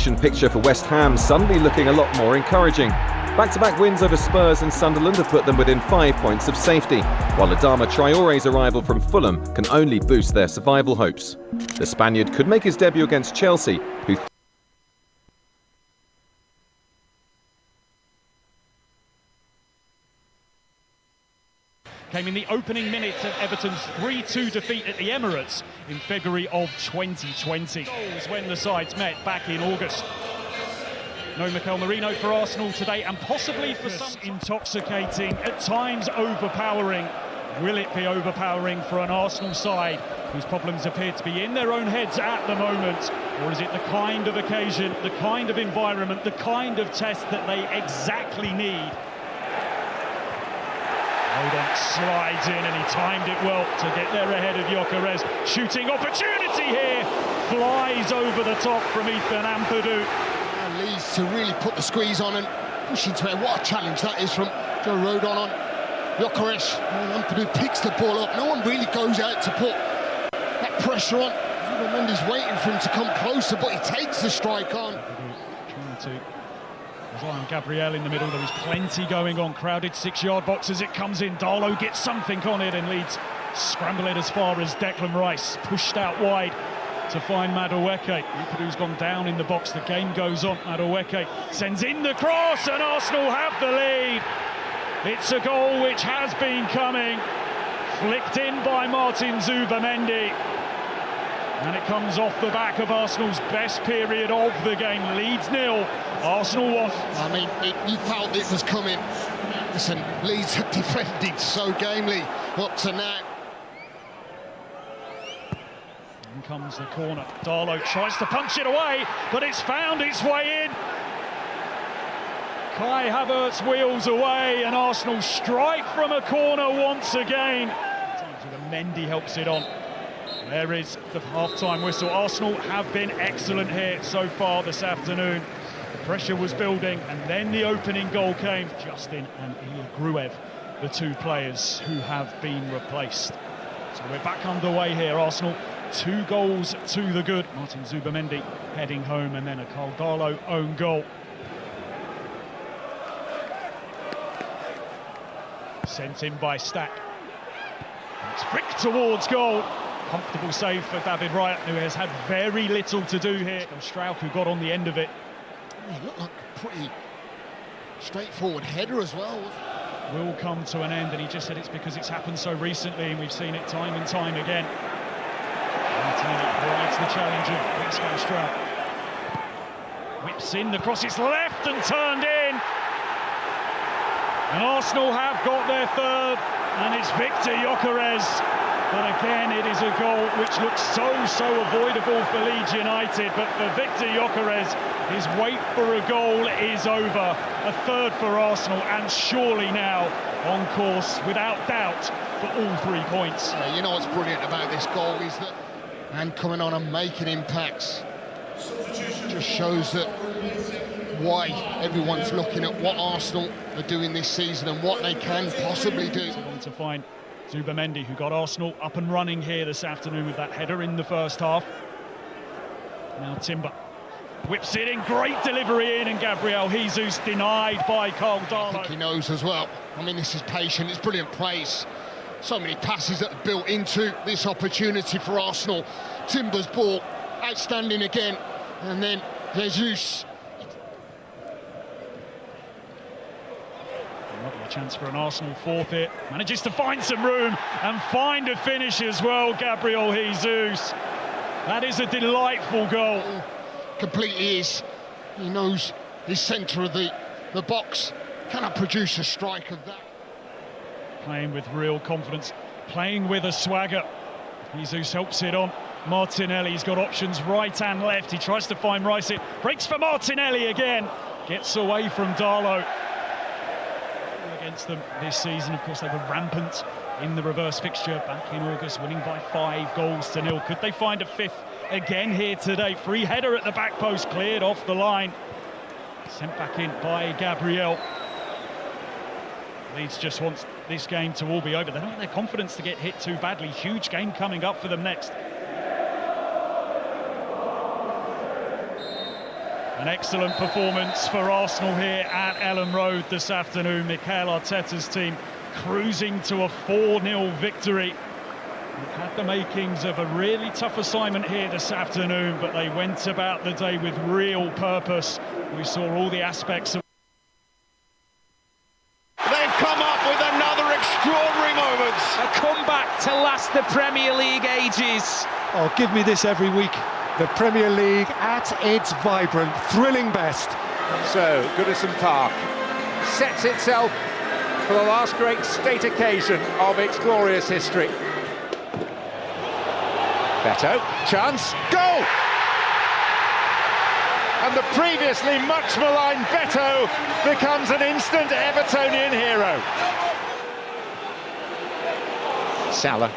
relegation picture for West Ham suddenly looking a lot more encouraging. Back-to-back wins over Spurs and Sunderland have put them within 5 points of safety, while Adama Traore's arrival from Fulham can only boost their survival hopes. The Spaniard could make his debut against Chelsea, who came in the opening minutes of Everton's 3-2 defeat at the Emirates in February of 2020. Goals when the sides met back in August. No Mikel Merino for Arsenal today, and possibly for some intoxicating, at times overpowering. Will it be overpowering for an Arsenal side whose problems appear to be in their own heads at the moment? Or is it the kind of occasion, the kind of environment, the kind of test that they exactly need? Rodon slides in and he timed it well to get there ahead of Gyökeres. Shooting opportunity here, flies over the top from Ethan Ampadu. And Leeds to really put the squeeze on and push into it. What a challenge that is from Joe Rodon on Gyökeres. And Ampadu picks the ball up. No one really goes out to put that pressure on. Mendy's waiting for him to come closer, but he takes the strike on. Trying to rely Gabriel in the middle. There was plenty going on. Crowded 6-yard box as it comes in. Darlow gets something on it and Leeds scramble it as far as Declan Rice. Pushed out wide to find Madueke. Ampadu's gone down in the box. The game goes on. Madueke sends in the cross and Arsenal have the lead. It's a goal which has been coming. Flicked in by Martin Zubamendi. And it comes off the back of Arsenal's best period of the game. Leeds 0, Arsenal 1. I mean, you felt it was coming. Listen, Leeds have defended so gamely up to now. In comes the corner. Darlow tries to punch it away, but it's found its way in. Kai Havertz wheels away, and Arsenal strike from a corner once again. Mendy helps it on. There is the half-time whistle. Arsenal have been excellent here so far this afternoon. The pressure was building, and then the opening goal came. Justin and Ilya Gruev, the two players who have been replaced. So we're back underway here. Arsenal 2 goals to the good. Martin Zubamendi heading home, and then a Karl Darlow own goal. Sent in by Stack. It's flicked towards goal. Comfortable save for David Raya, who has had very little to do here. Strauch, who got on the end of it. It looked like a pretty straightforward header as well. Will come to an end, and he just said it's because it's happened so recently and we've seen it time and time again. Rides the challenge of Wesley Strauch. Whips in, the cross is left and turned in. And Arsenal have got their third, and it's Victor Gyökeres. But again, it is a goal which looks so avoidable for Leeds United. But for Victor Gyökeres, his wait for a goal is over. A third for Arsenal, and surely now on course, without doubt, for all 3 points. You know what's brilliant about this goal is that, and coming on and making impacts, just shows that why everyone's looking at what Arsenal are doing this season and what they can possibly do. To find Zubamendi, who got Arsenal up and running here this afternoon with that header in the first half. Now Timber whips it in, great delivery in, and Gabriel Jesus denied by Karl Darlow. I think he knows as well. I mean, this is patient, it's brilliant pace. So many passes that are built into this opportunity for Arsenal. Timber's ball, outstanding again, and then Jesus. A chance for an Arsenal fourth here. Manages to find some room and find a finish as well, Gabriel Jesus. That is a delightful goal. Completely is. He knows his centre of the box. Cannot produce a strike of that. Playing with real confidence, playing with a swagger. Jesus helps it on. Martinelli's got options right and left. He tries to find Rice. It breaks for Martinelli again. Gets away from Darlow. Against them this season, of course, they were rampant in the reverse fixture back in August, winning by 5-0. Could they find a fifth again here today? Free header at the back post, cleared off the line. Sent back in by Gabriel. Leeds just wants this game to all be over. They don't have their confidence to get hit too badly. Huge game coming up for them next. An excellent performance for Arsenal here at Ellen Road this afternoon. Mikel Arteta's team cruising to a 4-0 victory. They've had the makings of a really tough assignment here this afternoon, but they went about the day with real purpose. We saw all the aspects of... They've come up with another extraordinary moment. A comeback to last the Premier League ages. Oh, give me this every week. The Premier League at its vibrant, thrilling best. So, Goodison Park sets itself for the last great state occasion of its glorious history. Beto, chance, goal! And the previously much maligned Beto becomes an instant Evertonian hero. Salah.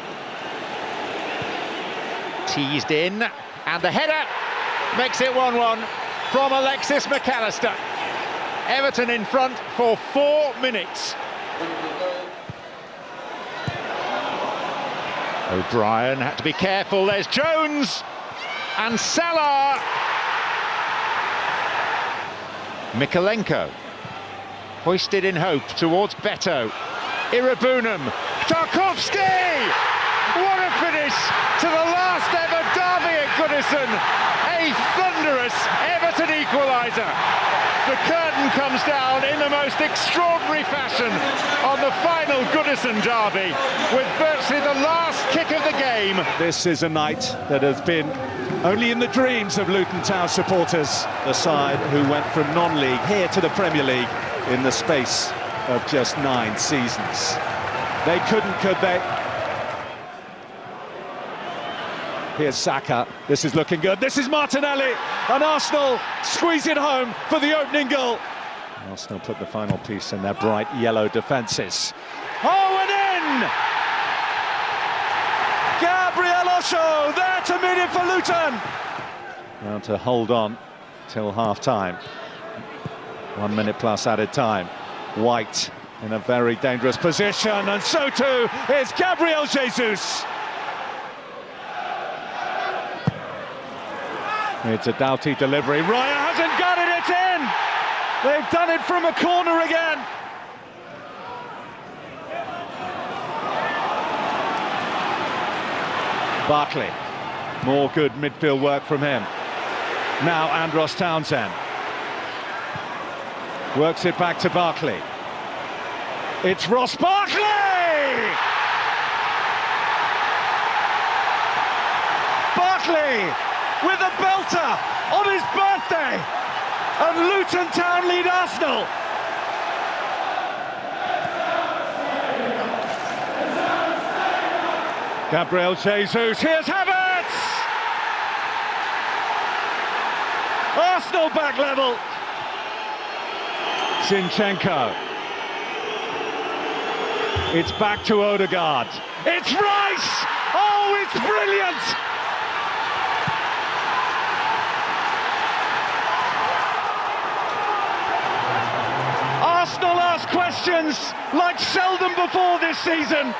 Teased in, and the header makes it 1-1 from Alexis McAllister. Everton in front for 4 minutes. O'Brien had to be careful, there's Jones, and Salah. Mikolenko, hoisted in hope towards Beto. Irabunum, Tarkowski! What a finish to the last ever derby at Goodison. A thunderous Everton equaliser. The curtain comes down in the most extraordinary fashion on the final Goodison derby, with virtually the last kick of the game. This is a night that has been only in the dreams of Luton Town supporters. The side who went from non-league here to the Premier League in the space of just 9 seasons. They couldn't, could they? Here's Saka, this is looking good, this is Martinelli, and Arsenal squeeze it home for the opening goal. Arsenal put the final piece in their bright yellow defences. Oh, and in! Gabriel Osho there to meet it for Luton. Now to hold on till half-time. 1 minute plus added time. White in a very dangerous position, and so too is Gabriel Jesus. It's a Doughty delivery. Raya hasn't got it, it's in! They've done it from a corner again. Barkley, more good midfield work from him. Now Andros Townsend. Works it back to Barkley. It's Ross Barkley! Barkley with a belter on his birthday, and Luton Town lead Arsenal. Gabriel Jesus, here's Havertz! Arsenal back level. Zinchenko. It's back to Odegaard. It's Rice! Oh, it's brilliant! Arsenal ask questions like seldom before this season,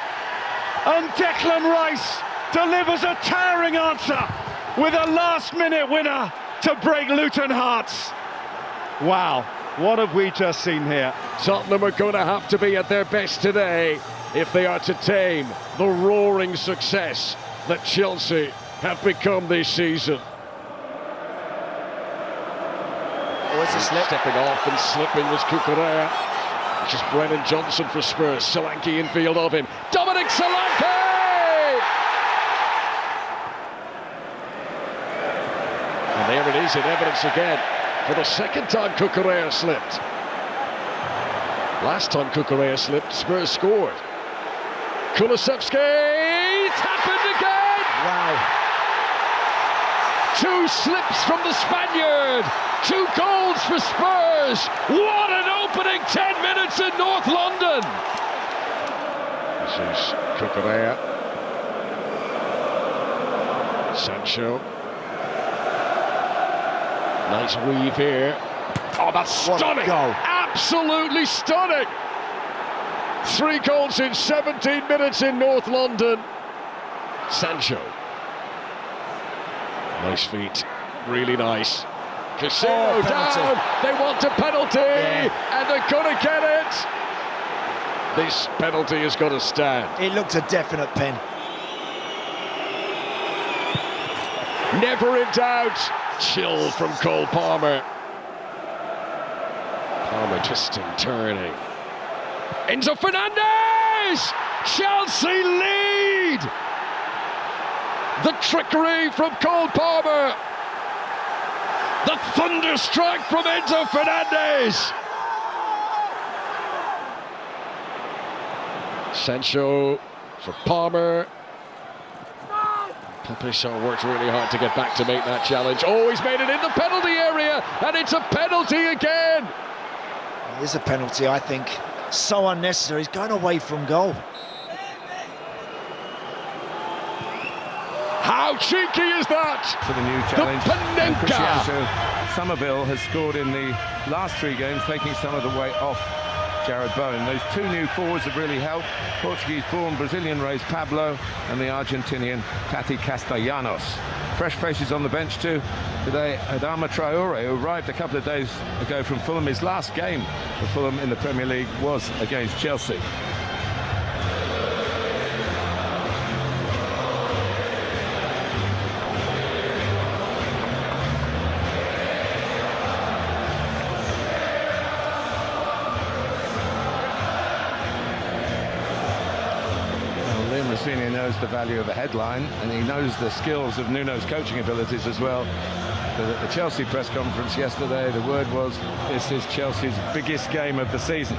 and Declan Rice delivers a towering answer with a last-minute winner to break Luton hearts. Wow, what have we just seen here? Tottenham are going to have to be at their best today if they are to tame the roaring success that Chelsea have become this season. Oh, it's a slip. Stepping off and slipping was Cucurella. Which is Brennan Johnson for Spurs. Solanke in field of him. Dominic Solanke! And there it is in evidence again. For the second time Cucurella slipped. Last time Cucurella slipped, Spurs scored. Kulusevski! It's happened again! Wow. 2 slips from the Spaniard. 2 goals for Spurs. What an opening 10 minutes in North London. This is Cucurella. Sancho. Nice weave here. Oh, that's stunning. Goal. Absolutely stunning. 3 goals in 17 minutes in North London. Sancho. Nice feet. Really nice. Casino down. They want a penalty, and they're going to get it. This penalty is going to stand. It looked a definite pen. Never in doubt. Chill from Cole Palmer. Palmer twisting, turning. Enzo Fernandez! Chelsea lead! The trickery from Cole Palmer. The thunderstrike from Enzo Fernandez. Sancho for Palmer. Pepe worked really hard to get back to make that challenge. Oh, he's made it in the penalty area, and it's a penalty again. It is a penalty, I think. So unnecessary. He's going away from goal. How cheeky is that? For the new challenge. The Panenka. Somerville has scored in the last 3 games, taking some of the weight off Jared Bowen. Those 2 new forwards have really helped. Portuguese-born Brazilian-raised Pablo and the Argentinian Tati Castellanos. Fresh faces on the bench too. Today, Adama Traore, who arrived a couple of days ago from Fulham. His last game for Fulham in the Premier League was against Chelsea. He knows the value of a headline, and he knows the skills of Nuno's coaching abilities as well. But at the Chelsea press conference yesterday, the word was, this is Chelsea's biggest game of the season.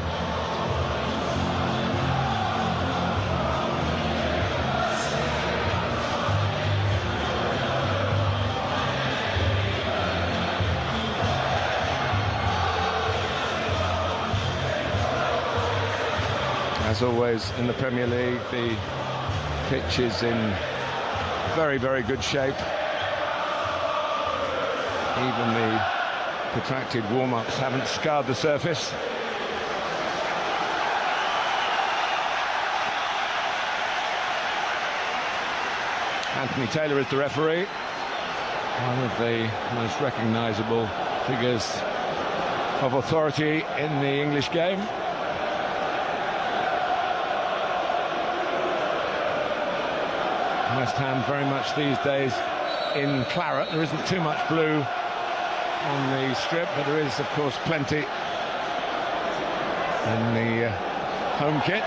As always in the Premier League, the pitch is in very, very good shape. Even the protracted warm-ups haven't scarred the surface. Anthony Taylor is the referee. One of the most recognisable figures of authority in the English game. West Ham very much these days in claret. There isn't too much blue on the strip, but there is, of course, plenty in the home kit.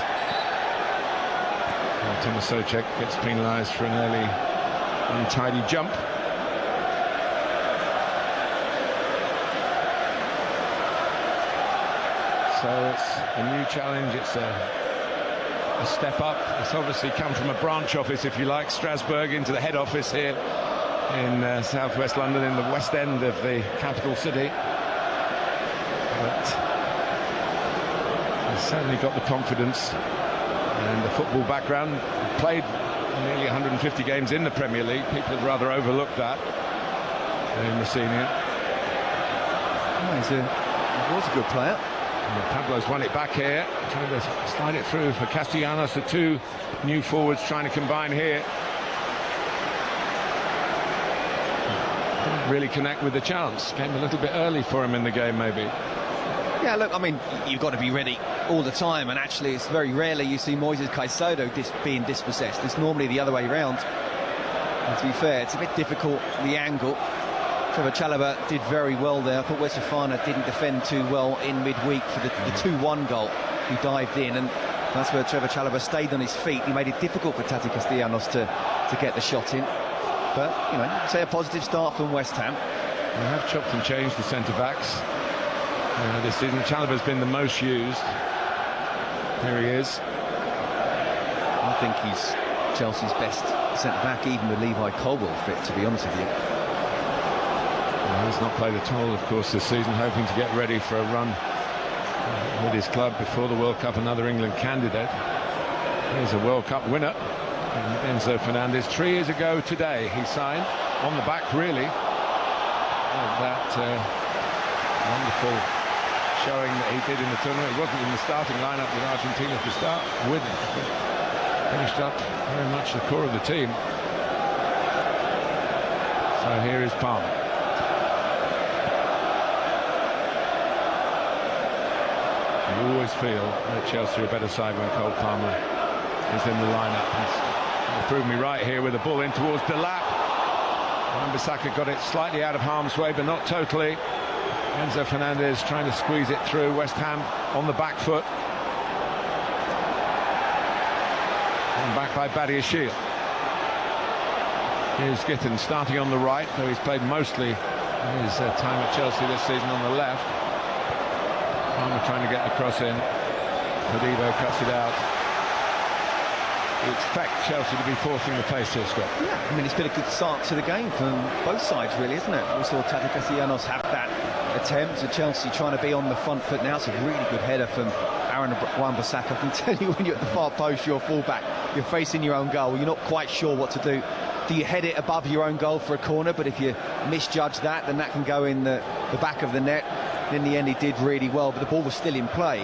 And Thomas Souček gets penalised for an early untidy jump. So it's a new challenge. It's a step up. It's obviously come from a branch office, if you like, Strasbourg, into the head office here in southwest London, in the west end of the capital city. But he's certainly got the confidence and the football background. Played nearly 150 games in the Premier League. People have rather overlooked that in Messina. He was a good player. Pablo's won it back here, trying to slide it through for Castellanos. The 2 new forwards trying to combine here. Didn't really connect with the chance. Came a little bit early for him in the game, maybe. Yeah, look, I mean, you've got to be ready all the time, and actually it's very rarely you see Moises Caicedo being dispossessed. It's normally the other way round. And to be fair, it's a bit difficult, the angle. Trevor Chalobah did very well there. I thought Wes Fofana didn't defend too well in midweek for the 2-1 goal. He dived in, and that's where Trevor Chalobah stayed on his feet. He made it difficult for Tati Castellanos to get the shot in. But, you know, say a positive start from West Ham. They have chopped and changed the centre-backs this season. Chalobah's been the most used. There he is. I think he's Chelsea's best centre-back, even with Levi Colwill fit, to be honest with you. He's not played at all, of course, this season, hoping to get ready for a run with his club before the World Cup. Another England candidate. He's a World Cup winner, Enzo Fernandez. 3 years ago today, he signed on the back, really, of that wonderful showing that he did in the tournament. He wasn't in the starting lineup with Argentina to start with. Finished up very much the core of the team. So here is Palmer. You always feel that Chelsea are a better side when Cole Palmer is in the lineup. He's proved me right here with the ball in towards Delap. Wan-Bissaka got it slightly out of harm's way, but not totally. Enzo Fernandez trying to squeeze it through. West Ham on the back foot. And back by Badiashile. Here's Gitten starting on the right, though he's played mostly his time at Chelsea this season on the left. Palmer trying to get the cross in. Padivo cuts it out. You expect Chelsea to be forcing the pace here, Scott. Yeah, I mean, it's been a good start to the game from both sides, really, isn't it? We saw Tata Castellanos have that attempt, and Chelsea trying to be on the front foot now. It's a really good header from Aaron Wan-Bissaka. I can tell you, when you're at the far post, you're a fullback, you're facing your own goal, you're not quite sure what to do. Do you head it above your own goal for a corner? But if you misjudge that, then that can go in the back of the net. In the end, he did really well, but the ball was still in play.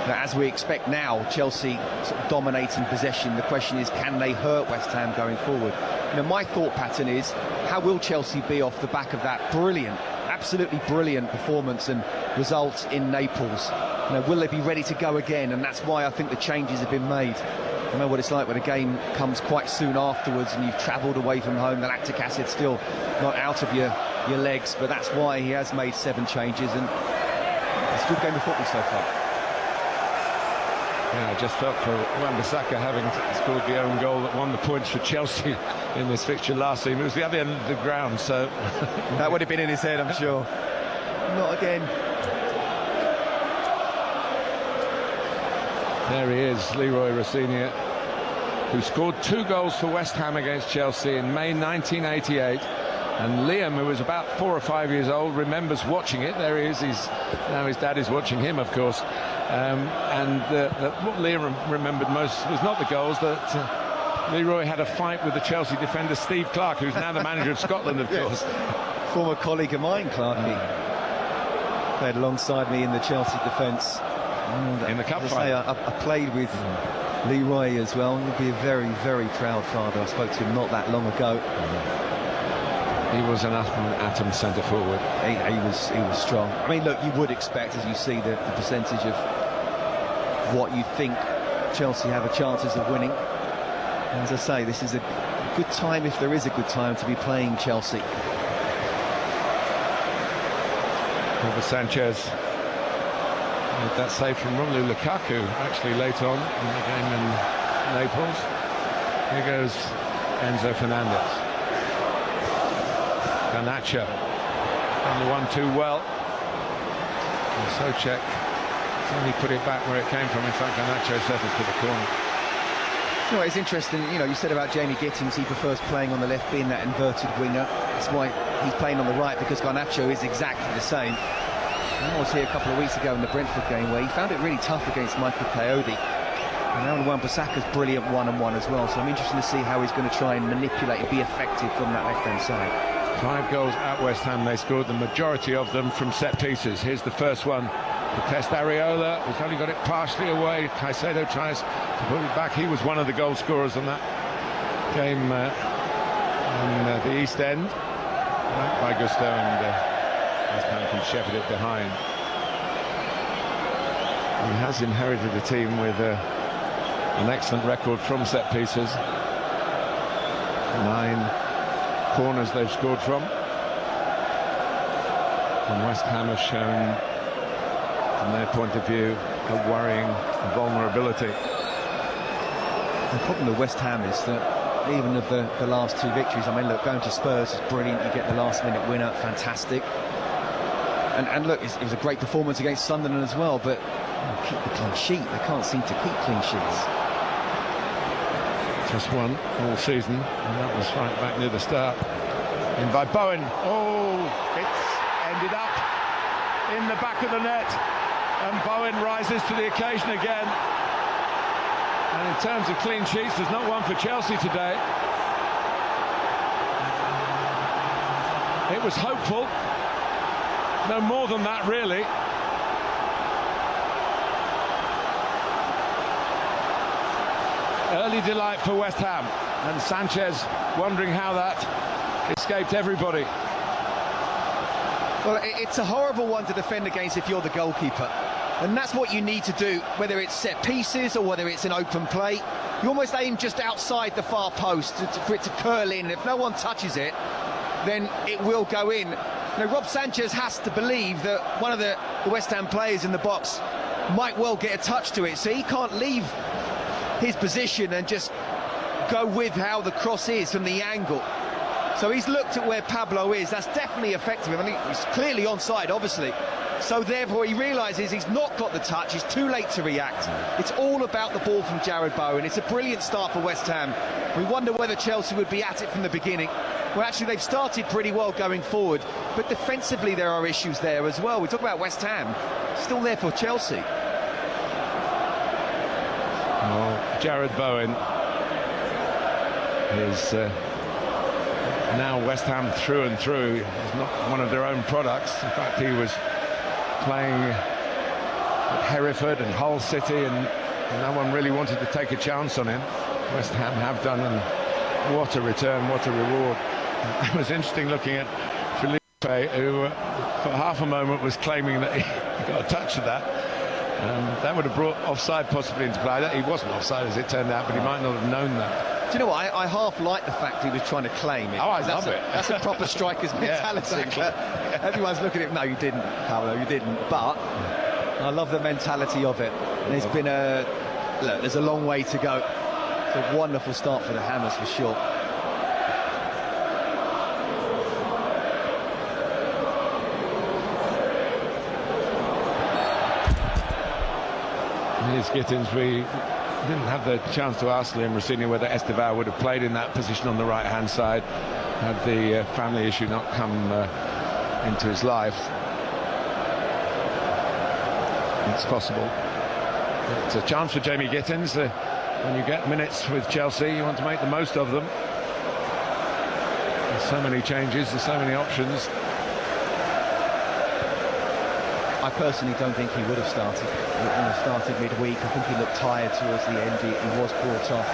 Now, as we expect now, Chelsea sort of dominating possession. The question is, can they hurt West Ham going forward? You know, my thought pattern is, how will Chelsea be off the back of that brilliant, absolutely brilliant performance and result in Naples? You know, will they be ready to go again? And that's why I think the changes have been made. I know what it's like when a game comes quite soon afterwards and you've travelled away from home, the lactic acid still not out of your legs, but that's why he has made 7 changes, and it's a good game of football so far. Yeah, I just felt for Wan-Bissaka, having scored the own goal that won the points for Chelsea in this fixture last season. It was the other end of the ground, so that would have been in his head, I'm sure. Not again. There he is, Leroy Rossini, who scored 2 goals for West Ham against Chelsea in May 1988. And Liam, who was about 4 or 5 years old, remembers watching it. There he is. Now his dad is watching him, of course. What Liam remembered most was not the goals, that Leroy had a fight with the Chelsea defender Steve Clarke, who's now the manager of Scotland, of course. Former colleague of mine, Clarkey. Played alongside me in the Chelsea defence. In the cup final. I played with Leroy as well. He'll be a very, very proud father. I spoke to him not that long ago. He was an atom centre forward. He was strong. I mean, look, you would expect, as you see the percentage of what you think Chelsea have a chances of winning. And as I say, this is a good time, if there is a good time, to be playing Chelsea. Over Sanchez. That save from Romelu Lukaku actually late on in the game in Naples. Here goes Enzo Fernandez. Garnacho on the 1-2 well. And Souček only put it back where it came from. In fact, Garnacho settles for the corner. You know, it's interesting, you know, you said about Jamie Gittins, he prefers playing on the left, being that inverted winger. That's why he's playing on the right, because Garnacho is exactly the same. I was here a couple of weeks ago in the Brentford game where he found it really tough against Michael Coyote. And now Wan-Bissaka's brilliant one-on-one as well, so I'm interested to see how he's going to try and manipulate and be effective from that left-hand side. 5 goals at West Ham. They scored the majority of them from set pieces. Here's the first one to test Areola, who's only got it partially away. Caicedo tries to put it back. He was one of the goal scorers on that game in the East End. By Gusto, and West Ham can shepherd it behind. He has inherited a team with an excellent record from set pieces. 9 corners they've scored from. And West Ham have shown, from their point of view, a worrying vulnerability. The problem with West Ham is that even of the last 2 victories, I mean, look, going to Spurs is brilliant. You get the last-minute winner, fantastic. And look, it was a great performance against Sunderland as well, but keep the clean sheet. They can't seem to keep clean sheets. Just one all season, and that was right back near the start. In by Bowen. Oh, it's ended up in the back of the net, and Bowen rises to the occasion again. And in terms of clean sheets, there's not one for Chelsea today. It was hopeful. No more than that, really. Early delight for West Ham, and Sanchez wondering how that escaped everybody. Well, it's a horrible one to defend against if you're the goalkeeper. And that's what you need to do, whether it's set pieces or whether it's an open play. You almost aim just outside the far post for it to curl in. If no one touches it, then it will go in. Now, Rob Sanchez has to believe that one of the West Ham players in the box might well get a touch to it, so he can't leave his position and just go with how the cross is from the angle. So he's looked at where Pablo is. That's definitely affected him. I think he's clearly onside, obviously. So therefore he realises he's not got the touch, he's too late to react. It's all about the ball from Jared Bowen. It's a brilliant start for West Ham. We wonder whether Chelsea would be at it from the beginning. Well, actually they've started pretty well going forward, but defensively there are issues there as well. We talk about West Ham, still there for Chelsea. Well, Jared Bowen is now West Ham through and through. He's not one of their own products. In fact, he was playing at Hereford and Hull City, and no one really wanted to take a chance on him. West Ham have done, and what a return, what a reward. It was interesting looking at Felipe, who for half a moment was claiming that he got a touch of that. That would have brought offside possibly into play. He wasn't offside as it turned out, but he might not have known that. Do you know what? I half like the fact he was trying to claim it. Oh, I love it. That's a proper striker's mentality. Yeah, exactly. Everyone's looking at him. No, you didn't, Pablo, you didn't. But I love the mentality of it. There's been there's a long way to go. It's a wonderful start for the Hammers for sure. Here's Gittins. We didn't have the chance to ask Liam Rossini whether Estevao would have played in that position on the right-hand side had the family issue not come into his life. It's possible. It's a chance for Jamie Gittins. When you get minutes with Chelsea, you want to make the most of them. There's so many changes, there's so many options. I personally don't think he would have started. Started midweek. I think he looked tired towards the end. He was brought off,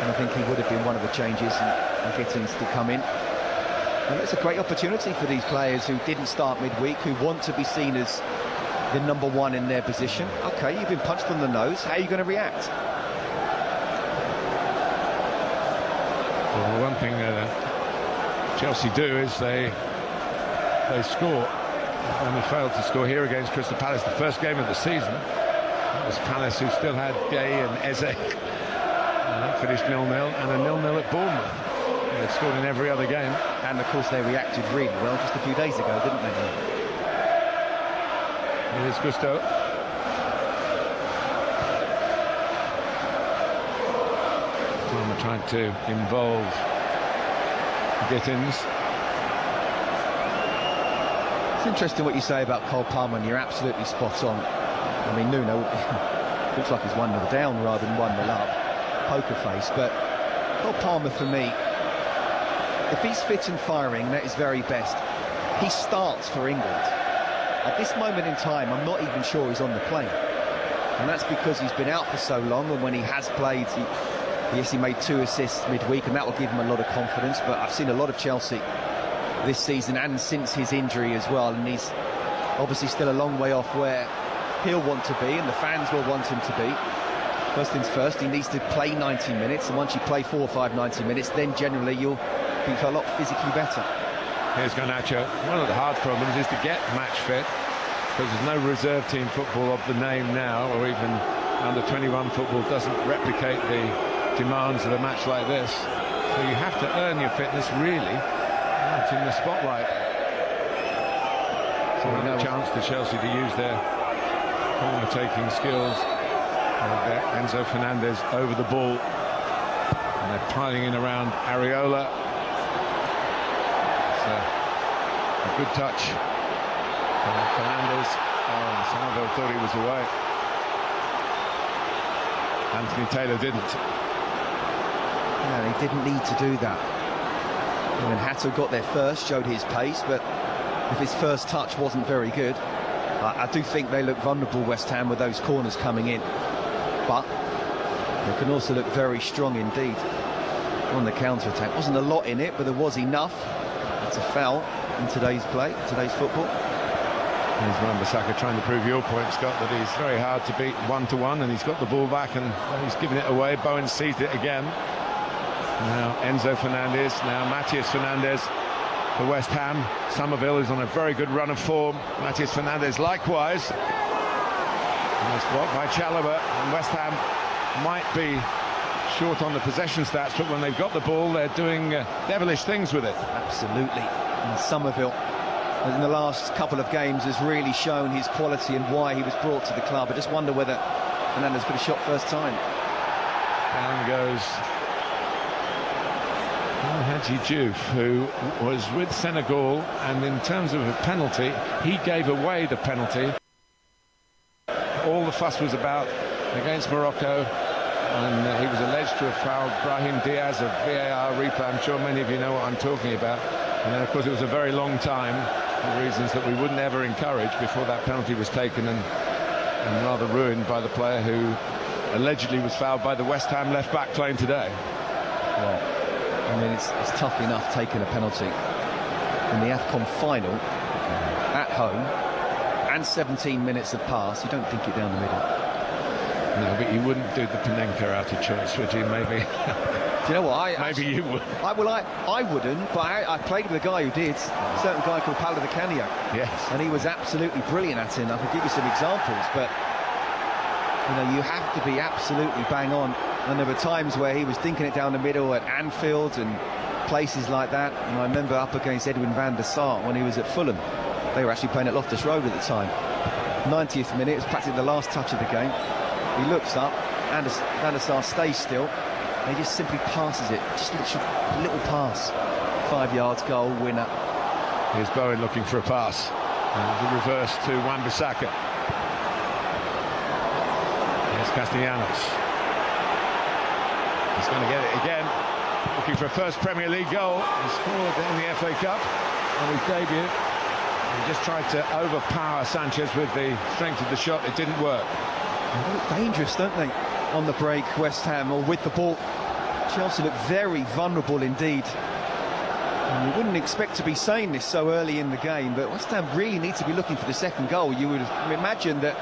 and I think he would have been one of the changes and Gittins to come in. And it's a great opportunity for these players who didn't start midweek, who want to be seen as the number one in their position. Okay, you've been punched on the nose. How are you going to react? Well, one thing Chelsea do is they score. Only failed to score here against Crystal Palace, the first game of the season. It was Palace who still had Gay and Eze. And that finished 0-0, and a 0-0 at Bournemouth. They've scored in every other game. And of course they reacted really well just a few days ago, didn't they? Here's Gusto. Palmer trying to involve Gittins. It's interesting what you say about Cole Palmer, and you're absolutely spot on. I mean, Nuno looks like he's 1-0 down rather than 1-0 up. Poker face, but Cole Palmer, for me, if he's fit and firing, that is very best. He starts for England. At this moment in time, I'm not even sure he's on the plane. And that's because he's been out for so long, and when he has played, he made 2 assists midweek, and that will give him a lot of confidence. But I've seen a lot of Chelsea this season and since his injury as well, and he's obviously still a long way off where he'll want to be and the fans will want him to be. First things first, he needs to play 90 minutes, and once you play 4 or 5 90 minutes, then generally you'll be a lot physically better. Here's Garnacho. One of the hard problems is to get match fit, because there's no reserve team football of the name now, or even under 21 football doesn't replicate the demands of a match like this. So you have to earn your fitness really out in the spotlight. So another chance to Chelsea to use their corner taking skills. Enzo Fernandez over the ball, and they're piling in around Areola. It's a good touch from Fernandez. Oh, Somerville thought he was away. Anthony Taylor didn't. No, he didn't need to do that. When Hato got there first, showed his pace, but if his first touch wasn't very good, I do think they look vulnerable, West Ham, with those corners coming in. But they can also look very strong indeed on the counter-attack. Wasn't a lot in it, but there was enough. It's a foul in today's play, today's football. Here's Wan-Bissaka trying to prove your point, Scott, that he's very hard to beat 1-to-1, and he's got the ball back and he's given it away. Bowen seized it again. Now Enzo Fernandez, now Matheus Fernandez for West Ham. Somerville is on a very good run of form. Matheus Fernandez likewise. Nice block by Chalobah, and West Ham might be short on the possession stats, but when they've got the ball, they're doing devilish things with it. Absolutely. And Somerville, in the last couple of games, has really shown his quality and why he was brought to the club. I just wonder whether Fernandez could have shot first time. Down goes Hadji Diouf, who was with Senegal, and in terms of a penalty, he gave away the penalty. All the fuss was about against Morocco, and he was alleged to have fouled Brahim Diaz of VAR replay. I'm sure many of you know what I'm talking about. And then, of course, it was a very long time, for reasons that we wouldn't ever encourage, before that penalty was taken and rather ruined by the player who allegedly was fouled by the West Ham left-back playing today. Well, I mean, it's tough enough taking a penalty in the AFCON final at home, and 17 minutes have passed. You don't think it down the middle. No, but you wouldn't do the Panenka out of choice, would you? Maybe. Do you know what? Maybe you would. I wouldn't, but I played with a guy who did. A certain guy called Paolo Di Canio. Yes. And he was absolutely brilliant at it. I could give you some examples, but you know, you have to be absolutely bang on. And there were times where he was dinking it down the middle at Anfield and places like that. And I remember up against Edwin van der Sar when he was at Fulham. They were actually playing at Loftus Road at the time. 90th minute, it was practically the last touch of the game. He looks up, and Van der Sar stays still. And he just simply passes it, just a little pass. 5 yards, goal, winner. Here's Bowen looking for a pass. And the reverse to Wan-Bissaka. Here's Castellanos. He's going to get it again. Looking for a first Premier League goal. He scored in the FA Cup on his debut. He just tried to overpower Sanchez with the strength of the shot. It didn't work. They look dangerous, don't they, on the break, West Ham, or with the ball. Chelsea look very vulnerable indeed. And you wouldn't expect to be saying this so early in the game, but West Ham really need to be looking for the second goal. You would have imagined that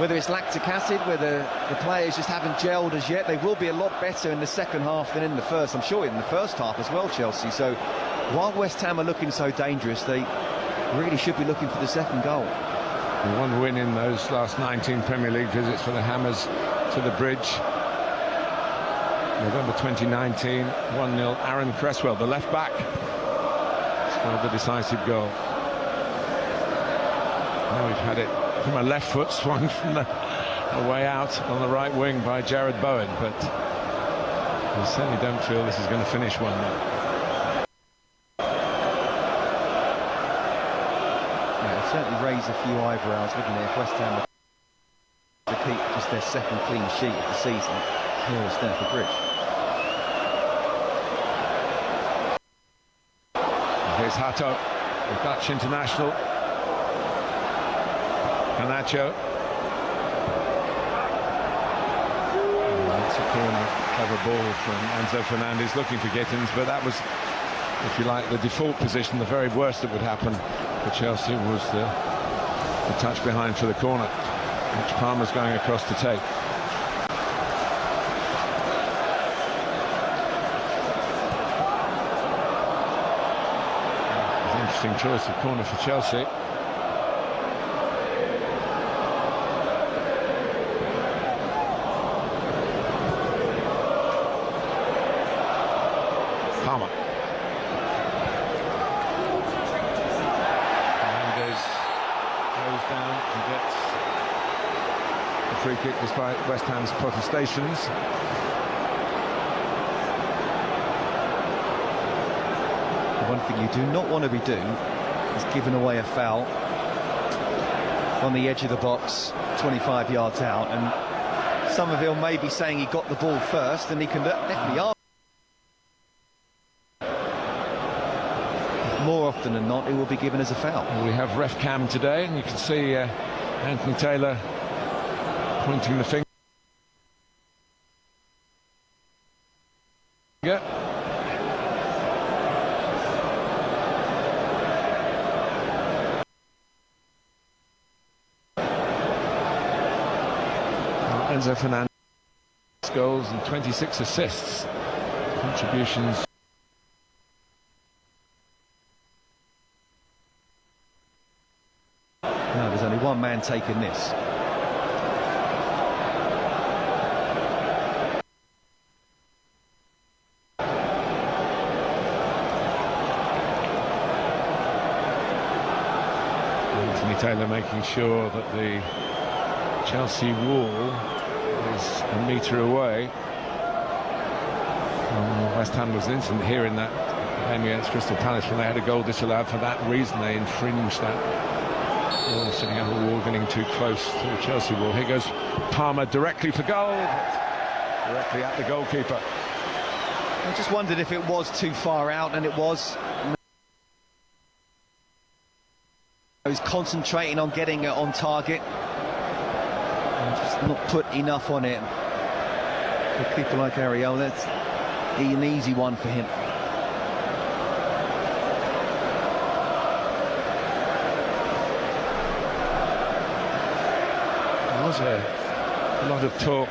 whether it's lactic acid, whether the players just haven't gelled as yet, they will be a lot better in the second half than in the first. I'm sure in the first half as well, Chelsea. So while West Ham are looking so dangerous, they really should be looking for the second goal. One win in those last 19 Premier League visits for the Hammers to the Bridge. November 2019, 1-0. Aaron Cresswell, the left-back, scored the decisive goal. Now we've had it from a left foot, swung from the way out on the right wing by Jared Bowen, but we certainly don't feel this is going to finish 1-0. Certainly raise a few eyebrows, wouldn't it, if West Ham were to keep just their second clean sheet of the season here at Stamford Bridge. Here's Hato, the Dutch international. Canacho. That's a corner, clever ball from Enzo Fernandez, looking for Gittins, but that was, if you like, the default position. The very worst that would happen for Chelsea was the touch behind for the corner, which Palmer's going across to take. It's an interesting choice of corner for Chelsea. Palmer. Goes down and gets the free kick despite West Ham's protestations. The one thing you do not want to be doing is giving away a foul on the edge of the box, 25 yards out, and Somerville may be saying he got the ball first, and he can definitely argue. More often than not, it will be given as a foul. We have ref cam today, and you can see Anthony Taylor pointing the finger. Enzo Fernandez goals and 26 assists. Contributions. No, there's only one man taking this. Anthony Taylor making sure that the Chelsea wall is a metre away. West Ham was instant here in that game against Crystal Palace when they had a goal disallowed. For that reason they infringed that wall, sitting out the wall, getting too close to the Chelsea wall. Here goes Palmer directly for goal, directly at the goalkeeper. I just wondered if it was too far out, and it was. He was concentrating on getting it on target, and just not put enough on it. For a keeper like Ariel, that's an easy one for him. There was a lot of talk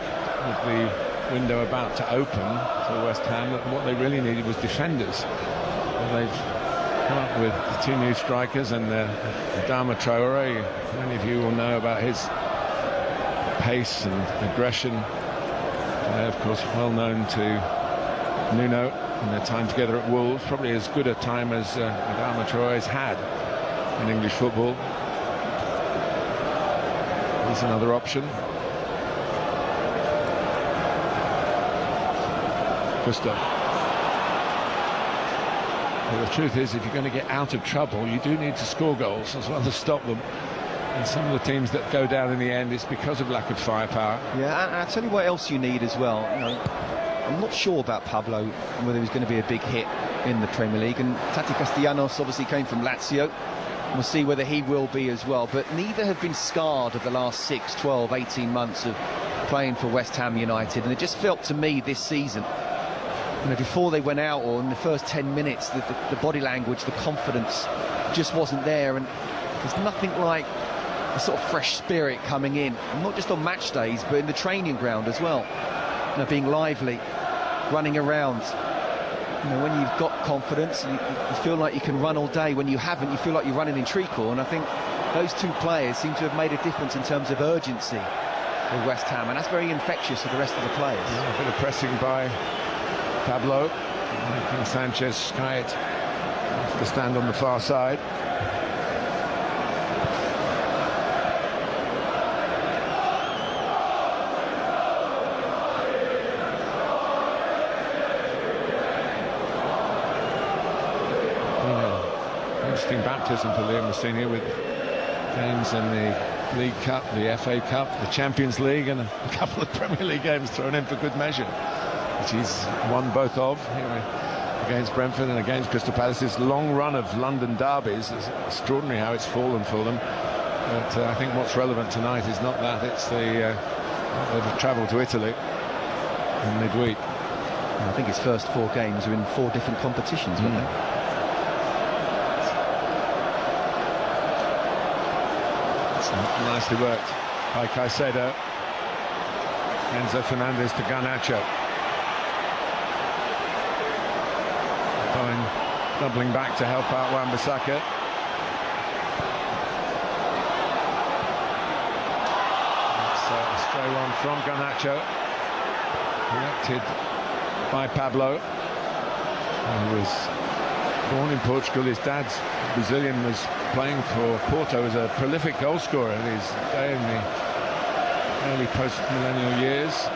with the window about to open for West Ham that what they really needed was defenders. And they've come up with the two new strikers and Adama Traore. Many of you will know about his pace and aggression. They're of course well known to Nuno in their time together at Wolves. Probably as good a time as Adama Traore's had in English football. Here's another option. Gustav. Well, the truth is, if you're going to get out of trouble, you do need to score goals as well as stop them. And some of the teams that go down in the end, it's because of lack of firepower. Yeah, and I'll tell you what else you need as well. You know, I'm not sure about Pablo, whether he's going to be a big hit in the Premier League. And Tati Castellanos obviously came from Lazio. We'll see whether he will be as well. But neither have been scarred of the last 6, 12, 18 months of playing for West Ham United. And it just felt to me this season, you know, before they went out or in the first 10 minutes, the body language, the confidence just wasn't there. And there's nothing like a sort of fresh spirit coming in, not just on match days, but in the training ground as well. You know, being lively, running around. You know, when you've got confidence, you feel like you can run all day. When you haven't, you feel like you're running in treacle. And I think those two players seem to have made a difference in terms of urgency for West Ham, and that's very infectious for the rest of the players. Yeah, a bit of pressing by Pablo, making Sanchez sky it off the stand on the far side. Interesting baptism for Liam Messina with games in the League Cup, the FA Cup, the Champions League, and a couple of Premier League games thrown in for good measure, which he's won both of here against Brentford and against Crystal Palace. This long run of London derbies is extraordinary how it's fallen for them. But I think what's relevant tonight is not that, it's the they've travelled to Italy in midweek. I think his first 4 games are in 4 different competitions, weren't they? Nicely worked by Caicedo. Enzo Fernandez to Garnacho. Bowen doubling back to help out Wan-Bissaka. It's a stray one from Garnacho, collected by Pablo, who was born in Portugal. His dad's Brazilian, was playing for Porto as a prolific goal scorer in his day in the early post-millennial years.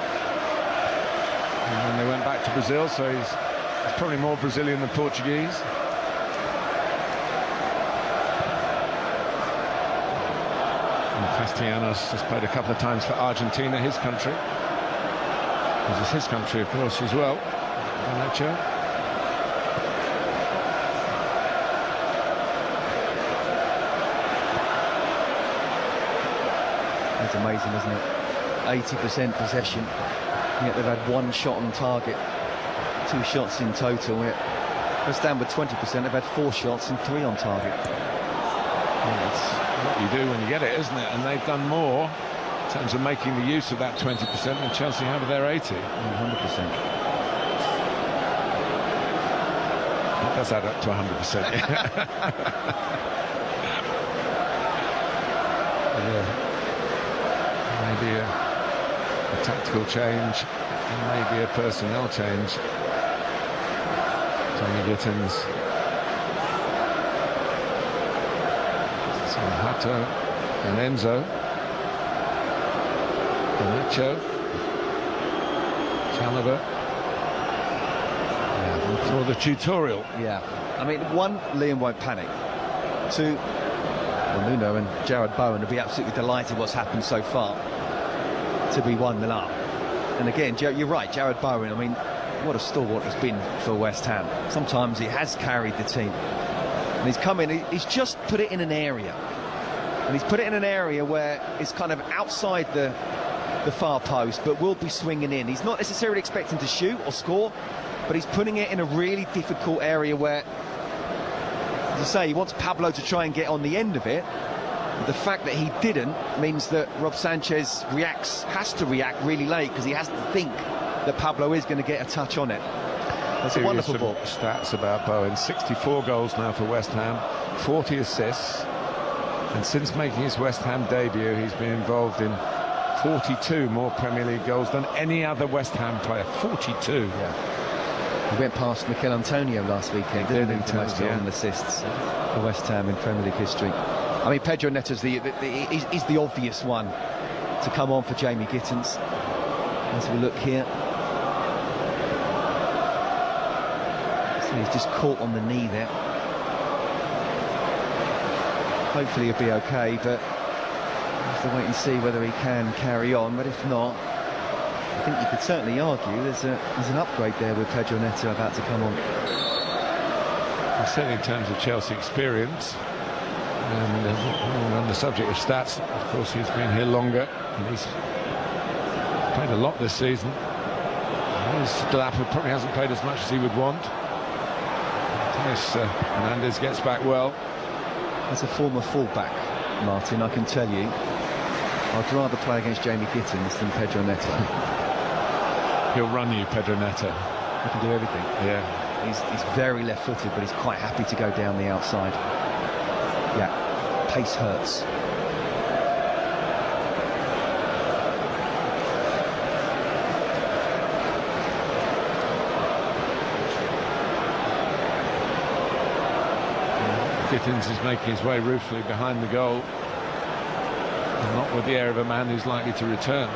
And then they went back to Brazil, so he's probably more Brazilian than Portuguese. And Castellanos has played a couple of times for Argentina, his country. This is his country, of course, as well. Garnacho. It's amazing, isn't it? 80% possession, yet they've had 1 shot on target, 2 shots in total. Yet West Ham with 20%, they've had 4 shots and 3 on target. Yeah, it's what you do when you get it, isn't it? And they've done more terms of making the use of that 20%, and Chelsea have their 80. 100%. It does add up to 100%. Maybe a tactical change, and maybe a personnel change. Johnny Gittins, Hato and Enzo, Nacho, Chalobah. For the tutorial. Yeah, I mean, one, Liam won't panic. Two, well, Nuno and Jared Bowen will be absolutely delighted what's happened so far to be 1-0 up. And again, you're right, Jared Bowen, I mean, what a stalwart he's been for West Ham. Sometimes he has carried the team. And he's come in, he's just put it in an area. And he's put it in an area where it's kind of outside the far post, but will be swinging in. He's not necessarily expecting to shoot or score, but he's putting it in a really difficult area where, as I say, he wants Pablo to try and get on the end of it. But the fact that he didn't means that Rob Sanchez has to react really late, because he has to think that Pablo is going to get a touch on it. That's a wonderful ball. Stats about Bowen: 64 goals now for West Ham, 40 assists, and since making his West Ham debut, he's been involved in 42 more Premier League goals than any other West Ham player. 42. Yeah. He went past Mikel Antonio last weekend, didn't he? The most golden assists for West Ham in Premier League history. I mean, Pedro Neto's is the obvious one to come on for Jamie Gittins. As we look here, so he's just caught on the knee there. Hopefully he'll be okay, but we'll have to wait and see whether he can carry on. But if not, I think you could certainly argue there's an upgrade there with Pedro Neto about to come on. Well, certainly in terms of Chelsea experience, and on the subject of stats, of course, he's been here longer and he's played a lot this season. Delap probably hasn't played as much as he would want. Hernandez gets back well. As a former fullback, Martin, I can tell you, I'd rather play against Jamie Gittins than Pedro Neto. He'll run you, Pedro Neto. He can do everything. Yeah. He's very left-footed, but he's quite happy to go down the outside. Yeah, pace hurts. Gittins is making his way ruefully behind the goal, and not with the air of a man who's likely to return.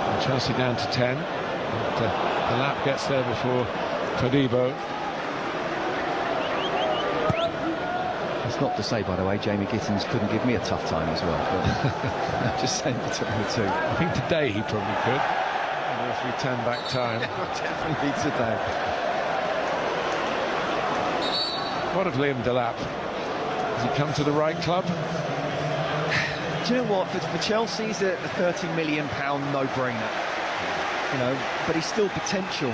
And Chelsea down to 10. The lap gets there before Todibo. It's not to say, by the way, Jamie Gittins couldn't give me a tough time as well. But I'm just saying between the two. I think today he probably could. If we turn back time. Definitely today. What of Liam Delap? Has he come to the right club? Do you know what? For Chelsea, he's a £30 million no-brainer. You know, but he's still potential.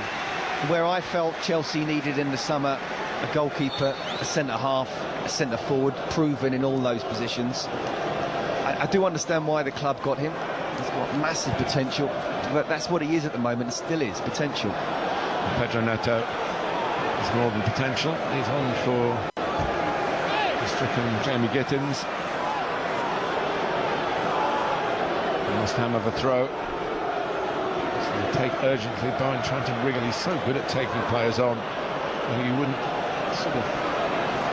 Where I felt Chelsea needed in the summer a goalkeeper, a centre-half, a centre-forward, proven in all those positions. I do understand why the club got him. He's got massive potential, but that's what he is at the moment, and still is, potential. Pedro Neto is more than potential. He's on for the stricken Jamie Gittins. West Ham have a throw. So they take urgently. Bowen trying to wriggle. He's so good at taking players on. You wouldn't sort of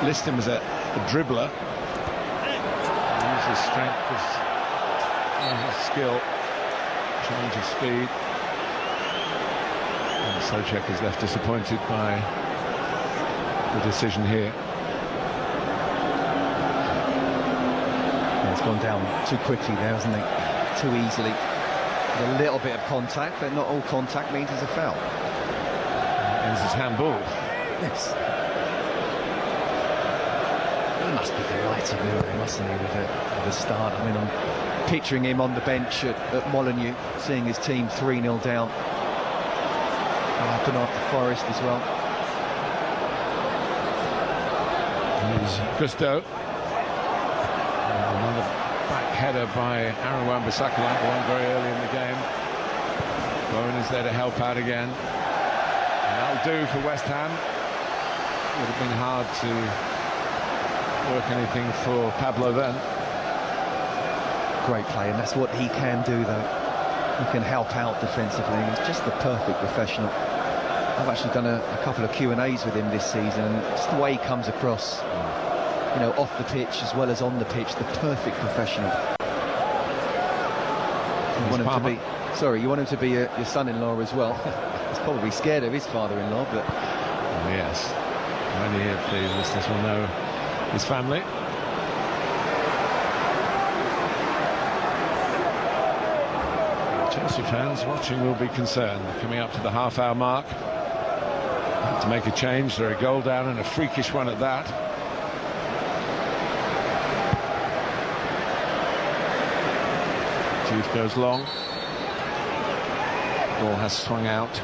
list him as a dribbler. He uses his strength as his skill, change of speed. And Souček is left disappointed by the decision here. Yeah, it's gone down too quickly there, hasn't it? Too easily. With a little bit of contact, but not all contact means it's a foul. Ends his handball. Yes. He must be delighted, mustn't he, with the start. I mean, I'm picturing him on the bench at Molineux, seeing his team 3-0 down. Happened after Forest as well. Here's Gusto. Another back header by Aaron Wan-Bissaka, like the one very early in the game. Bowen is there to help out again. And that'll do for West Ham. Would have been hard to work anything for Pablo then. Great play, and that's what he can do, though. He can help out defensively. He's just the perfect professional. I've actually done a couple of Q&As with him this season, and just the way he comes across, you know, off the pitch as well as on the pitch, the perfect professional. You want him to be, sorry, you want him to be your son-in-law as well. He's probably scared of his father-in-law, but... Oh, yes. Many of the listeners will know his family. Chelsea fans watching will be concerned. Coming up to the half-hour mark. To make a change, they're a goal down and a freakish one at that. Chief goes long. Ball has swung out.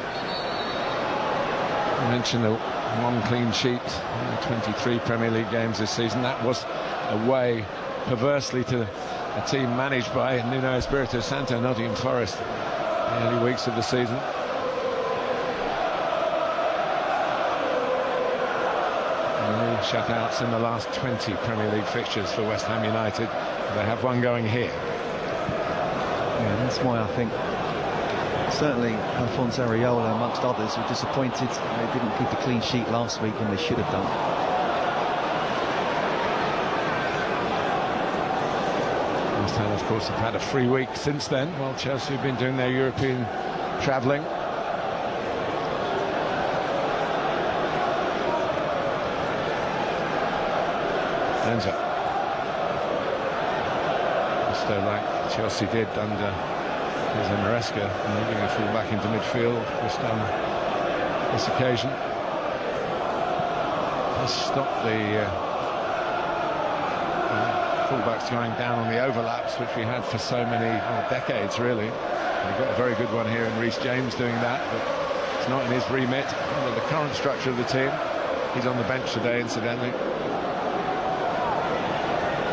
I mentioned the one clean sheet in the 23 Premier League games this season. That was away, perversely, to a team managed by Nuno Espirito Santo, Nottingham Forest, in the early weeks of the season. Shutouts in the last 20 Premier League fixtures for West Ham United. They have one going here. Yeah, that's why I think certainly Alphonso Areola, amongst others, were disappointed they didn't keep a clean sheet last week, and they should have done. West Ham, of course, have had a free week since then, while Chelsea have been doing their European travelling. Enzo. So like Chelsea did under Jose Maresca, moving a full back into midfield just on this occasion. Has stopped the full-backs going down on the overlaps, which we had for so many decades, really. We've got a very good one here in Reece James doing that, but it's not in his remit under the current structure of the team. He's on the bench today, incidentally.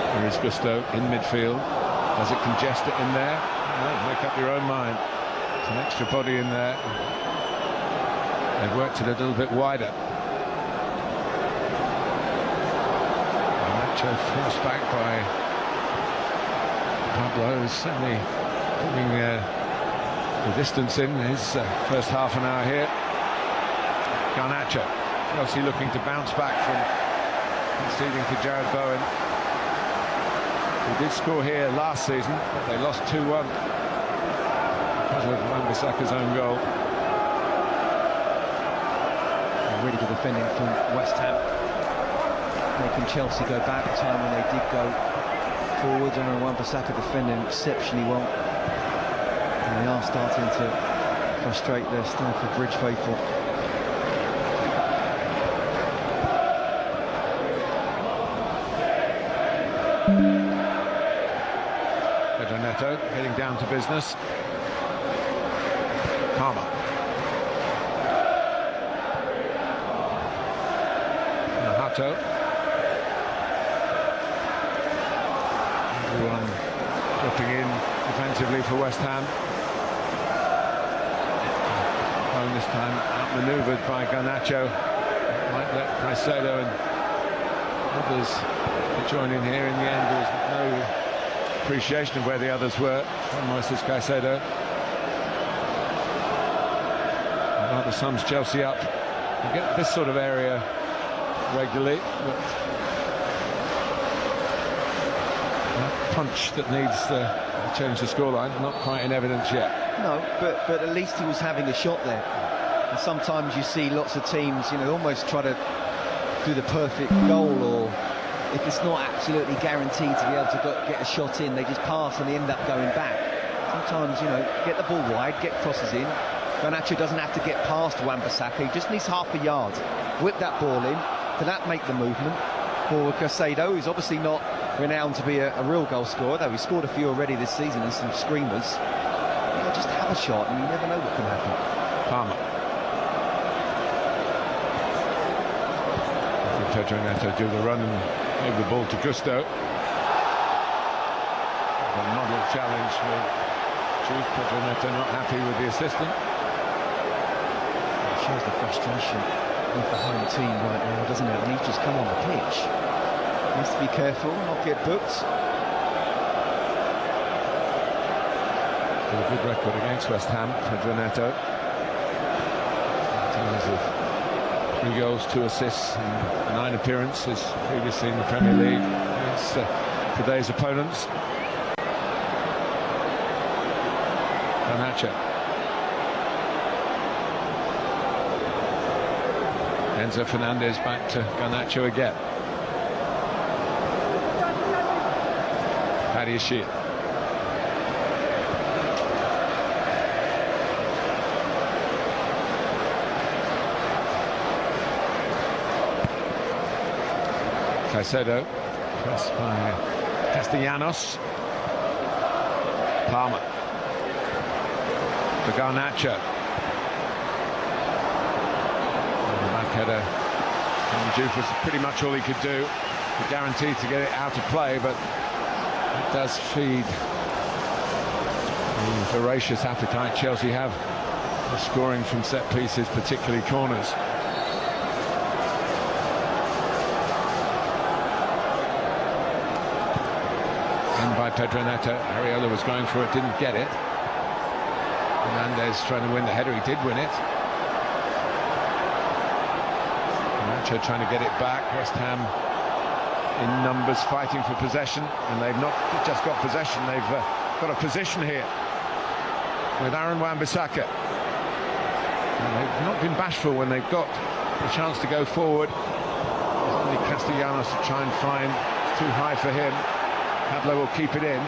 There is Gusto in midfield. Does it congest it in there? No, make up your own mind. It's an extra body in there. They've worked it a little bit wider. Nacho forced back by Pablo, is certainly putting the distance in his first half an hour here. Garnacho. Chelsea looking to bounce back from conceding to Jared Bowen. He did score here last season, but they lost 2-1 because of Wan-Bissaka's own goal. Really good defending from West Ham, making Chelsea go back a time when they did go forward, and Wan-Bissaka defending exceptionally well. And they are starting to frustrate their Stamford Bridge faithful. Neto heading down to business. Palmer. Nahato. Everyone dropping in defensively for West Ham. Home this time outmanoeuvred by Garnacho. Might let Caicedo and others join in here. In the end, there was no appreciation of where the others were from Moises Caicedo. Rather sums Chelsea up. You get this sort of area regularly, but that punch that needs to change the scoreline, not quite in evidence yet. No, but at least he was having a shot there. And sometimes you see lots of teams, you know, almost try to do the perfect goal, or if it's not absolutely guaranteed to be able to get a shot in, they just pass and they end up going back. Sometimes, you know, get the ball wide, get crosses in. Garnacho doesn't have to get past Wan-Bissaka, he just needs half a yard. Whip that ball in, to that make the movement. For Caicedo, who's obviously not renowned to be a real goal scorer, though he scored a few already this season and some screamers. You know, just have a shot and you never know what can happen. Palmer. Pedro Neto do the run and gave the ball to Gusto. challenge with Juve Pedronetto not happy with the assistant. It shows the frustration of the home team right now, doesn't it? And he's just come on the pitch. Needs to be careful, not get booked. With a good record against West Ham, Pedronetto. In terms of 3 goals, 2 assists, and 9 appearances previously in the Premier League against today's opponents. Garnacho. Enzo Fernandez back to Garnacho again. Paddy Ashir. Caicedo, pressed by Castellanos. Palmer. For Garnacho. And the back header from Juve was pretty much all he could do. He guaranteed to get it out of play, but it does feed the voracious appetite Chelsea have for scoring from set pieces, particularly corners. By Pedronetto, Areola was going for it, didn't get it. Fernandez trying to win the header, he did win it. Garnacho trying to get it back. West Ham in numbers fighting for possession, and they've not just got possession, they've got a position here with Aaron Wan-Bissaka. They've not been bashful when they've got the chance to go forward. There's only Castellanos to try and find. It's too high for him. Pablo will keep it in.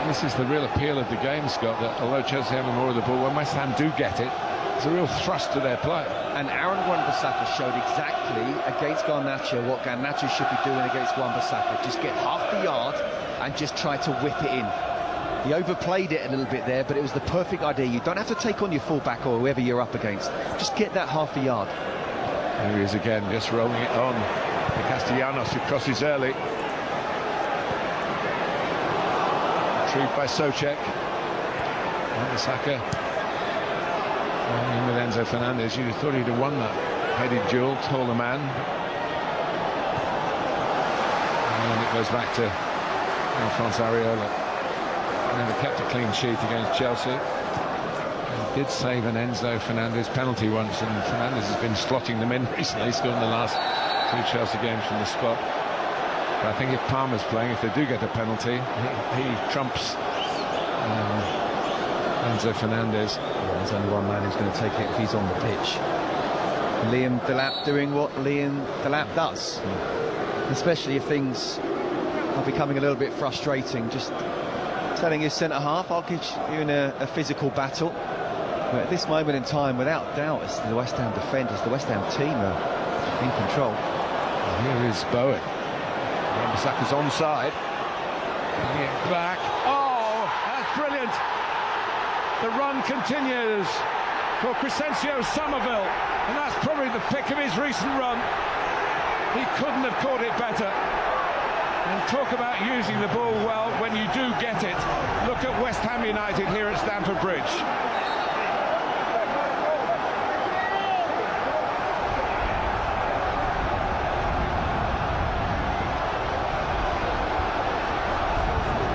This is the real appeal of the game, Scott, that although Chelsea have more of the ball, when West Ham do get it, it's a real thrust to their play. And Aaron Wan-Bissaka showed exactly against Garnacho what Garnacho should be doing against Wan-Bissaka. Just get half the yard and just try to whip it in. He overplayed it a little bit there, but it was the perfect idea. You don't have to take on your fullback or whoever you're up against. Just get that half a yard. There he is again, just rolling it on. Castellanos, who crosses early. Retrieved by Souček. Wan-Bissaka in with Enzo Fernandez. You'd have thought he'd have won that headed duel, taller man. And then it goes back to Alphonse Areola. Never kept a clean sheet against Chelsea. He did save an Enzo Fernandez penalty once, and Fernandez has been slotting them in recently. He scored in the last 2 Chelsea games from the spot. But I think if Palmer's playing, if they do get a penalty, he trumps Enzo Fernandez. Yeah, there's only one man who's going to take it if he's on the pitch. Liam Delap doing what Liam Delap does, especially if things are becoming a little bit frustrating. Just telling his centre-half, I'll get you in a physical battle. But at this moment in time, without doubt, it's the West Ham defenders, the West Ham team are in control. Here is Bowen. Wan-Bissaka's onside. Bringing it back. Oh, that's brilliant. The run continues for Crescencio Somerville, and that's probably the pick of his recent run. He couldn't have caught it better. And talk about using the ball well when you do get it. Look at West Ham United here at Stamford Bridge.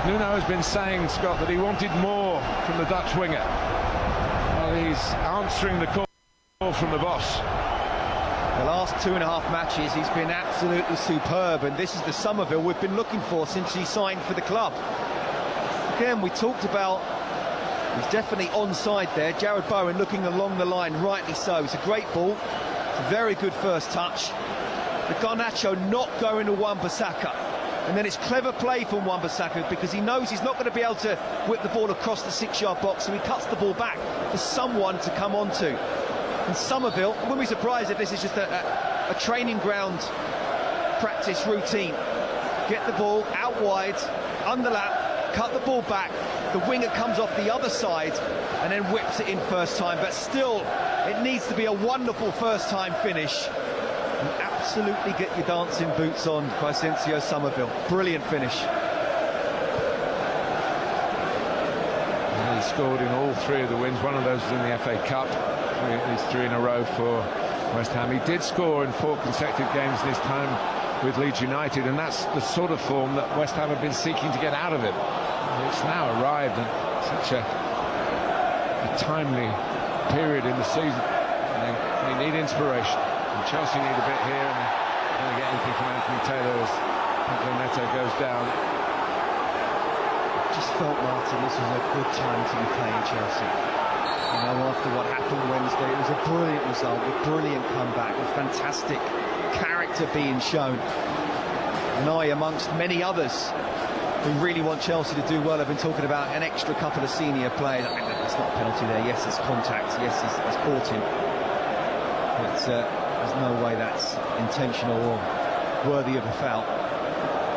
Nuno has been saying, Scott, that he wanted more from the Dutch winger. Well, he's answering the call from the boss. The last 2.5 matches, he's been absolutely superb, and this is the Somerville we've been looking for since he signed for the club. Again, we talked about, he's definitely onside there. Jared Bowen looking along the line, rightly so. It's a great ball, it's a very good first touch. But Garnacho not going to Wan-Bissaka. And then it's clever play from Wan-Bissaka because he knows he's not going to be able to whip the ball across the 6-yard box, so he cuts the ball back for someone to come onto. And Somerville, I wouldn't be surprised if this is just a training ground practice routine. Get the ball out wide, underlap, cut the ball back, the winger comes off the other side and then whips it in first time. But still, it needs to be a wonderful first time finish. An absolutely get your dancing boots on by Cynthia Somerville. Brilliant finish. And he scored in all 3 of the wins. One of those was in the FA Cup. He's 3 in a row for West Ham. He did score in 4 consecutive games this time with Leeds United, and that's the sort of form that West Ham have been seeking to get out of him. It's now arrived at such a timely period in the season. They need inspiration. And Chelsea need a bit here, and they're going to get anything from Anthony Taylor as Neto goes down. Just felt, Martin, this was a good time to be playing Chelsea. You know, after what happened Wednesday, it was a brilliant result, a brilliant comeback, a fantastic character being shown. And I, amongst many others who really want Chelsea to do well, have been talking about an extra couple of senior players. I mean, there's not a penalty there. Yes, it's contact. Yes, he's caught him. But there's no way that's intentional or worthy of a foul.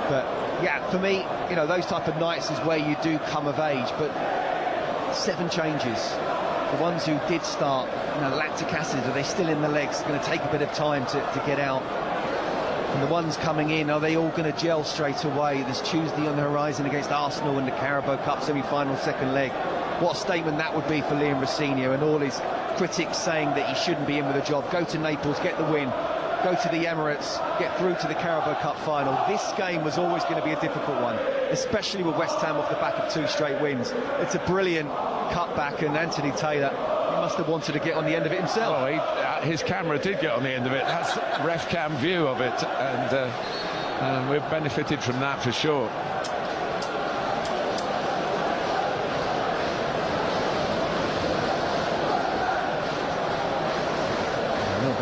But yeah, for me, you know, those type of nights is where you do come of age. But 7 changes. The ones who did start, you know, lactic acid, are they still in the legs? It's going to take a bit of time to get out. And the ones coming in, are they all going to gel straight away? There's Tuesday on the horizon against Arsenal in the Carabao Cup semi-final second leg. What a statement that would be for Liam Rossinha and all his critics saying that he shouldn't be in with a job. Go to Naples, get the win. Go to the Emirates, get through to the Carabao Cup final. This game was always going to be a difficult one, especially with West Ham off the back of 2 straight wins. It's a brilliant cutback, and Anthony Taylor, he must have wanted to get on the end of it himself. Well, his camera did get on the end of it. That's ref cam view of it, and we've benefited from that for sure.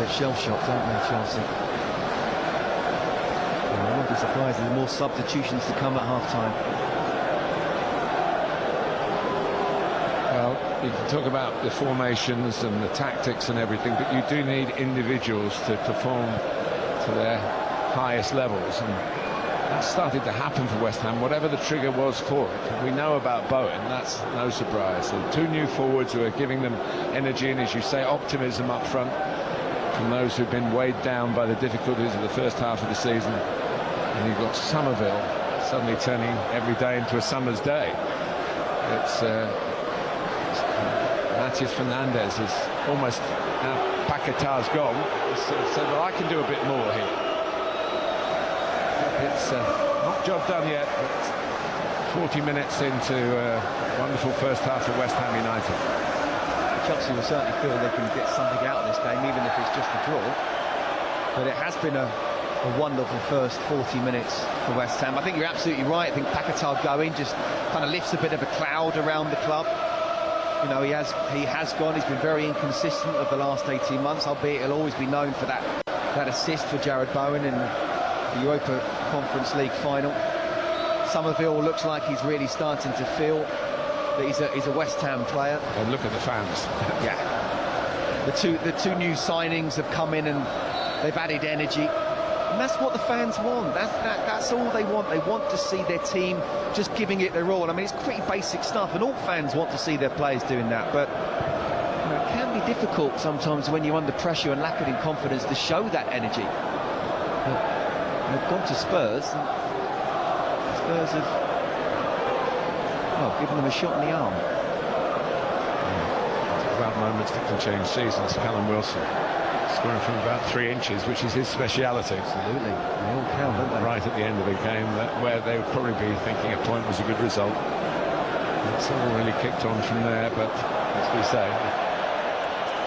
Shell-shocked, aren't they, Chelsea? I won't be surprised if there's more substitutions to come at half-time. Well, you can talk about the formations and the tactics and everything, but you do need individuals to perform to their highest levels, and that started to happen for West Ham, whatever the trigger was for it. We know about Bowen, that's no surprise. So 2 new forwards who are giving them energy and, as you say, optimism up front, from those who've been weighed down by the difficulties of the first half of the season. And you've got Somerville suddenly turning every day into a summer's day. It's Matheus Fernandes is almost, now Paquetá's gone, sort of said, well, I can do a bit more here. It's not job done yet, but 40 minutes into a wonderful first half for West Ham United. Chelsea will certainly feel they can get something out of this game, even if it's just a draw. But it has been a wonderful first 40 minutes for West Ham. I think you're absolutely right. I think Paquetá going just kind of lifts a bit of a cloud around the club. You know, he has gone. He's been very inconsistent over the last 18 months, albeit he'll always be known for that assist for Jared Bowen in the Europa Conference League final. Somerville looks like he's really starting to feel that he's a West Ham player. And look at the fans. Yeah. The two new signings have come in and they've added energy. And that's what the fans want. That's all they want. They want to see their team just giving it their all. I mean, it's pretty basic stuff, and all fans want to see their players doing that. But you know, it can be difficult sometimes when you're under pressure and lacking in confidence to show that energy. But they've gone to Spurs, and Spurs have given them a shot in the arm. About moments that can change seasons. Callum Wilson scoring from about 3 inches, which is his speciality. Absolutely, they all count, don't they? Right at the end of the game, where they would probably be thinking a point was a good result. It's all really kicked on from there, but as we say,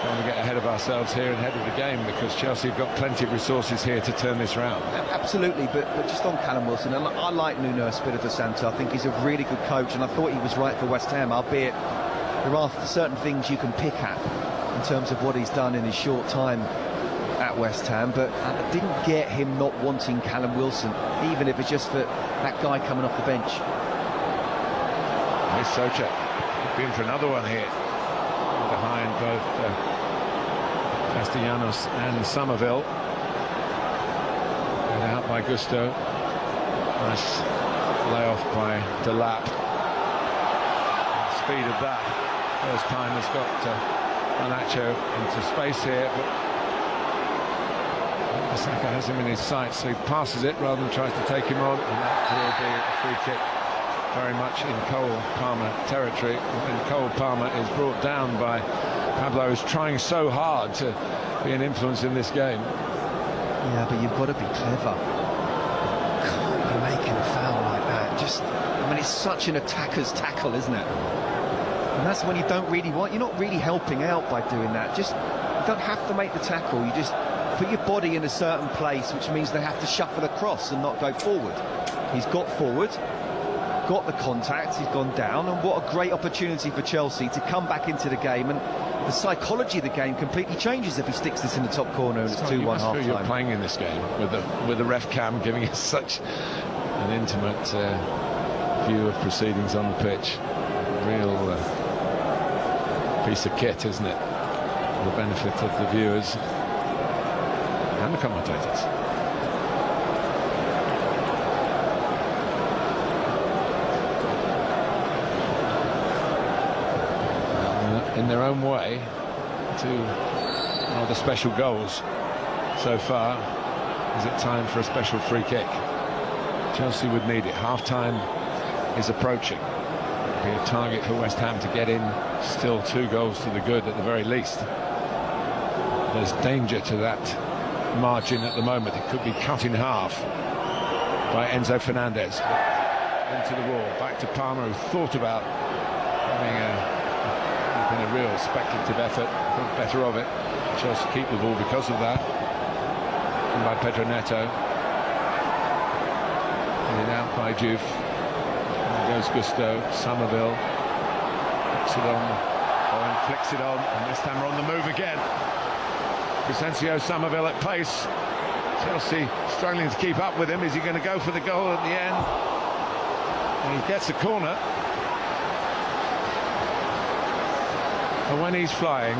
don't want to get ahead of ourselves here and ahead of the game, because Chelsea have got plenty of resources here to turn this round. Absolutely, but just on Callum Wilson, and I like Nuno Espirito Santo. I think he's a really good coach, and I thought he was right for West Ham, albeit there are certain things you can pick at in terms of what he's done in his short time at West Ham, but I didn't get him not wanting Callum Wilson, even if it's just for that guy coming off the bench. Miss Socha, been for another one here, behind both Castellanos and Somerville. And out by Gusto. Nice layoff by Delap. The speed of that first time has got Manacho into space here, but Saka has him in his sights, so he passes it rather than tries to take him on, and that will be a free kick very much in Cole Palmer territory. And Cole Palmer is brought down by Pablo, who's trying so hard to be an influence in this game. Yeah, but you've got to be clever. Can't be making a foul like that. I mean, it's such an attacker's tackle, isn't it? And that's when you don't really want, you're not really helping out by doing that. You don't have to make the tackle, you just put your body in a certain place, which means they have to shuffle across and not go forward. He's got forward, got the contact, he's gone down, and what a great opportunity for Chelsea to come back into the game, and the psychology of the game completely changes if he sticks this in the top corner and it's 2-1 half time. You're playing in this game with the ref cam giving us such an intimate view of proceedings on the pitch. Real piece of kit, isn't it? For the benefit of the viewers and the commentators. In their own way, two rather special goals so far. Is it time for a special free kick? Chelsea would need it. Half-time is approaching. It'll be a target for West Ham to get in. Still 2 goals to the good at the very least. There's danger to that margin at the moment. It could be cut in half by Enzo Fernandez. Into the wall, back to Palmer, who thought about having a real speculative effort, thought better of it. Chelsea keep the ball because of that. And by Pedro Neto. And out by Juve. There goes Gusto, Somerville. Flicks it on. Owen flicks it on, and this time we're on the move again. Crescencio Somerville at pace. Chelsea struggling to keep up with him. Is he going to go for the goal at the end? And he gets the corner. And when he's flying,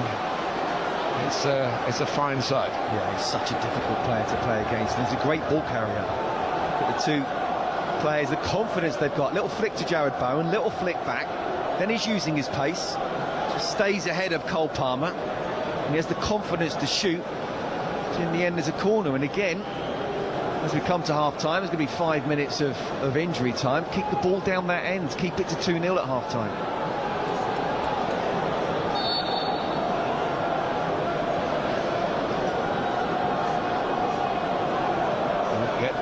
it's a fine sight. Yeah, he's such a difficult player to play against. He's a great ball carrier. But the two players, the confidence they've got. Little flick to Jared Bowen, little flick back. Then he's using his pace. Just stays ahead of Cole Palmer. And he has the confidence to shoot. So in the end, there's a corner. And again, as we come to half-time, there's going to be 5 minutes of injury time. Keep the ball down that end. Keep it to 2-0 at half-time.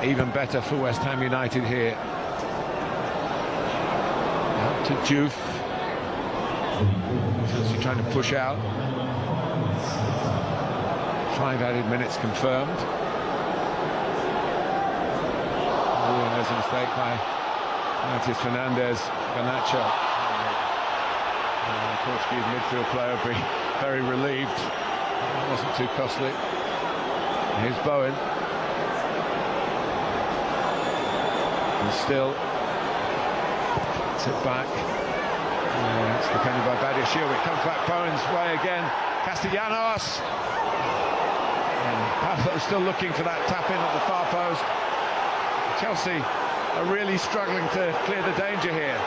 Even better for West Ham United here. Out to Juve. Chelsea trying to push out. 5 added minutes confirmed. Oh, and there's a mistake by Matheus Fernandes. Garnacho. The Portuguese midfield player will be very relieved. That wasn't too costly. Here's Bowen. And still tip back. It's defended by Badiashile. It comes back Bowen's way again. Castellanos. And Pablo's still looking for that tap in at the far post. Chelsea are really struggling to clear the danger here.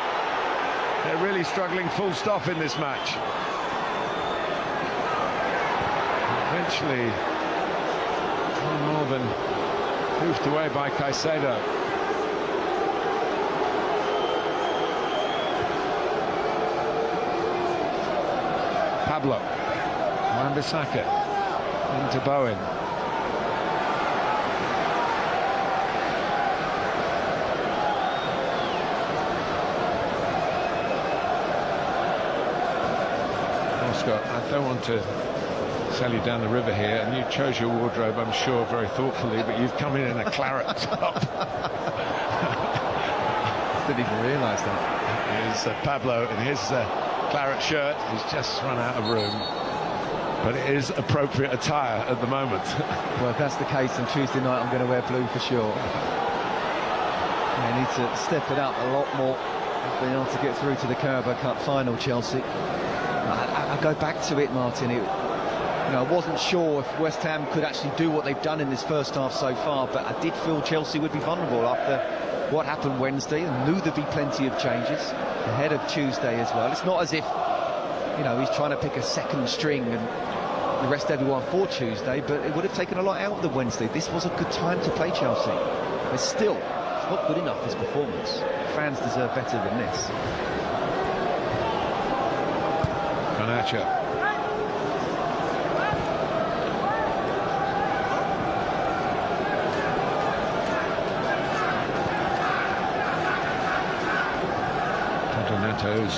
They're really struggling full stop in this match. Eventually, more than hoofed away by Caicedo. Pablo, Wan-Bissaka, into Bowen. Oscar, I don't want to sell you down the river here, and you chose your wardrobe, I'm sure, very thoughtfully, but you've come in a claret top. Didn't even realise that. Here's Pablo in his claret shirt. He's just run out of room, but it is appropriate attire at the moment. Well, if that's the case, on Tuesday night I'm going to wear blue for sure. They need to step it up a lot more if they're able to get through to the Carabao Cup final, Chelsea. I go back to it, Martin. I wasn't sure if West Ham could actually do what they've done in this first half so far, but I did feel Chelsea would be vulnerable after what happened Wednesday, and knew there'd be plenty of changes ahead of Tuesday as well. It's not as if, he's trying to pick a second string and, you rest everyone for Tuesday, but it would have taken a lot out of the Wednesday. This was a good time to play Chelsea. But still, it's not good enough, this performance. Fans deserve better than this. Garnacho. Neto's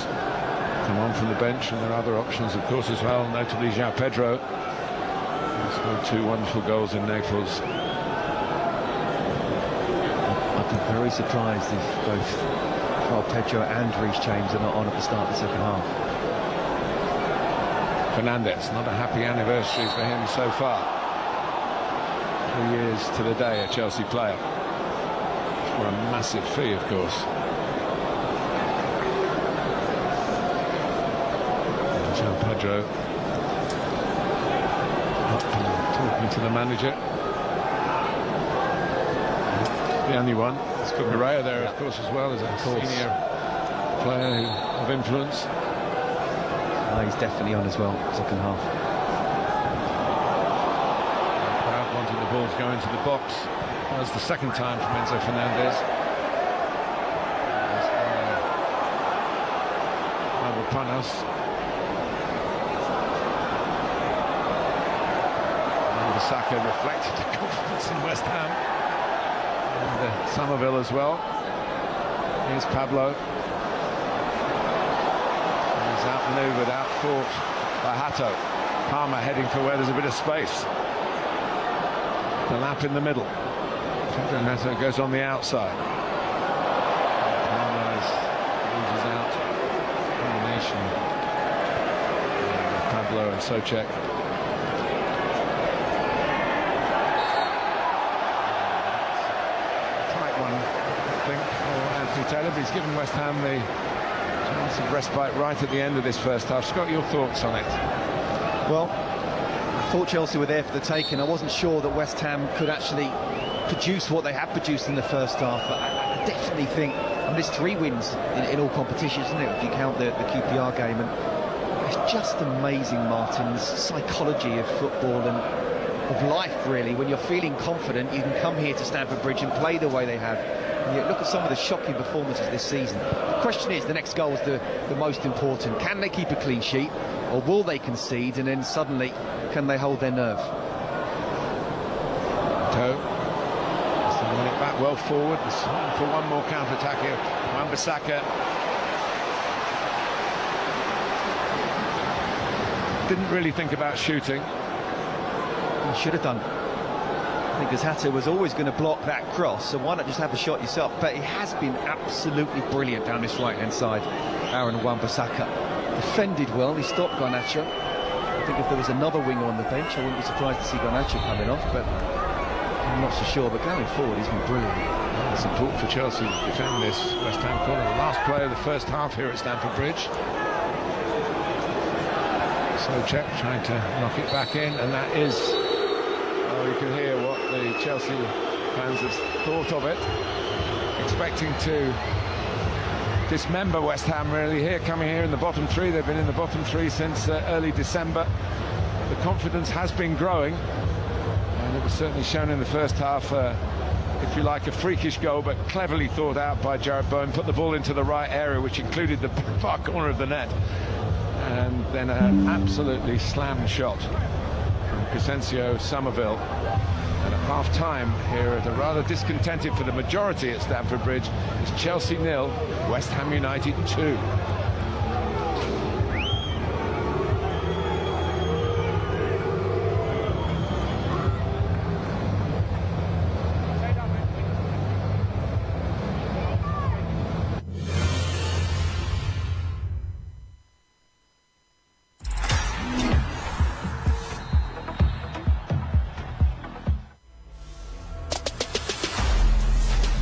come on from the bench, and there are other options, of course, as well, notably João Pedro. He scored 2 wonderful goals in Naples. I'd be very surprised if both João Pedro and Reece James are not on at the start of the second half. Fernandes, not a happy anniversary for him so far. 3 years to the day a Chelsea player. For a massive fee, of course. João Pedro up and talking to the manager. The only one. It's Cucurella there, of course, as well, as a senior player of influence. He's definitely on as well, second half. Crowd wanted the ball to go into the box. That was the second time from Enzo Fernandez. Panos. Saka reflected the confidence in West Ham, and Somerville as well. Here's Pablo. He's outmaneuvered, outfought by Hato. Palmer heading for where there's a bit of space. The lap in the middle. Pedro Neto goes on the outside. Palmer loses out. Combination with Pablo and Souček. Taylor, but he's given West Ham the chance of respite right at the end of this first half. Scott, your thoughts on it? Well, I thought Chelsea were there for the taking. I wasn't sure that West Ham could actually produce what they have produced in the first half, but I definitely think, there's 3 wins in all competitions, isn't it, if you count the QPR game, and it's just amazing, Martin's psychology of football and of life, really. When you're feeling confident, you can come here to Stamford Bridge and play the way they have. You look at some of the shocking performances this season. The question is, the next goal is the most important. Can they keep a clean sheet, or will they concede, and then suddenly can they hold their nerve? Sending it back well forward. For one more counter-attack here. Wan-Bissaka didn't really think about shooting. He should have done. I think Hato was always going to block that cross, so why not just have a shot yourself? But he has been absolutely brilliant down this right-hand side, Aaron Wan-Bissaka. Defended well, he stopped Garnacho. I think if there was another winger on the bench, I wouldn't be surprised to see Garnacho coming off, but I'm not so sure. But going forward, he's been brilliant. It's important for Chelsea to defend this West Ham corner. The last play of the first half here at Stamford Bridge. Souček trying to knock it back in, and that is... you can hear what the Chelsea fans have thought of it, expecting to dismember West Ham really here, coming here in the bottom 3. They've been in the bottom 3 since early December. The confidence has been growing, and it was certainly shown in the first half. If you like, a freakish goal, but cleverly thought out by Jared Bowen. Put the ball into the right area, which included the far corner of the net, and then an absolutely slammed shot from Crescencio Somerville. And at half-time here, at a rather discontented for the majority at Stamford Bridge, it's Chelsea 0, West Ham United 2.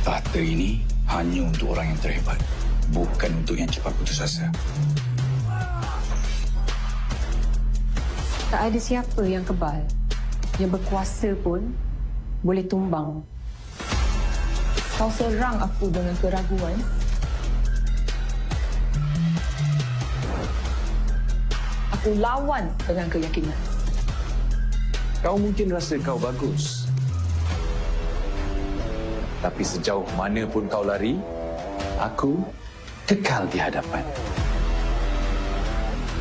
Fase ini hanya untuk orang yang terhebat, bukan untuk yang cepat putus asa. Tak ada siapa yang kebal, yang berkuasa pun boleh tumbang. Kau serang aku dengan keraguan, aku lawan dengan keyakinan. Kau mungkin rasa kau bagus. Tapi sejauh mana pun kau lari, aku kekal di hadapan.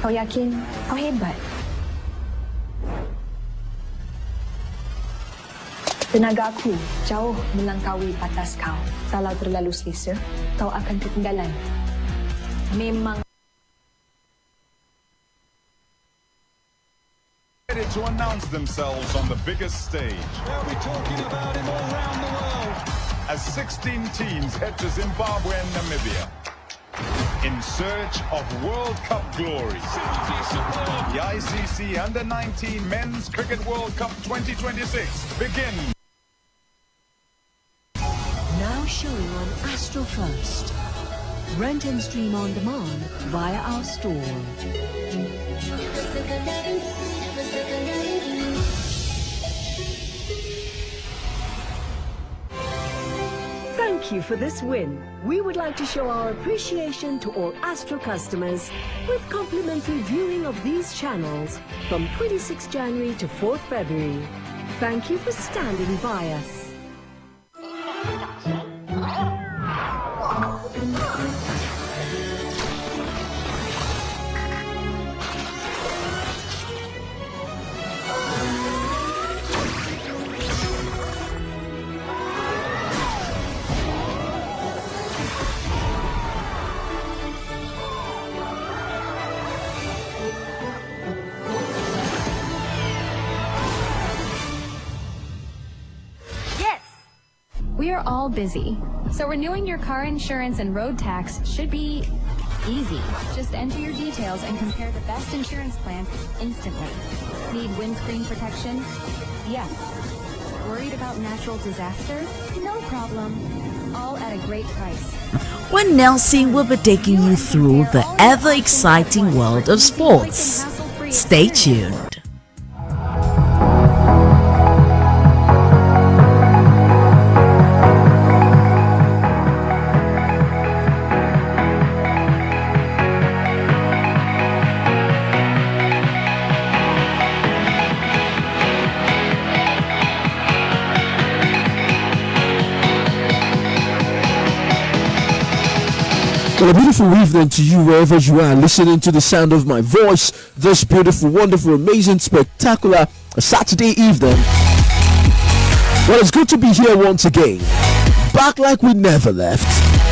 Kau yakin kau hebat? Tenaga aku jauh melangkaui batas kau. Kalau terlalu selesa, kau akan ketinggalan. Memang ready to announce themselves on the biggest stage. They'll be talking about him all around the world. As 16 teams head to Zimbabwe and Namibia in search of World Cup glory. The ICC Under-19 Men's Cricket World Cup 2026 begins. Now showing on Astro First. Rent and stream on demand via our store. Thank you for this win. We would like to show our appreciation to all Astro customers with complimentary viewing of these channels from 26 January to 4th February. Thank you for standing by us. We are all busy, so renewing your car insurance and road tax should be easy. Just enter your details and compare the best insurance plans instantly. Need windscreen protection? Yes. Worried about natural disaster? No problem. All at a great price. When Nelson will be taking you through the ever-exciting world of sports. Stay tuned. Well, a beautiful evening to you wherever you are listening to the sound of my voice this beautiful, wonderful, amazing, spectacular Saturday evening. Well, it's good to be here once again, back like we never left,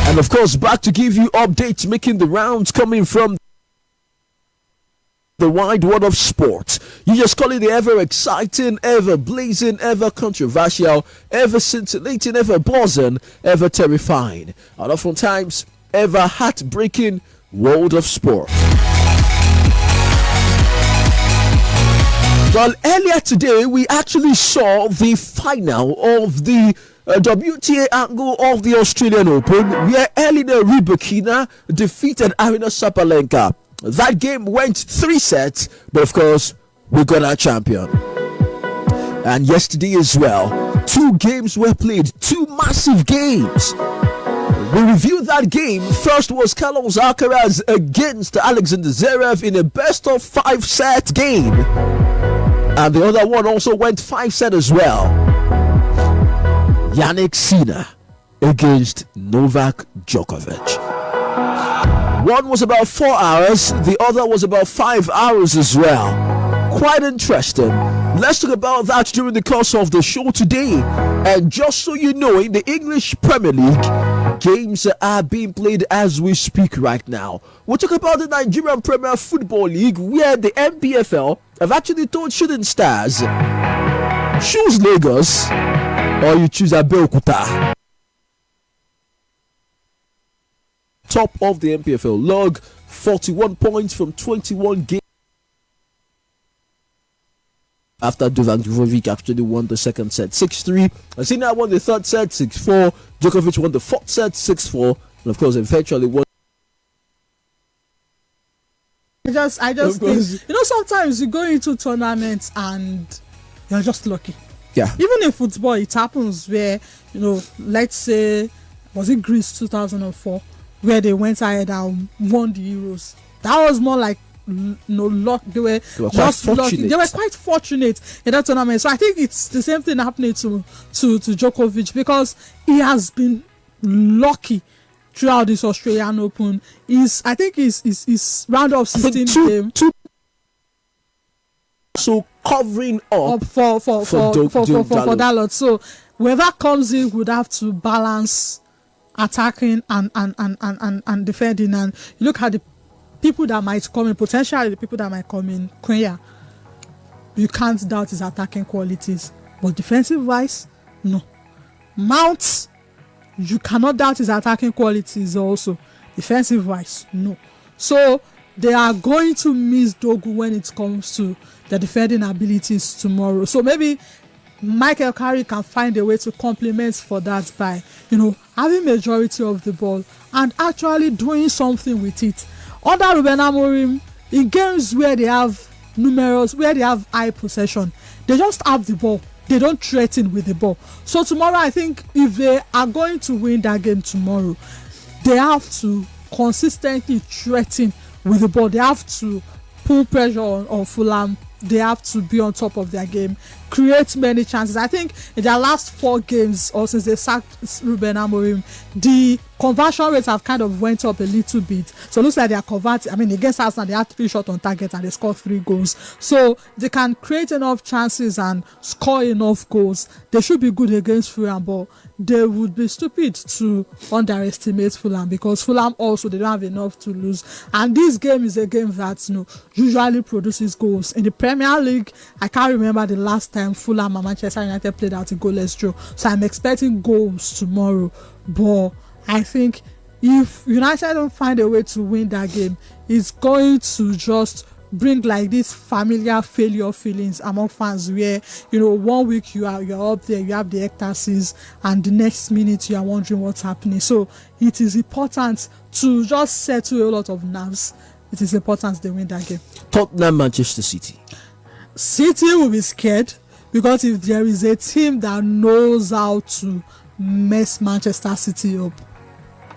and of course back to give you updates making the rounds coming from the wide world of sport. You just call it the ever exciting, ever blazing, ever controversial, ever scintillating, ever buzzing, ever terrifying, and oftentimes ever heartbreaking world of sport. Well, earlier today we actually saw the final of the WTA angle of the Australian Open, where Elina Rybakina defeated Arina Sabalenka. That game went 3 sets, but of course we got our champion. And yesterday as well, 2 games were played, 2 massive games. We reviewed that game. First was Carlos Alcaraz against Alexander Zverev in a best of 5 set game, and the other one also went 5 set as well. Jannik Sinner against Novak Djokovic. One was about 4 hours, the other was about 5 hours as well. Quite interesting. Let's talk about that during the course of the show today. And just so you know, in the English Premier League, games are being played as we speak right now. We'll talk about the Nigerian Premier Football League, where the MPFL have actually told Shooting Stars, choose Lagos or you choose Abeokuta. Top of the MPFL log, 41 points from 21 games. After Duvan Djokovic actually won the second set 6-3. Sinner won the third set 6-4. Djokovic won the fourth set 6-4. And of course, eventually won. I just think, sometimes you go into tournaments and you're just lucky. Yeah. Even in football, it happens where, let's say, was it Greece 2004, where they went ahead and won the Euros. That was more like luck. They were just lucky. They were quite fortunate in that tournament. So I think it's the same thing happening to Djokovic, because he has been lucky throughout this Australian Open. I think his round of 16 game. So covering up for that lot. So whoever comes in would have to balance attacking and defending. And you look at the people that might come in, potentially the people that might come in, Quenya, you can't doubt his attacking qualities. But defensive wise, no. Mount, you cannot doubt his attacking qualities also. Defensive wise, no. So they are going to miss Dogu when it comes to the defending abilities tomorrow. So maybe Michael Carrick can find a way to complement for that by, having majority of the ball and actually doing something with it. Under Ruben Amorim, in games where they have high possession, they just have the ball. They don't threaten with the ball. So tomorrow, I think if they are going to win that game tomorrow, they have to consistently threaten with the ball. They have to pull pressure on Fulham. They have to be on top of their game, create many chances. I think in their last 4 games, or since they sacked Ruben Amorim, the conversion rates have kind of went up a little bit. So it looks like they are converting. I mean, against Arsenal, they had 3 shots on target and they scored 3 goals. So they can create enough chances and score enough goals. They should be good against Fulham, but they would be stupid to underestimate Fulham, because Fulham also, they don't have enough to lose. And this game is a game that usually produces goals. In the Premier League, I can't remember the last time Fulham and Manchester United played out a goalless draw. So I'm expecting goals tomorrow. But I think if United don't find a way to win that game, it's going to just bring like this familiar failure feelings among fans, where 1 week you're up there, you have the ecstasies, and the next minute you are wondering what's happening. So it is important to just settle a lot of nerves. It is important they win that game. Tottenham, Manchester City. City will be scared, because if there is a team that knows how to mess Manchester City up,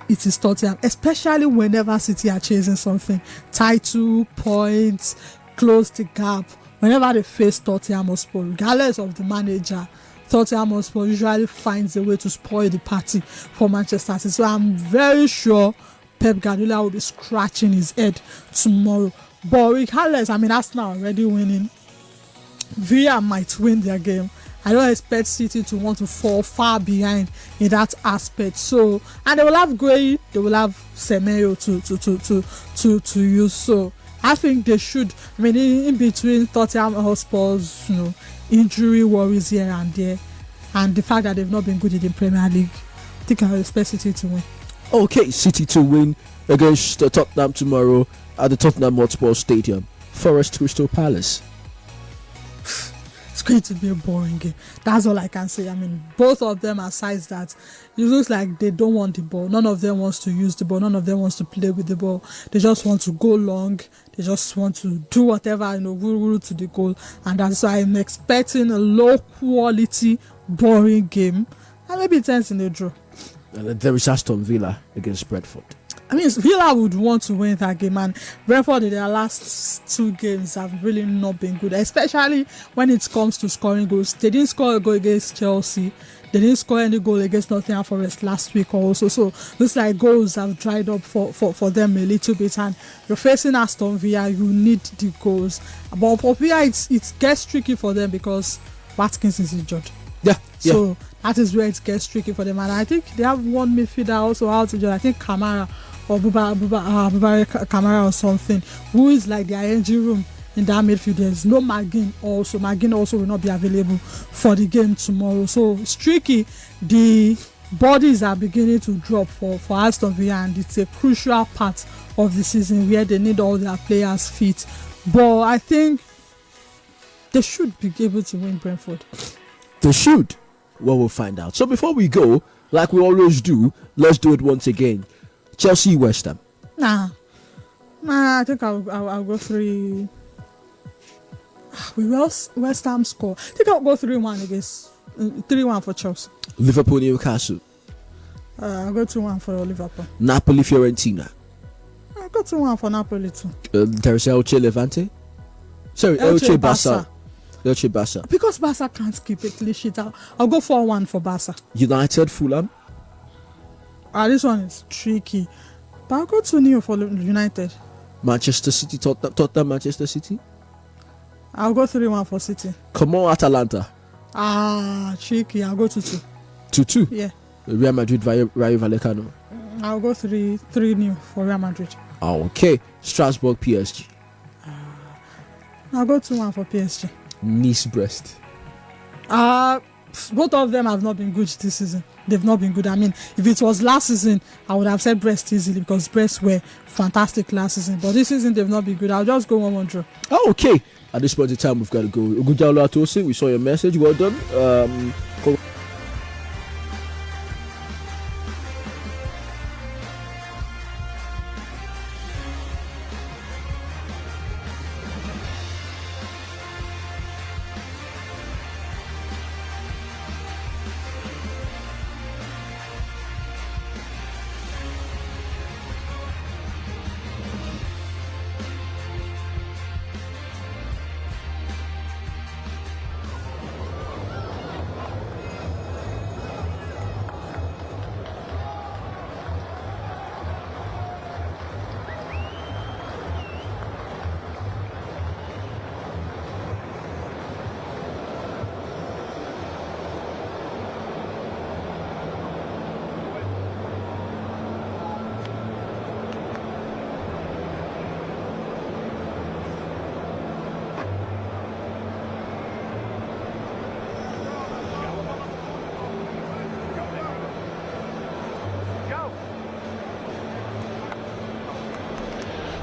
it is Tottenham, especially whenever City are chasing something, title, points, close the gap. Whenever they face Tottenham Hotspur, regardless of the manager, Tottenham Hotspur usually finds a way to spoil the party for Manchester City. So I'm very sure Pep Guardiola will be scratching his head tomorrow. But regardless, Arsenal already winning. Villa might win their game. I don't expect City to want to fall far behind in that aspect. So, and they will have Gray, they will have Semedo to use. So I think they should. In between Tottenham Hotspur's injury worries here and there, and the fact that they've not been good in the Premier League, I think I expect City to win. Okay, City to win against Tottenham tomorrow at the Tottenham Hotspur Stadium. Forest Crystal Palace. It's going to be a boring game. That's all I can say. Both of them are sides that it looks like they don't want the ball. None of them wants to use the ball. None of them wants to play with the ball. They just want to go long. They just want to do whatever, to the goal. And that's why I'm expecting a low quality, boring game. And maybe it ends in a draw. And then there is Aston Villa against Brentford. Villa would want to win that game, and Brentford in their last 2 games have really not been good, especially when it comes to scoring goals. They didn't score a goal against Chelsea. They didn't score any goal against Nottingham Forest last week also. So looks like goals have dried up for them a little bit, and you're facing Aston Villa, you need the goals. But for Villa, it gets tricky for them because Watkins is injured. So that is where it gets tricky for them. And I think they have one midfielder also out injured. I think Kamara or Bubare Kamara or something, who is like their engine room in that midfield. There's no McGinn also. McGinn also will not be available for the game tomorrow. So it's tricky. The bodies are beginning to drop for Aston Villa, and it's a crucial part of the season where they need all their players fit. But I think they should be able to win Brentford. They should. Well, we'll find out. So before we go, like we always do, let's do it once again. Chelsea, West Ham. Nah, I think I'll go 3. We West Ham score. I think I'll go 3-1 against 3-1 for Chelsea. Liverpool, Newcastle. I'll go 2-1 for Liverpool. Napoli, Fiorentina. I'll go 2-1 for Napoli too. There's Elche Levante. Sorry, Elche Barca. Elche Barca. Because Barca can't keep a clean sheet out. I'll go 4-1 for Barca. United Fulham. This one is tricky. But I'll go 2-0 for United. Manchester City, Tottenham, Manchester City. I'll go 3-1 for City. Come on, Atalanta. Tricky. I'll go 2-2. 2-2? Yeah. Real Madrid, Rayo Vallecano. I'll go 3-0 for Real Madrid. Okay. Strasbourg, PSG. I'll go 2-1 for PSG. Nice, Brest. Both of them have not been good this season. They've not been good. I mean, if it was last season, I would have said Brest easily because Brest were fantastic last season. But this season, they've not been good. I'll just go 1-1 draw. Oh, okay. At this point in time, we've got to go. Ogujalo Atose, we saw your message. Well done.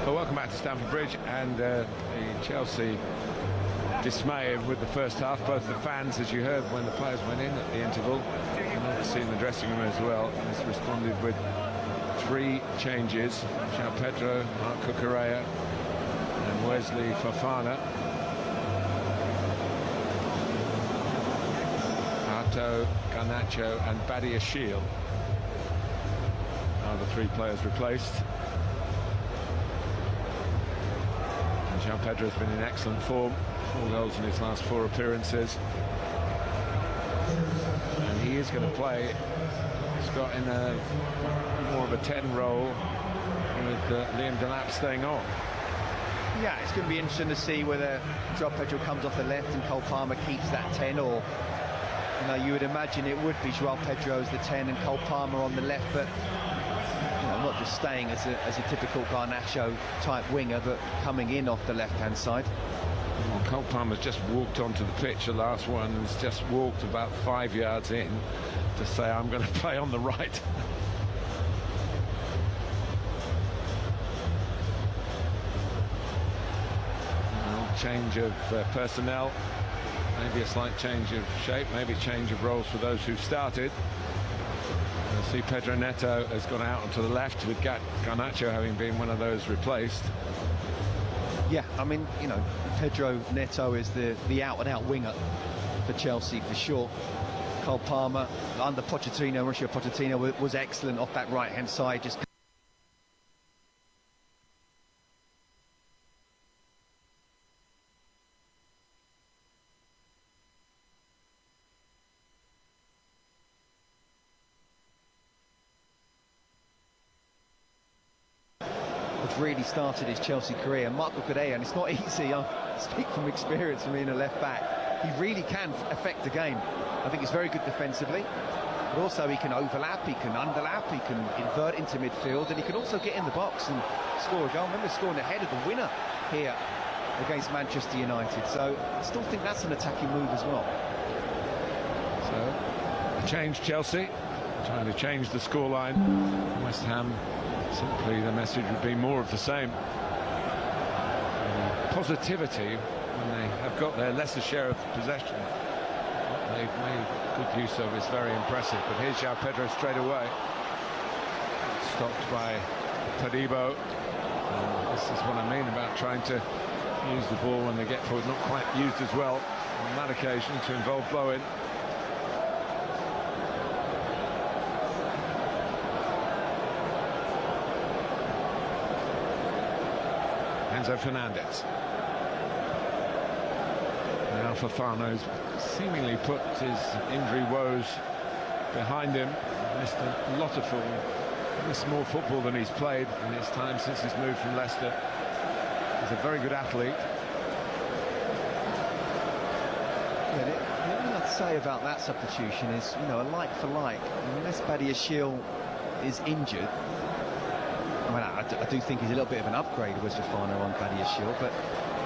Welcome back to Stamford Bridge, and the Chelsea dismay with the first half. Both the fans, as you heard when the players went in at the interval, and obviously in the dressing room as well, has responded with 3 changes. João Pedro, Marc Cucurella and Wesley Fofana. Arto, Garnacho and Badiashile are the 3 players replaced. João Pedro has been in excellent form, 4 goals in his last 4 appearances, and he is going to play. He's got in a more of a 10 role with Liam Delap staying on. Yeah, it's going to be interesting to see whether João Pedro comes off the left and Cole Palmer keeps that 10, or you would imagine it would be João Pedro as the 10 and Cole Palmer on the left, but not just staying as a typical Garnacho type winger, but coming in off the left-hand side. Well, Cole Palmer's just walked onto the pitch, the last one, and has just walked about 5 yards in to say, I'm going to play on the right. Change of personnel, maybe a slight change of shape, maybe a change of roles for those who started. I see Pedro Neto has gone out onto the left, with Garnacho having been one of those replaced. Yeah, I mean, Pedro Neto is the out-and-out winger for Chelsea for sure. Cole Palmer, under Pochettino, Mauricio Pochettino, was excellent off that right-hand side, just really started his Chelsea career. Marc Cucurella, and it's not easy, I speak from experience from being a left back, he really can affect the game. I think he's very good defensively, but also he can overlap, he can underlap, he can invert into midfield, and he can also get in the box and score a goal. I remember scoring ahead of the winner here against Manchester United, so I still think that's an attacking move as well. So, a change Chelsea, trying to change the scoreline. West Ham, simply the message would be more of the same. Positivity when they have got their lesser share of possession. What they've made good use of is very impressive. But here's João Pedro straight away. Stopped by Todibo. This is what I mean about trying to use the ball when they get forward. Not quite used as well on that occasion to involve Bowen. Enzo Fernandez. Now Fofana's seemingly put his injury woes behind him. Missed a lot of football, missed more football than he's played in his time since he's moved from Leicester. He's a very good athlete. Yeah, the only thing I'd say about that substitution is, you know, a like for like. Unless Badiashile is injured, I do think he's a little bit of an upgrade with Fofana on Badiashile, but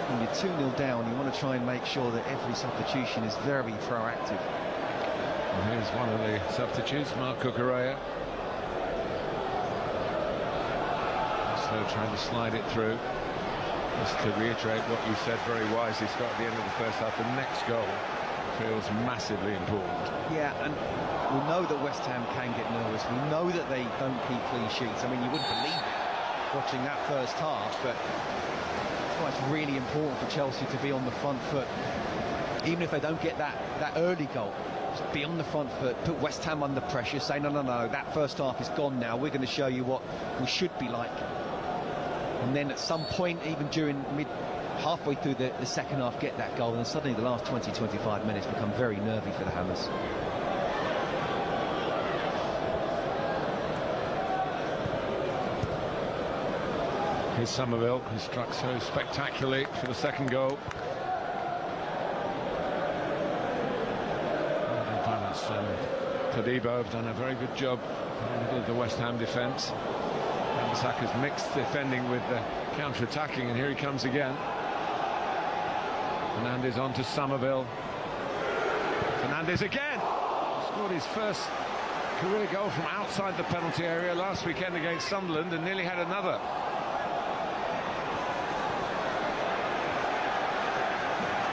when you're 2-0 down, you want to try and make sure that every substitution is very proactive. And here's one of the substitutes, Mark Cucurella. So trying to slide it through. Just to reiterate what you said very wisely, Scott, at the end of the first half, the next goal feels massively important. Yeah, and we know that West Ham can get nervous. We know that they don't keep clean sheets. I mean, you wouldn't believe it watching that first half, but that's why it's really important for Chelsea to be on the front foot. Even if they don't get that early goal, just be on the front foot, put West Ham under pressure, say, no, that first half is gone now. We're going to show you what we should be like. And then at some point, even during halfway through the second half, get that goal, and then suddenly the last 20-25 minutes become very nervy for the Hammers. Here's Somerville, who struck so spectacularly for the second goal. Balance and Todibo have done a very good job with the West Ham defence. Saka's mixed defending with the counter-attacking, and here he comes again. Fernandez on to Somerville. Fernandez again! Scored his first career goal from outside the penalty area last weekend against Sunderland, and nearly had another.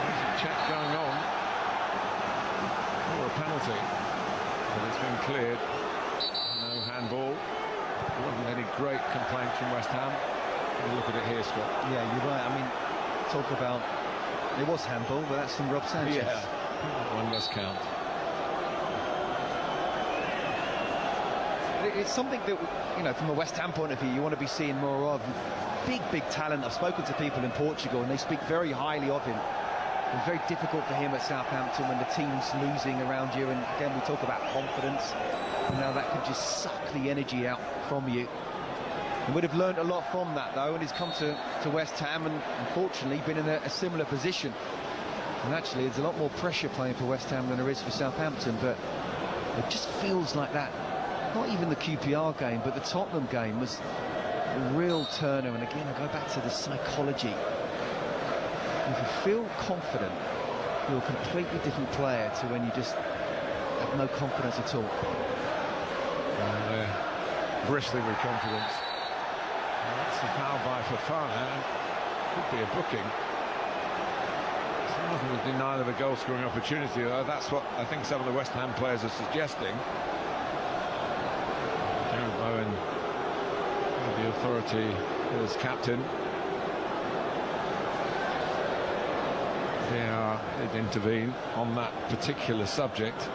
There's a check going on for a penalty, but it's been cleared. No handball. There wasn't any great complaints from West Ham. Look at it here, Scott. Yeah, you're right. I mean, talk about... It was handball, but that's from Rob Sanchez. Yeah, one does count. It's something that, you know, from a West Ham point of view, you want to be seeing more of. Big talent. I've spoken to people in Portugal, and they speak very highly of him. It's very difficult for him at Southampton when the team's losing around you, and again, we talk about confidence. And now that could just suck the energy out from you. He would have learned a lot from that, though, and he's come to West Ham and unfortunately been in a similar position. And actually, there's a lot more pressure playing for West Ham than there is for Southampton, but it just feels like that. Not even the QPR game, but the Tottenham game was a real turner. And again, I go back to the psychology. If you feel confident, you're a completely different player to when you just have no confidence at all. Bristling with confidence. Well, that's a foul by Fofana. Could be a booking. It's not a denial of a goal-scoring opportunity, though. That's what I think some of the West Ham players are suggesting. Gareth Bowen, the authority as captain. They did intervene on that particular subject.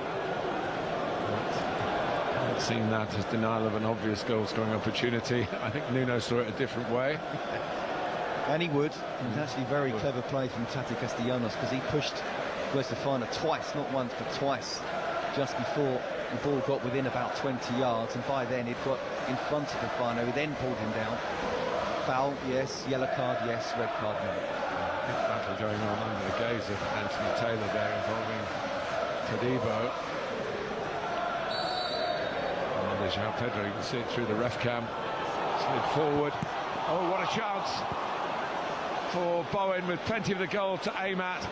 Seen that as denial of an obvious goal-scoring opportunity. I think Nuno saw it a different way. And he would. It was actually very clever play from Tati Castellanos, because he pushed Fofana twice, not once but twice, just before the ball got within about 20 yards, and by then he'd got in front of Fofana, who then pulled him down. Foul, yes. Yellow card, yes. Red card, no. Big battle going on under the gaze of Anthony Taylor there, involving Todibo. João Pedro, you can see it through the ref cam. Slid forward. Oh, what a chance for Bowen, with plenty of the goal to aim at.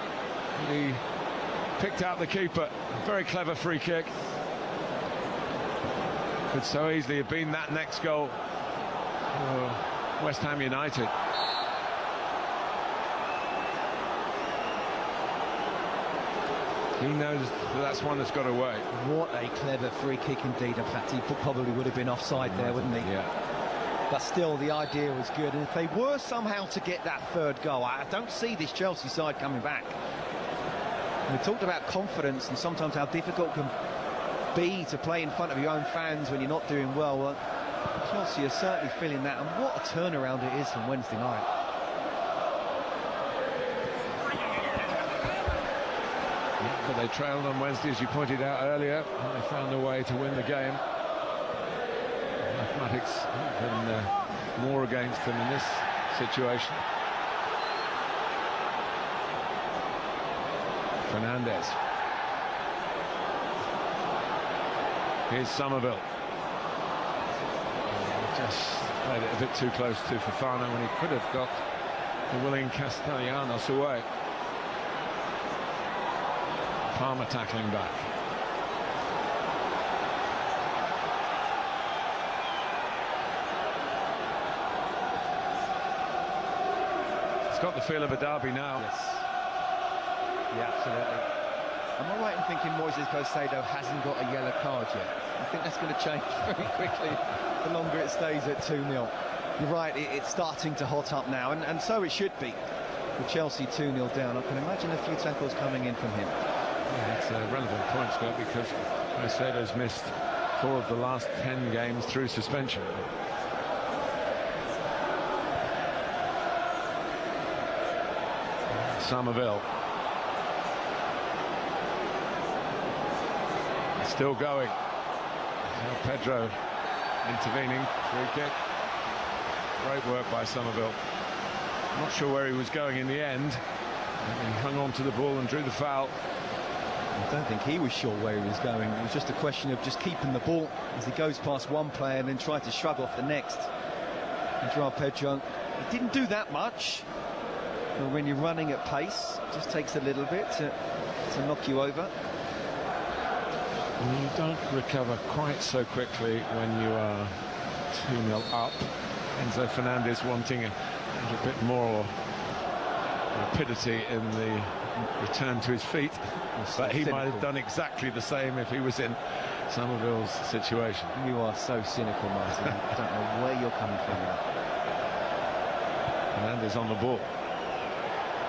He picked out the keeper. Very clever free kick. Could so easily have been that next goal for West Ham United. He knows that's one that's got away. What a clever free kick indeed. In fact, he probably would have been offside there, wouldn't he? Yeah. But still, the idea was good. And if they were somehow to get that third goal, I don't see this Chelsea side coming back. We talked about confidence and sometimes how difficult it can be to play in front of your own fans when you're not doing well. Chelsea are certainly feeling that. And what a turnaround it is from Wednesday night. they trailed on Wednesday, as you pointed out earlier, and they found a way to win the game. Mathematics even more against them in this situation. Fernandez. Here's Somerville. Just played it a bit too close to Fofana when he could have got the willing Castellanos away. Palmer tackling back. It's got the feel of a derby now. Yes. Yeah, absolutely. Am I right in thinking Moises Caicedo hasn't got a yellow card yet? I think that's going to change very quickly the longer it stays at 2-0. You're right, it's starting to hot up now, and so it should be. With Chelsea 2-0 down, I can imagine a few tackles coming in from him. Yeah, it's a relevant point, Scott, because Caicedo's missed 4 of the last 10 games through suspension. Somerville. Still going. Now Pedro intervening. Free kick. Great work by Somerville. Not sure where he was going in the end. He hung on to the ball and drew the foul. I don't think he was sure where he was going. It was just a question of just keeping the ball as he goes past one player and then try to shrug off the next. And João Pedro, he didn't do that much. But when you're running at pace, it just takes a little bit to knock you over. You don't recover quite so quickly when you are 2-0 up. Enzo Fernandez wanting a bit more rapidity in the return to his feet, but he might have done exactly the same if he was in Somerville's situation. You are so cynical, Martin. I don't know where you're coming from now. Fernandez on the ball.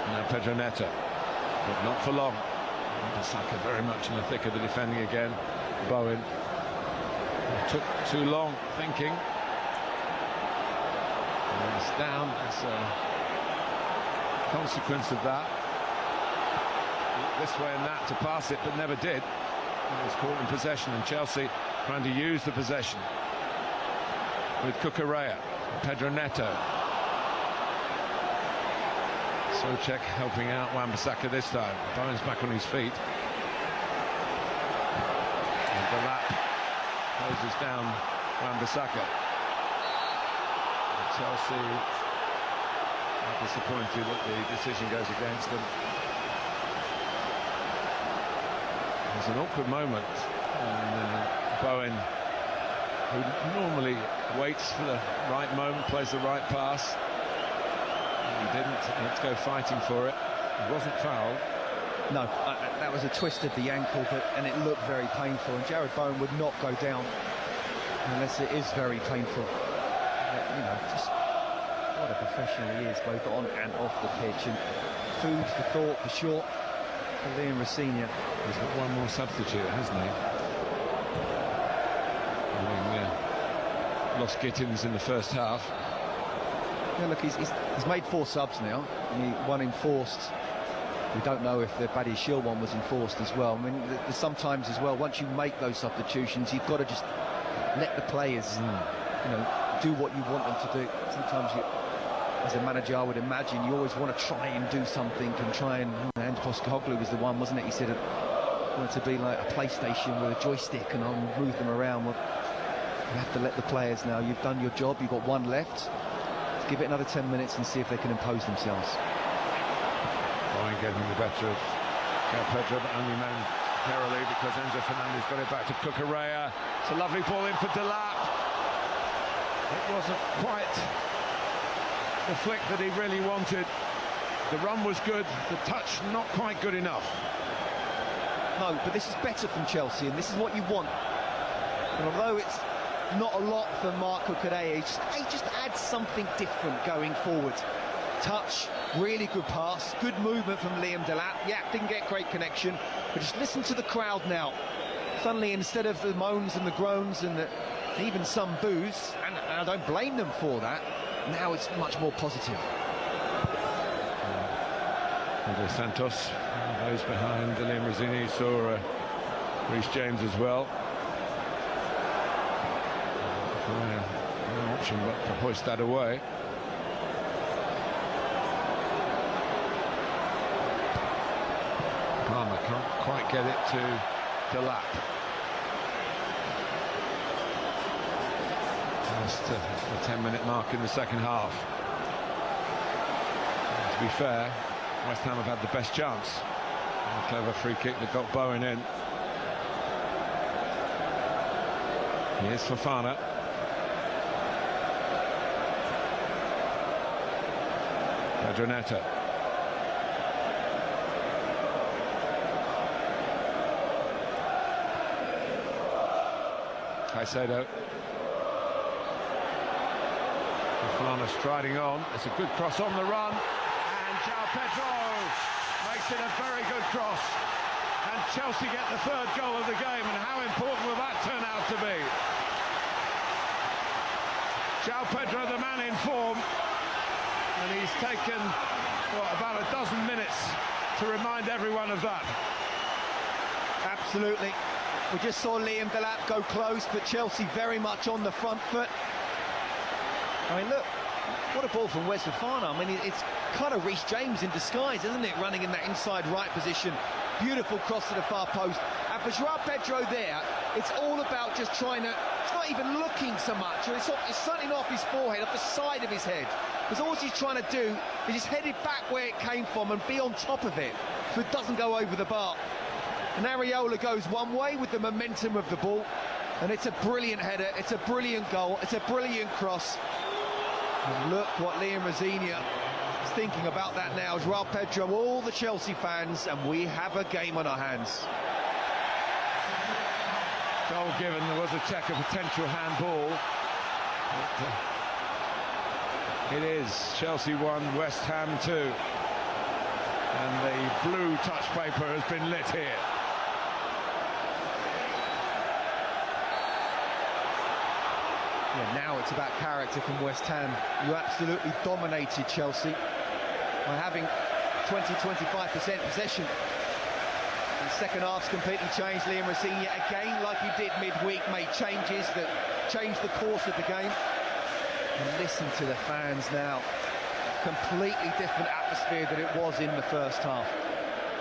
Now Pedro Neto, but not for long. Saka very much in the thick of the defending again. Bowen took too long thinking. And it's down as a consequence of that. This way and that to pass it, but never did. He was caught in possession, and Chelsea trying to use the possession with Cucurella, Pedro Neto. Souček helping out Wan-Bissaka this time. Bowen's back on his feet. And the lap closes down Wan-Bissaka. Chelsea are disappointed that the decision goes against them. There's an awkward moment, and Bowen, who normally waits for the right moment, plays the right pass. He didn't. Let's go fighting for it. It wasn't fouled. No, that was a twist of the ankle, and it looked very painful. And Jared Bowen would not go down unless it is very painful. You know, just what a professional he is, both on and off the pitch. And food for thought, for sure, for Liam Rosenior. He's got one more substitute, hasn't he? Lost Gittins in the first half. Yeah, look, he's made 4 subs now. One enforced. We don't know if the Badiashile one was enforced as well. I mean, sometimes as well, once you make those substitutions, you've got to just let the players, you know, do what you want them to do. Sometimes you, as a manager, I would imagine, you always want to try and do something and try and... And Postecoglou was the one, wasn't it? He said it wanted to be like a PlayStation with a joystick and I'll move them around. Well, you have to let the players now. You've done your job. You've got one left. Give it another 10 minutes and see if they can impose themselves. Bowen getting the better of Pedro, but only momentarily because Enzo Fernandez got it back to Cucurella. It's a lovely ball in for Delap. It wasn't quite the flick that he really wanted. The run was good, the touch not quite good enough. No, but this is better from Chelsea, and this is what you want. And although it's not a lot for Marco Cucurella, he just adds something different going forward. Touch, really good pass, good movement from Liam Delap. Yeah, didn't get great connection, but just listen to the crowd now. Suddenly, instead of the moans and the groans and even some boos, and I don't blame them for that, now it's much more positive. And Dos Santos, those behind Liam Rosini, saw Reece James as well. No option but to hoist that away. Palmer can't quite get it to lap. Just the 10-minute mark in the second half. To be fair, West Ham have had the best chance. A clever free kick that got Bowen in. Here's Fofana. Pedro Neto. Caicedo. Fofana striding on. It's a good cross on the run. And João Pedro makes it a very good cross. And Chelsea get the third goal of the game. And how important will that turn out to be? João Pedro, the man in form. And he's taken, what, about a dozen minutes to remind everyone of that. Absolutely. We just saw Liam Delap go close, but Chelsea very much on the front foot. I mean, look, what a ball from Wes Fofana. I mean, it's kind of Reece James in disguise, isn't it? Running in that inside right position. Beautiful cross to the far post. And for João Pedro there, it's all about just trying to... It's not even looking so much. It's certainly not off his forehead, off the side of his head. Because all he's trying to do is just head it back where it came from and be on top of it, so it doesn't go over the bar. And Areola goes one way with the momentum of the ball, and it's a brilliant header, it's a brilliant goal, it's a brilliant cross. And look what Liam Rosini is thinking about that now. João Pedro, all the Chelsea fans, and we have a game on our hands. Goal given, there was a check of potential handball. It is Chelsea 1, West Ham 2. And the blue touch paper has been lit here. Yeah, now it's about character from West Ham. You absolutely dominated Chelsea by having 20-25% possession. The second half's completely changed. Liam Rosini again, like he did midweek, made changes that changed the course of the game. And listen to the fans now. Completely different atmosphere than it was in the first half.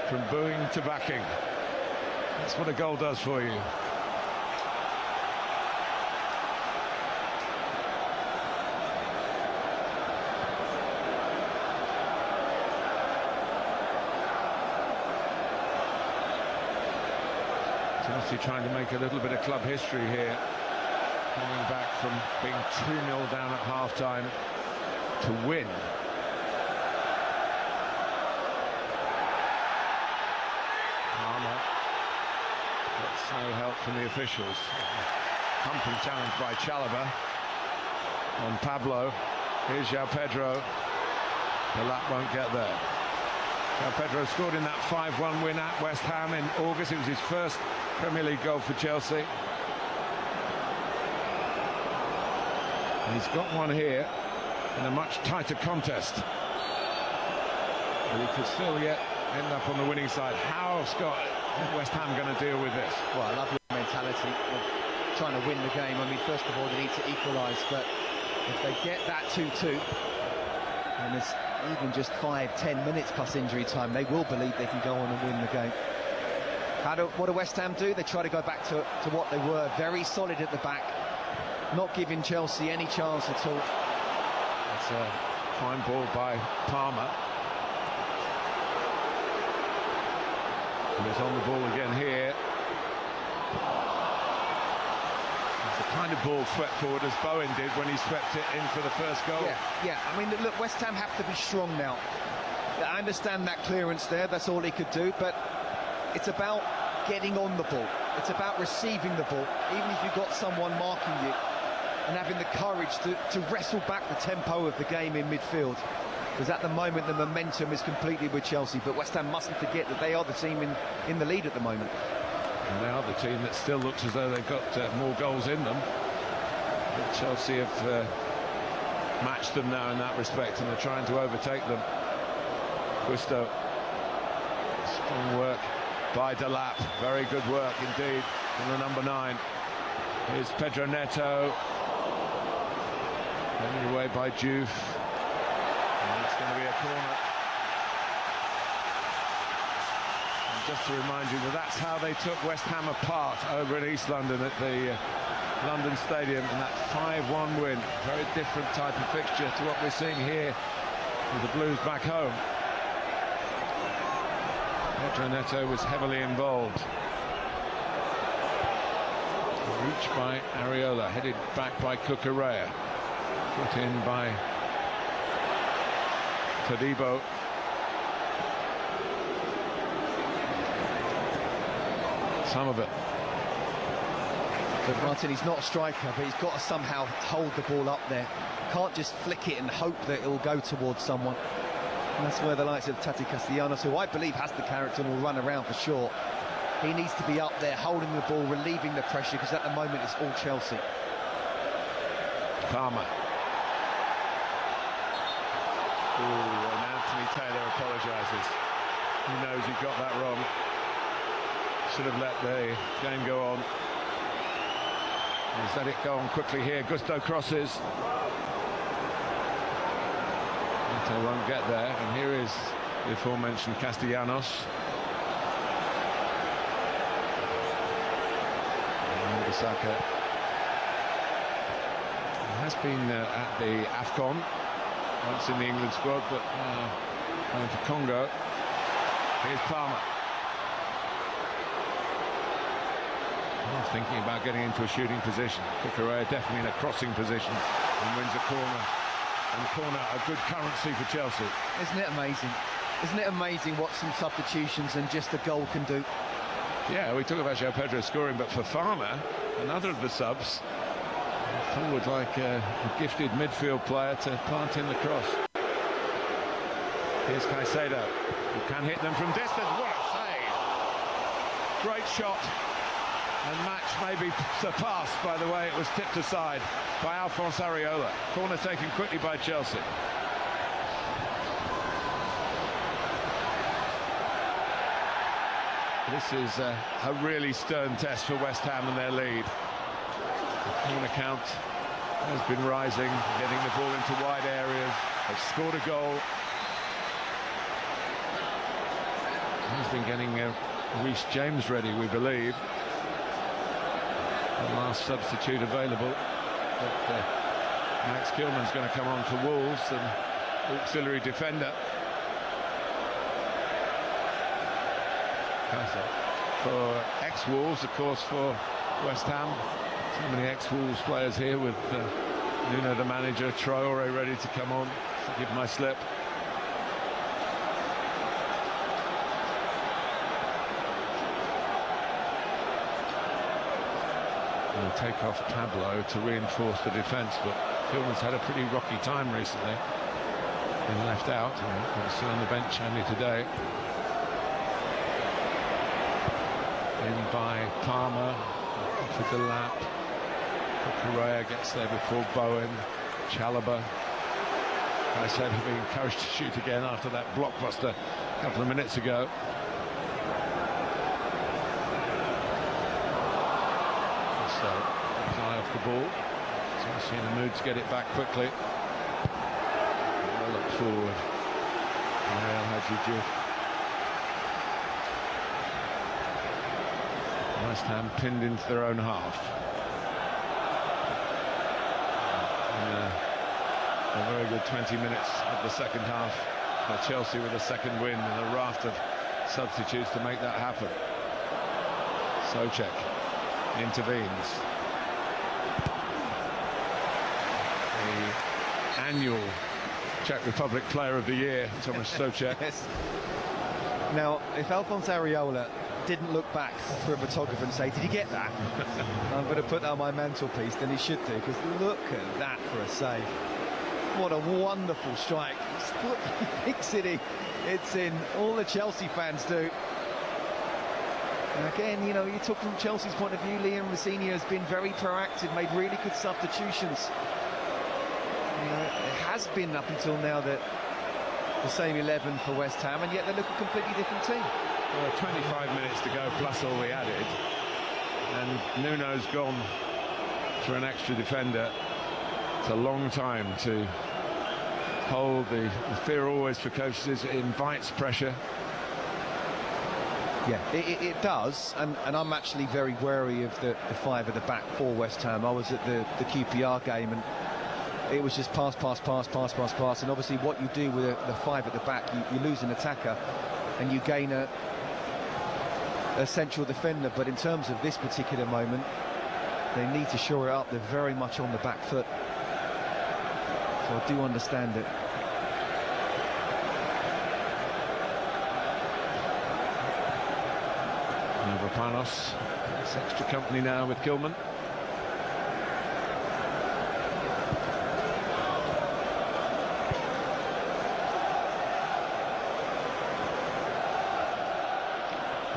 From booing to backing. That's what a goal does for you. Chelsea trying to make a little bit of club history here. Coming back from being 2-0 down at half-time to win. Palmer gets no help from the officials. Pumping challenge by Chalobah on Pablo. Here's João Pedro. The lap won't get there. João Pedro scored in that 5-1 win at West Ham in August. It was his first Premier League goal for Chelsea. And he's got one here in a much tighter contest. But he could still yet end up on the winning side. How, Scott, is West Ham going to deal with this? Well, I love your mentality of trying to win the game. I mean, first of all, they need to equalise, but if they get that 2-2, and it's even just 5-10 minutes plus injury time, they will believe they can go on and win the game. What do West Ham do? They try to go back to what they were, very solid at the back, not giving Chelsea any chance at all. It's a fine ball by Palmer. He's on the ball again here. It's the kind of ball swept forward as Bowen did when he swept it in for the first goal. Yeah. I mean, look, West Ham have to be strong now. I understand that clearance there, that's all he could do, but it's about getting on the ball. It's about receiving the ball, even if you've got someone marking you, and having the courage to wrestle back the tempo of the game in midfield. Because at the moment the momentum is completely with Chelsea, but West Ham mustn't forget that they are the team in the lead at the moment. And they are the team that still looks as though they've got more goals in them. But Chelsea have matched them now in that respect, and they're trying to overtake them. Gusto Strong work by Delap. Very good work indeed from the number 9. Here's Pedro Neto. Taken away by Juve. And it's going to be a corner. And just to remind you that that's how they took West Ham apart over in East London at the London Stadium, and that 5-1 win. Very different type of fixture to what we're seeing here with the Blues back home. Pedro Neto was heavily involved. Reach by Areola, headed back by Cucurella. Put in by Todibo. Some of it. But Martin, he's not a striker, but he's got to somehow hold the ball up there. Can't just flick it and hope that it'll go towards someone. And that's where the likes of Tati Castellanos, who I believe has the character and will run around for sure, he needs to be up there, holding the ball, relieving the pressure, because at the moment it's all Chelsea. Palmer. Ooh, and Anthony Taylor apologises. He knows he got that wrong. Should have let the game go on. He's let it go on quickly here. Gusto crosses. Neto won't get there, and here is the aforementioned Castellanos. Saka has been at the AFCON, once in the England squad, but playing for Congo. Here's Palmer. Not thinking about getting into a shooting position. Cucurella definitely in a crossing position and wins a corner. And corner, a good currency for Chelsea. Isn't it amazing? Isn't it amazing what some substitutions and just a goal can do? Yeah, we talk about João Pedro scoring, but for Farmer, another of the subs, forward like a gifted midfield player to plant in the cross. Here's Caicedo, who can hit them from distance. What a save! Great shot, and match maybe surpassed by the way it was tipped aside by Alphonse Areola. Corner taken quickly by Chelsea. This is a really stern test for West Ham and their lead. The corner count has been rising, getting the ball into wide areas. They've scored a goal. He's been getting Reece James ready, we believe. The last substitute available. But Max Kilman's going to come on for Wolves, and auxiliary defender. For ex-Wolves, of course, for West Ham. So many ex-Wolves players here with Nuno, the manager, Traore ready to come on. Forgive my slip. And we'll take off Pablo to reinforce the defence, but Kilman's had a pretty rocky time recently. Been left out, and we'll see on the bench only today. In by Palmer, for the lap. Correa gets there before Bowen. Chalobah. I said he'd be encouraged to shoot again after that blockbuster a couple of minutes ago. So, his eye off the ball. So he's in the mood to get it back quickly. I'll look forward. Ariel Hadji-Diouf. West Ham pinned into their own half. A very good 20 minutes of the second half for Chelsea, with a second win and a raft of substitutes to make that happen. Souček intervenes. The annual Czech Republic Player of the Year, Tomáš Souček. Yes. Now, if Alphonse Areola didn't look back for a photographer and say, did you get that? I'm going to put that on my mantelpiece, then he should do, because look at that for a save. What a wonderful strike. Big City, it's in. All the Chelsea fans do. And again, you know, you talk from Chelsea's point of view, Liam Rossini has been very proactive, made really good substitutions. You know, it has been up until now that the same 11 for West Ham, and yet they look a completely different team. Well, 25 minutes to go plus all we added, and Nuno's gone for an extra defender. It's a long time to hold. The fear always for coaches is it invites pressure. Yeah, it does, and I'm actually very wary of the five at the back for West Ham. I was at the QPR game, and it was just pass, and obviously what you do with the five at the back, you lose an attacker and you gain a central defender. But in terms of this particular moment, they need to shore it up. They're very much on the back foot, so I do understand it. Panos, it's extra company now with Kilman.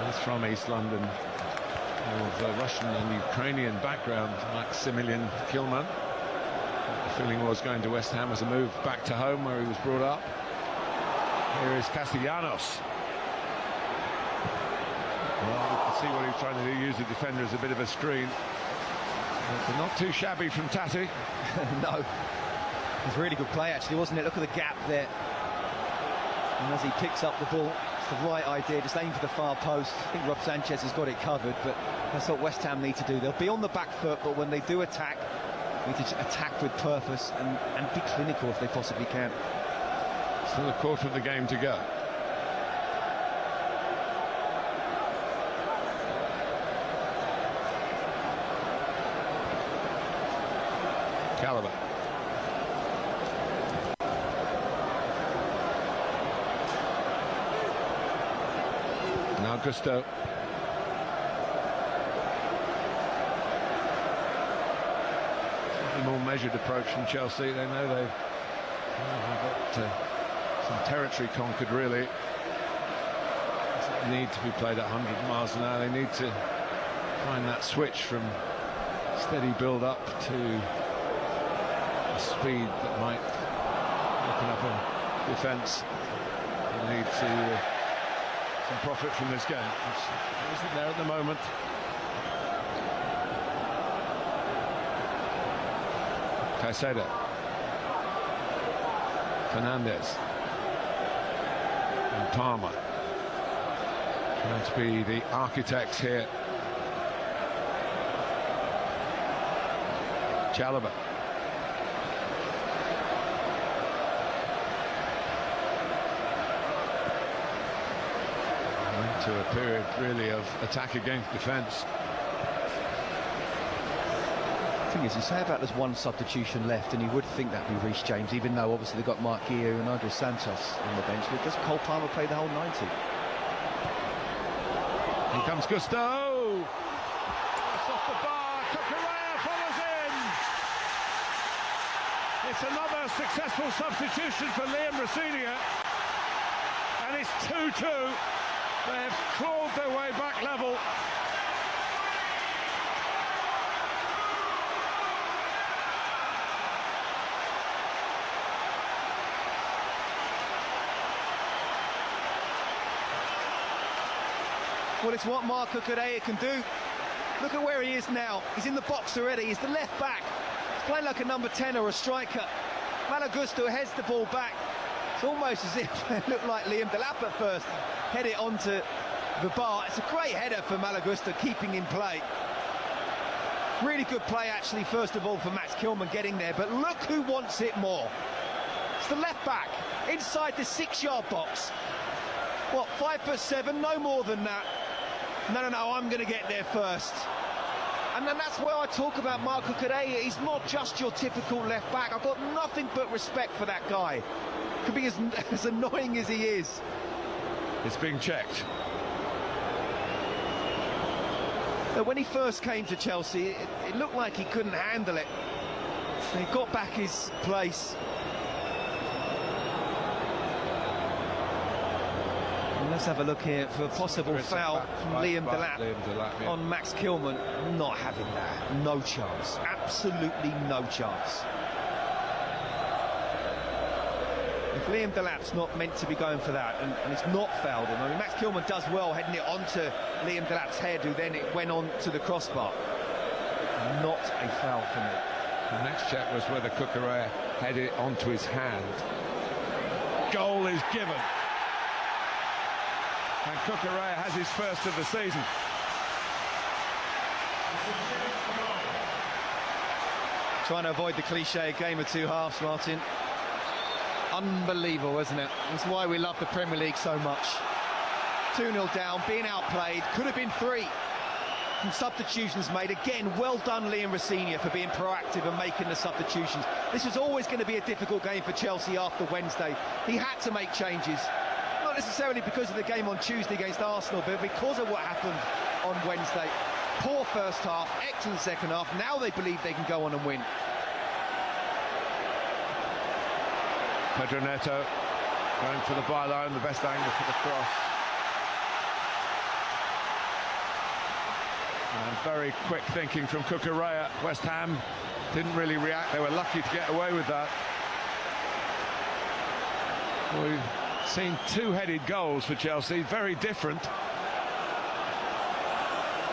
He's from East London, of Russian and Ukrainian background, Maximilian Kilman. The feeling was going to West Ham as a move back to home where he was brought up. Here is Castellanos. Well, we can see what he was trying to do, use the defender as a bit of a screen. But not too shabby from Tati. No, it was a really good play actually, wasn't it? Look at the gap there. And as he picks up the ball, it's the right idea, just aim for the far post. I think Rob Sanchez has got it covered, but that's what West Ham need to do. They'll be on the back foot, but when they do attack, they need to attack with purpose and be clinical if they possibly can. Still a quarter of the game to go. Caliber. Now Gusto. Slightly more measured approach from Chelsea. They know they've got some territory conquered, really. Doesn't need to be played at 100 miles an hour. They need to find that switch from steady build up to speed that might open up a defence. They need to some profit from this game, which isn't there at the moment. Caicedo, Fernandes, and Palmer trying to be the architects here. Chalobah. To a period really of attack against defence. The thing is, you say about there's one substitution left, and you would think that'd be Reece James, even though obviously they've got Mark Guiu and Andres Santos on the bench. But does Cole Palmer play the whole 90? Here comes Gusto. It's off the bar. Cucurella follows in. It's another successful substitution for Liam Rosenior, and it's 2-2. They have clawed their way back level. Well, it's what Mark Cucurella can do. Look at where he is now. He's in the box already. He's the left back. He's playing like a number 10 or a striker. Malo Gusto heads the ball back. It's almost as if it looked like Liam Delap at first. Head it onto the bar. It's a great header for Malo Gusto, keeping in play. Really good play actually, first of all for Max Kilman getting there, but look who wants it more. It's the left back inside the 6-yard box. What, 5'7", no more than that. No, I'm going to get there first. And then that's where I talk about Mark Cucurella. He's not just your typical left back. I've got nothing but respect for that guy. Could be as annoying as he is. It's being checked. Now, when he first came to Chelsea, it looked like he couldn't handle it. He got back his place. And let's have a look here for a possible foul from Liam Delap on Max Kilman. Not having that. No chance. Absolutely no chance. If Liam Delap's not meant to be going for that, and it's not fouled him. I mean, Max Kilman does well heading it onto Liam Delap's head, who then it went on to the crossbar. Not a foul for me. The next check was whether Cucurella headed it onto his hand. Goal is given. And Cucurella has his first of the season. Trying to avoid the cliche game of two halves, Martin. Unbelievable, isn't it? That's why we love the Premier League so much. 2-0 down, being outplayed, could have been 3. Some substitutions made. Again, well done Liam Rosenior for being proactive and making the substitutions. This was always going to be a difficult game for Chelsea after Wednesday. He had to make changes. Not necessarily because of the game on Tuesday against Arsenal, but because of what happened on Wednesday. Poor first half, excellent second half. Now they believe they can go on and win. Pedro Neto going for the byline, the best angle for the cross. And very quick thinking from Cucurella. West Ham didn't really react. They were lucky to get away with that. We've seen 2 headed goals for Chelsea, very different.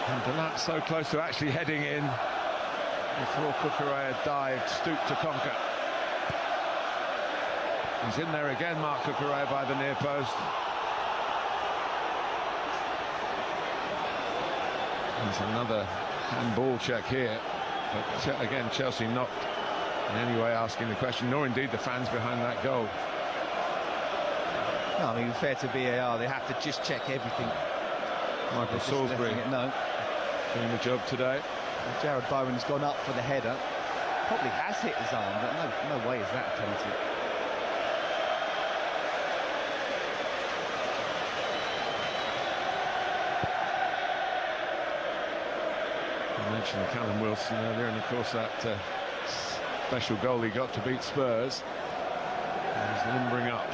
And Delap so close to actually heading in before Cucurella dived, stooped to conquer. He's in there again, Mark Cucurella, by the near post. There's another handball check here, but again Chelsea not in any way asking the question, nor indeed the fans behind that goal. No, I mean, fair to VAR, they have to just check everything. Michael Salisbury doing the job today. Jared Bowen's gone up for the header, probably has hit his arm, but no way is that a penalty. I mentioned Callum Wilson earlier, and of course that special goal he got to beat Spurs. He's limbering up.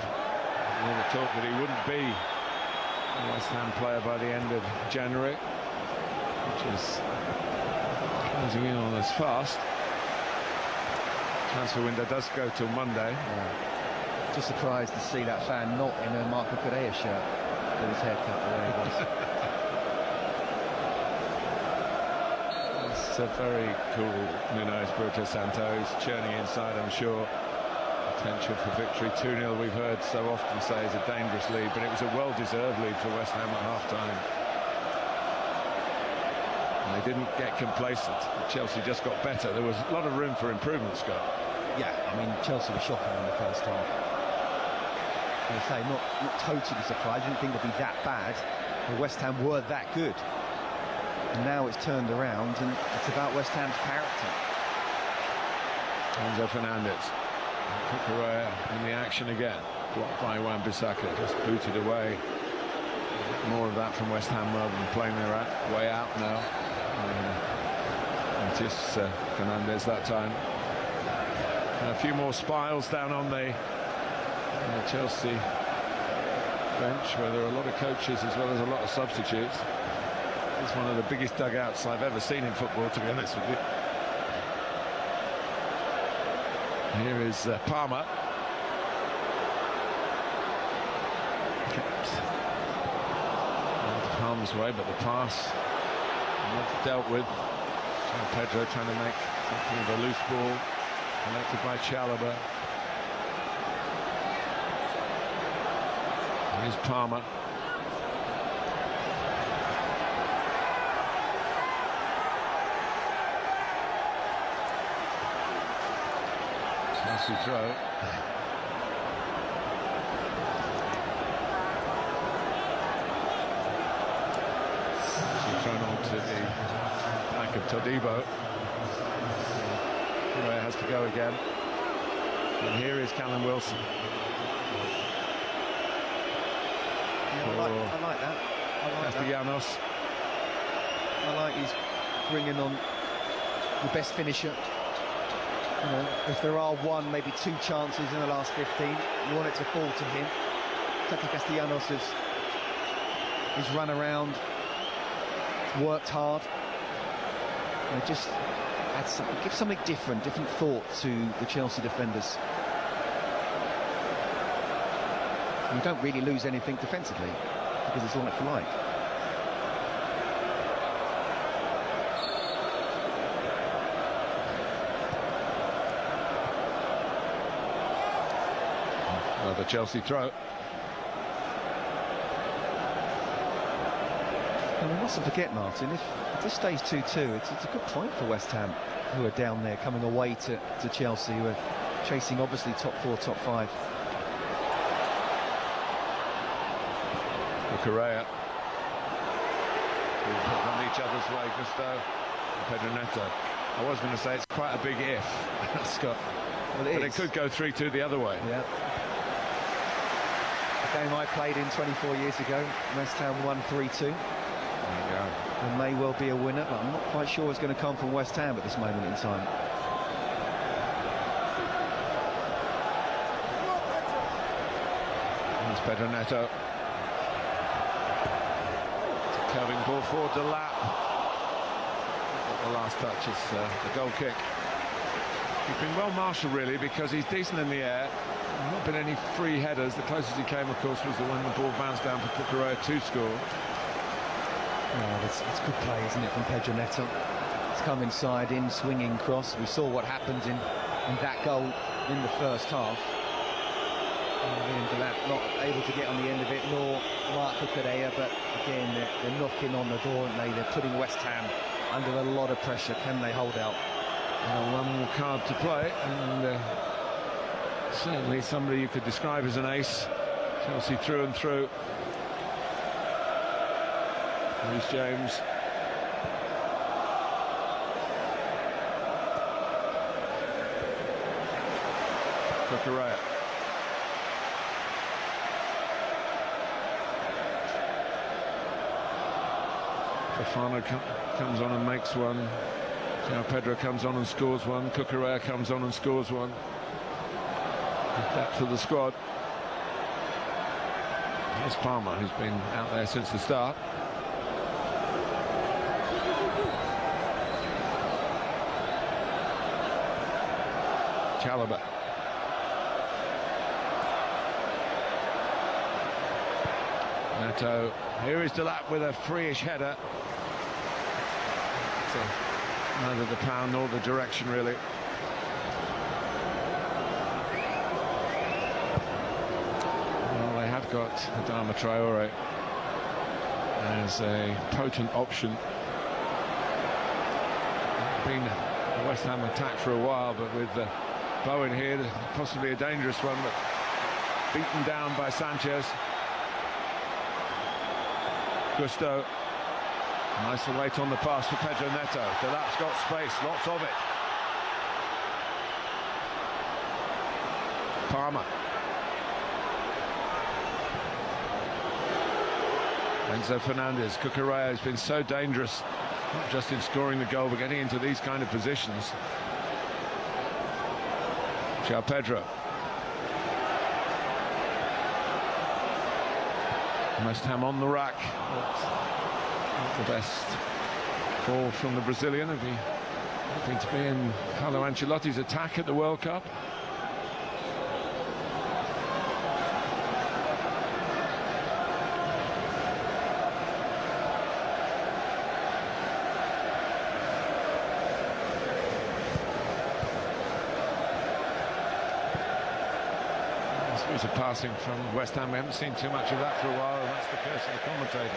We were talk that he wouldn't be a West Ham player by the end of January, which is closing in on us fast. Transfer window does go till Monday. Just surprised to see that fan not in a Marco Correa shirt with his haircut the way it was. It's a very cool Nuno Espirito Santo. He's churning inside, I'm sure. Potential for victory. 2-0 we've heard so often say is a dangerous lead, but it was a well-deserved lead for West Ham at half-time. And they didn't get complacent. Chelsea just got better. There was a lot of room for improvement, Scott. Yeah, I mean, Chelsea were shocking in the first half. As I say, not totally surprised. I didn't think they'd be that bad. But West Ham were that good. And now it's turned around, and it's about West Ham's character. Enzo Fernandez. Cucurella in the action again. Blocked by Wan-Bissaka, just booted away. More of that from West Ham rather than playing their way out now. And just Fernandez that time. And a few more spiles down on the Chelsea bench, where there are a lot of coaches as well as a lot of substitutes. It's one of the biggest dugouts I've ever seen in football, to be honest with you. Here is Palmer. Kept out of harm's way, but the pass not dealt with. Pedro trying to make something of a loose ball, collected by Chalobah. Here's Palmer. Chelsea throw. Thrown on to the back of Todibo. Correa has to go again. And here is Callum Wilson. Yeah, I like that. Castellanos. I like he's bringing on the best finisher. You know, if there are one, maybe 2 chances in the last 15, you want it to fall to him. Tata Castellanos has run around, worked hard, and it just adds something, gives something different thought to the Chelsea defenders. You don't really lose anything defensively because it's like for like. Another Chelsea throw. And we mustn't forget, Martin, if this stays 2-2, it's a good point for West Ham, who are down there coming away to Chelsea, who are chasing obviously top 4, top 5. Correa. On each other's way, Gusto and Pedro Neto. I was going to say it's quite a big if, Scott. Well, but it could go 3-2 the other way. Yeah. A game I played in 24 years ago, West Ham won 3-2. And may well be a winner, but I'm not quite sure it's going to come from West Ham at this moment in time. There's Pedro Neto. Curving ball forward to Lap. The last touch is the goal kick. He's been well marshalled really, because he's decent in the air. Not been any free headers. The closest he came, of course, was the one the ball bounced down for Cucurella to score. Oh, it's good play, isn't it, from Pedro Neto? It's come inside, in, swinging cross. We saw what happened in that goal in the first half. Not able to get on the end of it, nor Mark Cucurella, but again, they're knocking on the door, and they're putting West Ham under a lot of pressure. Can they hold out? Well, one more card to play, and certainly somebody you could describe as an ace. Chelsea through and through. Reece James. Cucurella. Fofana comes on and makes one. João Pedro comes on and scores one. Cucurella comes on and scores one. Depth for the squad. Here's Palmer, who's been out there since the start. Chalobah. Neto. Here is Delap with a free-ish header. So neither the power nor the direction, really. Well, they have got Adama Traore as a potent option. Been a West Ham attack for a while, but with Bowen here, possibly a dangerous one, but beaten down by Sanchez. Gusto. Nice to wait on the pass for Pedro Neto. Delap's got space, lots of it. Palmer. Enzo Fernandez. Cucurella has been so dangerous, not just in scoring the goal, but getting into these kind of positions. João Pedro. West Ham on the rack. Not the best ball from the Brazilian. It'd be hoping to be in Carlo Ancelotti's attack at the World Cup. It's a passing from West Ham. We haven't seen too much of that for a while, and that's the curse of the commentator,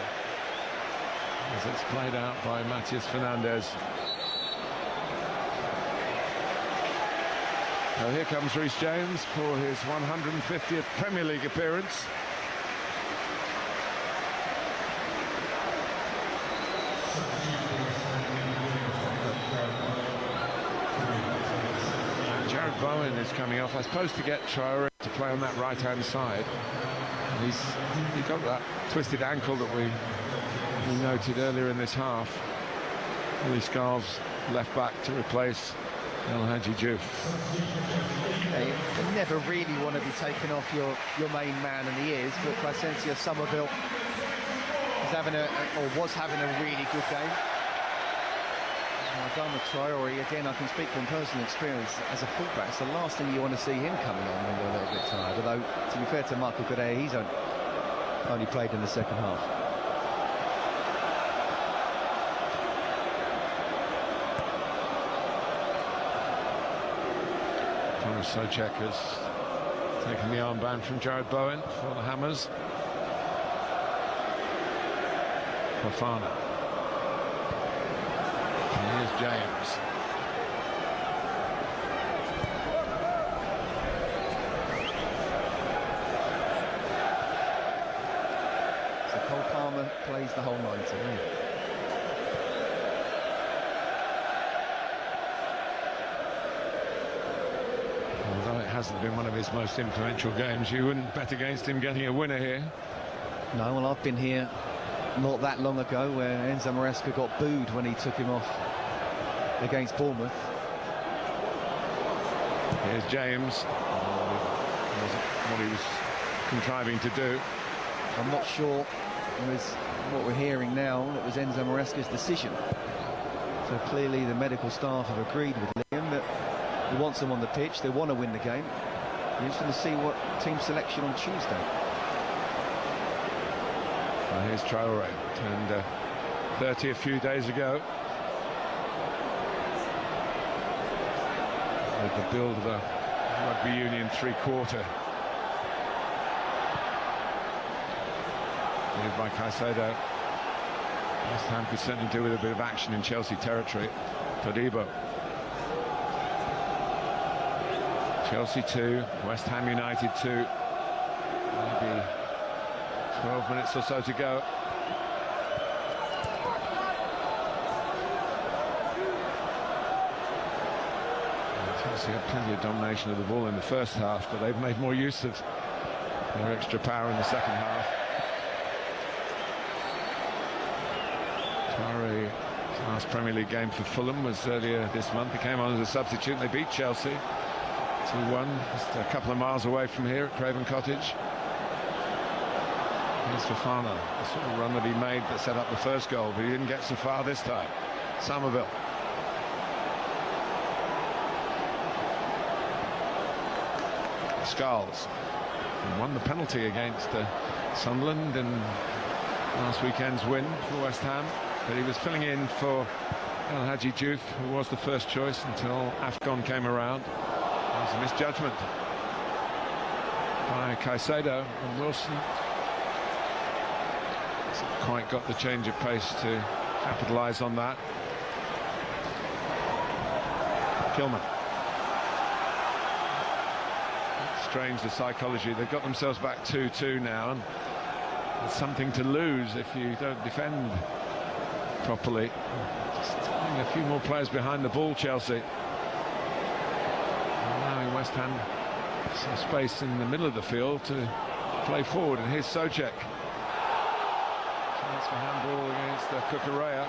as it's played out by Matheus Fernandes. Now here comes Reece James for his 150th Premier League appearance. Jared Bowen is coming off, I suppose, to get Traore to play on that right-hand side. He got that twisted ankle that we noted earlier in this half. Willie Scarves left back to replace El Hadji Diouf. You never really want to be taken off your main man, and he is, but Placencia Somerville is was having a really good game. Adama Traore, again, I can speak from personal experience as a fullback. It's the last thing you want to see him coming on when you're a little bit tired. Although, to be fair to Michael Goudet, he's only played in the second half. Socek has taken the armband from Jared Bowen for the Hammers. Fofana. And here's James. So Cole Palmer plays the whole 90. Although it hasn't been one of his most influential games, you wouldn't bet against him getting a winner here. No, well, I've been here not that long ago where Enzo Maresca got booed when he took him off against Bournemouth. Here's James. What he was contriving to do. I'm not sure with what we're hearing now that was Enzo Maresca's decision. So clearly the medical staff have agreed with Liam that he wants them on the pitch, they want to win the game. We're interested to see what team selection on Tuesday. Here's Traore, turned 30 a few days ago. With the build of a rugby union three-quarter. Moved by Caicedo. West Ham could certainly do with a bit of action in Chelsea territory. Todibo. Chelsea 2, West Ham United 2. Maybe 12 minutes or so to go. Chelsea had plenty of domination of the ball in the first half, but they've made more use of their extra power in the second half. Traore's last Premier League game for Fulham was earlier this month. He came on as a substitute and they beat Chelsea 2-1, just a couple of miles away from here at Craven Cottage. Here's Fofana, the sort of run that he made that set up the first goal, but he didn't get so far this time. Somerville. Skulls. He won the penalty against Sunderland in last weekend's win for West Ham, but he was filling in for El Hadji Diouf, who was the first choice until AFCON came around. It was a misjudgment by Caicedo, and Wilson hasn't quite got the change of pace to capitalise on that. Kilman. Strange, the psychology. They've got themselves back 2-2 now, and it's something to lose if you don't defend properly. Just having a few more players behind the ball, Chelsea. Allowing West Ham some space in the middle of the field to play forward, and here's Socek. Chance for handball against Cucurella.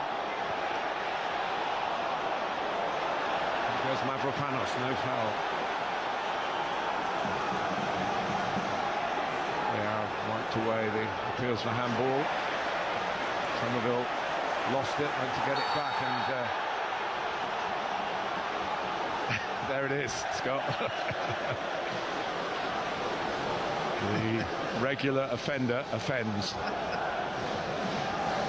Here goes Mavropanos, no foul. They are wiped away the appeals for handball. Somerville lost it, went to get it back, and there it is, Scott. The regular offender offends.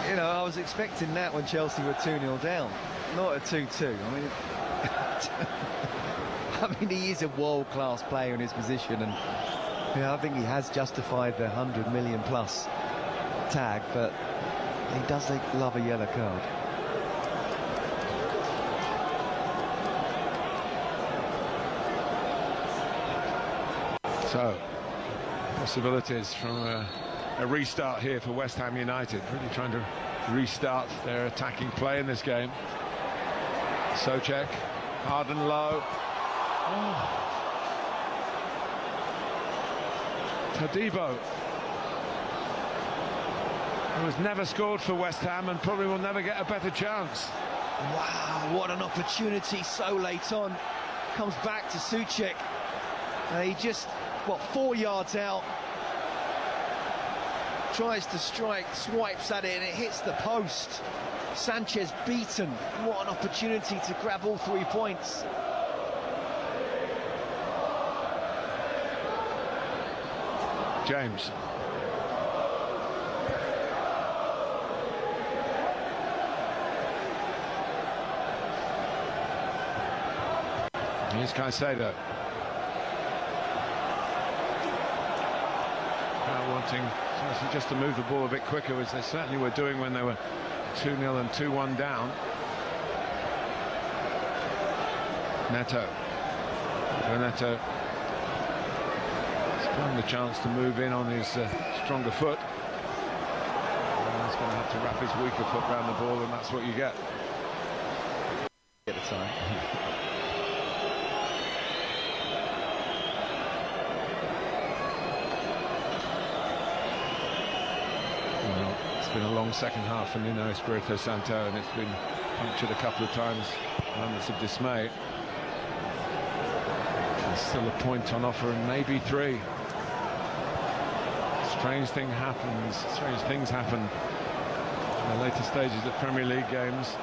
You know, I was expecting that when Chelsea were 2-0 down, not a 2-2. I mean, he is a world-class player in his position, and I think he has justified the 100 million plus tag, but he does love a yellow card. So, possibilities from a restart here for West Ham United, really trying to restart their attacking play in this game. Socek, hard and low. Oh. Todibo, who has never scored for West Ham and probably will never get a better chance. Wow, what an opportunity so late on. Comes back to Souček. He just, 4 yards out. Tries to strike, swipes at it, and it hits the post. Sanchez beaten. What an opportunity to grab all 3 points. James. Here's Caicedo. Now wanting Chelsea just to move the ball a bit quicker, as they certainly were doing when they were 2-0 and 2-1 down. Neto. Neto. He's given the chance to move in on his stronger foot. And he's going to have to wrap his weaker foot around the ball, and that's what you get. At the time. It's been a long second half for Nuno Espirito Santo, and it's been punctured a couple of times, moments of dismay. There's still a point on offer, and maybe 3. Strange things happen in the later stages of Premier League games.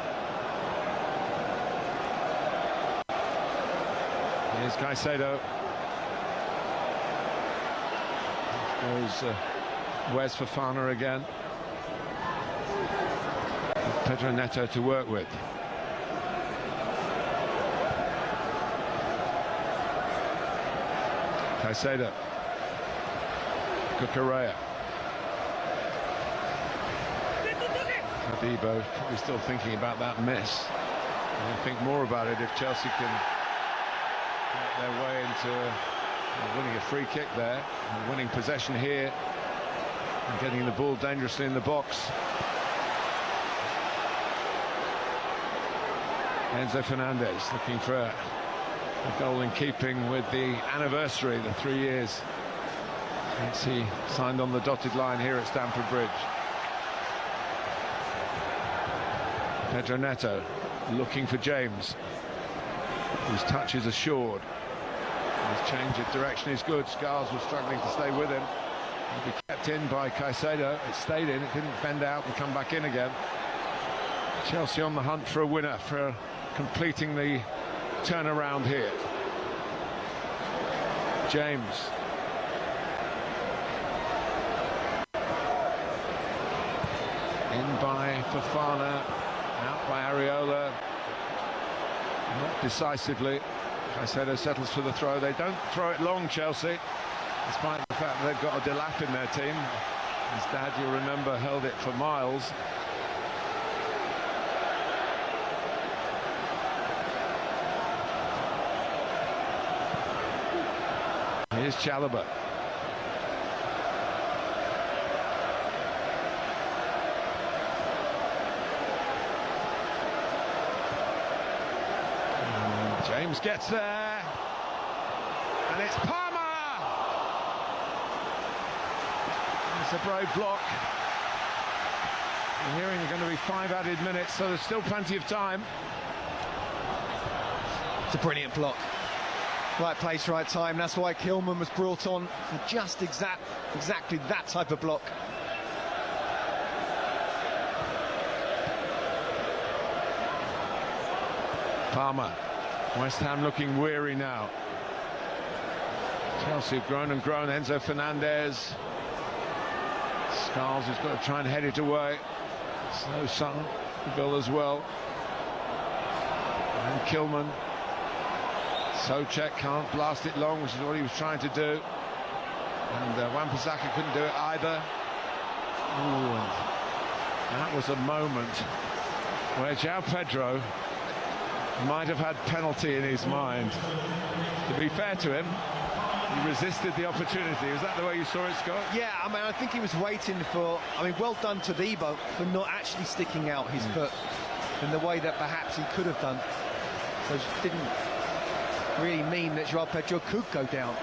Here's Caicedo. Goes Wes Fofana again. Pedro Neto to work with. Caicedo. Cucurella. Todibo probably still thinking about that miss. He'll think more about it if Chelsea can get their way into winning a free kick there, and winning possession here, and getting the ball dangerously in the box. Enzo Fernandez looking for a goal in keeping with the anniversary, the 3 years since he signed on the dotted line here at Stamford Bridge. Pedro Neto looking for James, whose touch is assured. His change of direction is good. Scars was struggling to stay with him. It'll be kept in by Caicedo. It stayed in, it didn't bend out and come back in again. Chelsea on the hunt for a winner, for completing the turnaround here. James. In by Fofana, out by Areola. Not decisively. Caicedo settles for the throw. They don't throw it long, Chelsea, despite the fact that they've got a Delap in their team. His dad, you'll remember, held it for miles. Here's Chalobah. James gets there, and it's Palmer! It's a brave block. We're hearing there are going to be 5 added minutes, so there's still plenty of time. It's a brilliant block. Right place, right time. That's why Kilman was brought on for just exactly that type of block. Palmer. West Ham looking weary now. Chelsea have grown and grown. Enzo Fernandez. Scarles has got to try and head it away. So Sutton, the goal as well. And Kilman. Souček can't blast it long, which is what he was trying to do. And Wan-Bissaka couldn't do it either. Ooh, and that was a moment where João Pedro might have had penalty in his mind. To be fair to him, he resisted the opportunity. Was that the way you saw it, Scott? Yeah, I mean, I think he was waiting for... I mean, well done to Todibo for not actually sticking out his foot in the way that perhaps he could have done. Which didn't really mean that João Pedro could go down.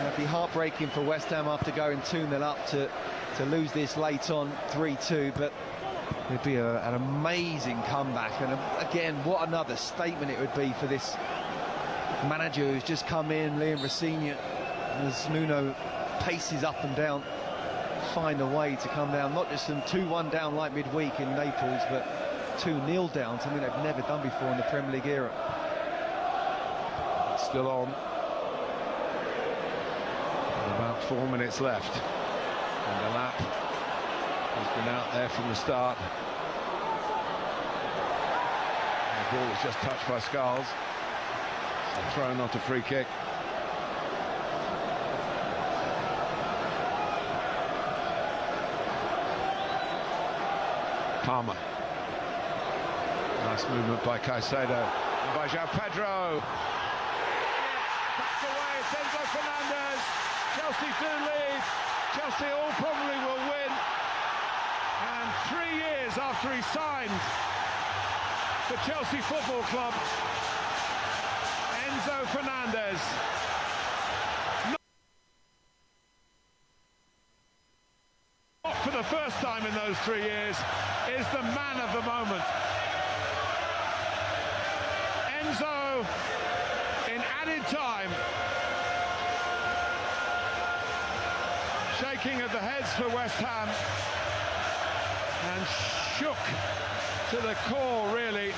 It'd be heartbreaking for West Ham after going 2-0 up to lose this late on 3-2, but it'd be an amazing comeback, and again, what another statement it would be for this manager who's just come in, Liam Rosenior, as Nuno paces up and down. find a way to come down, not just from 2-1 down like midweek in Naples, but 2-0 down, something they've never done before in the Premier League era. It's still on. About 4 minutes left. And the lap has been out there from the start. And the ball was just touched by Skulls. So throw, not a free kick. Palmer. Nice movement by Caicedo. And by João Pedro. Backs away, it's Enzo Fernandez. Chelsea do lead. Chelsea all probably will win. And 3 years after he signed for Chelsea Football Club, Enzo Fernandez. Not for the first time in those 3 years, is the man of the moment. Enzo, in added time, shaking at the heads for West Ham, and shook to the core, really,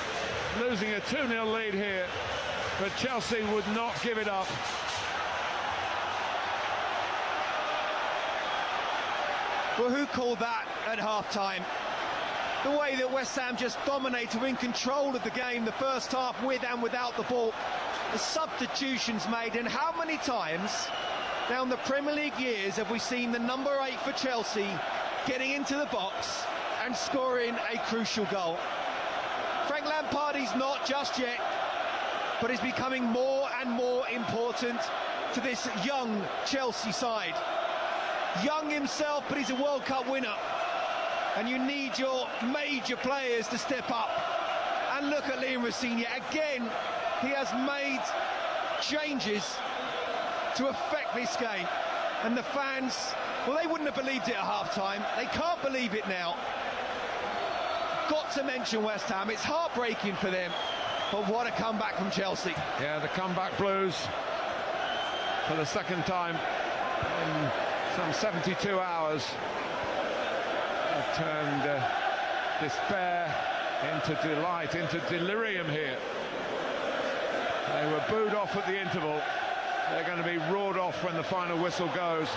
losing a 2-0 lead here, but Chelsea would not give it up. Well, who called that at half-time? The way that West Ham just dominated, in control of the game the first half, with and without the ball. The substitutions made, and how many times down the Premier League years have we seen the number 8 for Chelsea getting into the box and scoring a crucial goal? Frank Lampard, he's not just yet, but he's becoming more and more important to this young Chelsea side. Young himself, but he's a World Cup winner. And you need your major players to step up. And look at Liam Rossini. Again, he has made changes to affect this game. And the fans, well, they wouldn't have believed it at half-time. They can't believe it now. Got to mention West Ham. It's heartbreaking for them. But what a comeback from Chelsea. Yeah, the comeback blues for the second time in some 72 hours. They've turned despair into delight, into delirium here. They were booed off at the interval. They're going to be roared off when the final whistle goes.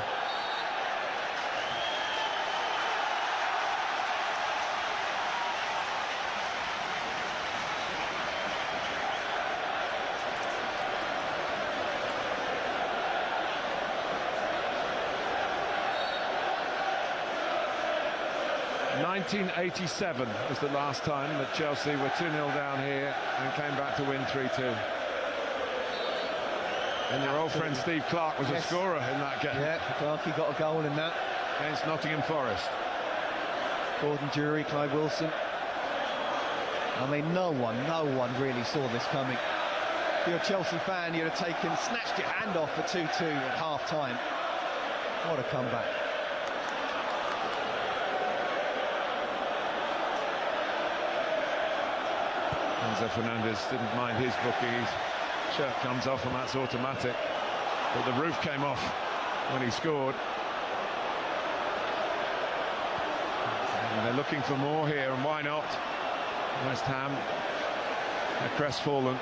'87 was the last time that Chelsea were 2-0 down here and came back to win 3-2. And your old friend Steve Clarke was a scorer in that game. Yeah, Clarke got a goal in that. Against Nottingham Forest. Gordon Jury, Clive Wilson. I mean, no one really saw this coming. If you're a Chelsea fan, you'd have snatched your hand off for 2-2 at half-time. What a comeback. Enzo Fernandez didn't mind his bookie. His shirt comes off and that's automatic. But the roof came off when he scored. And they're looking for more here, and why not? West Ham, they're crestfallen.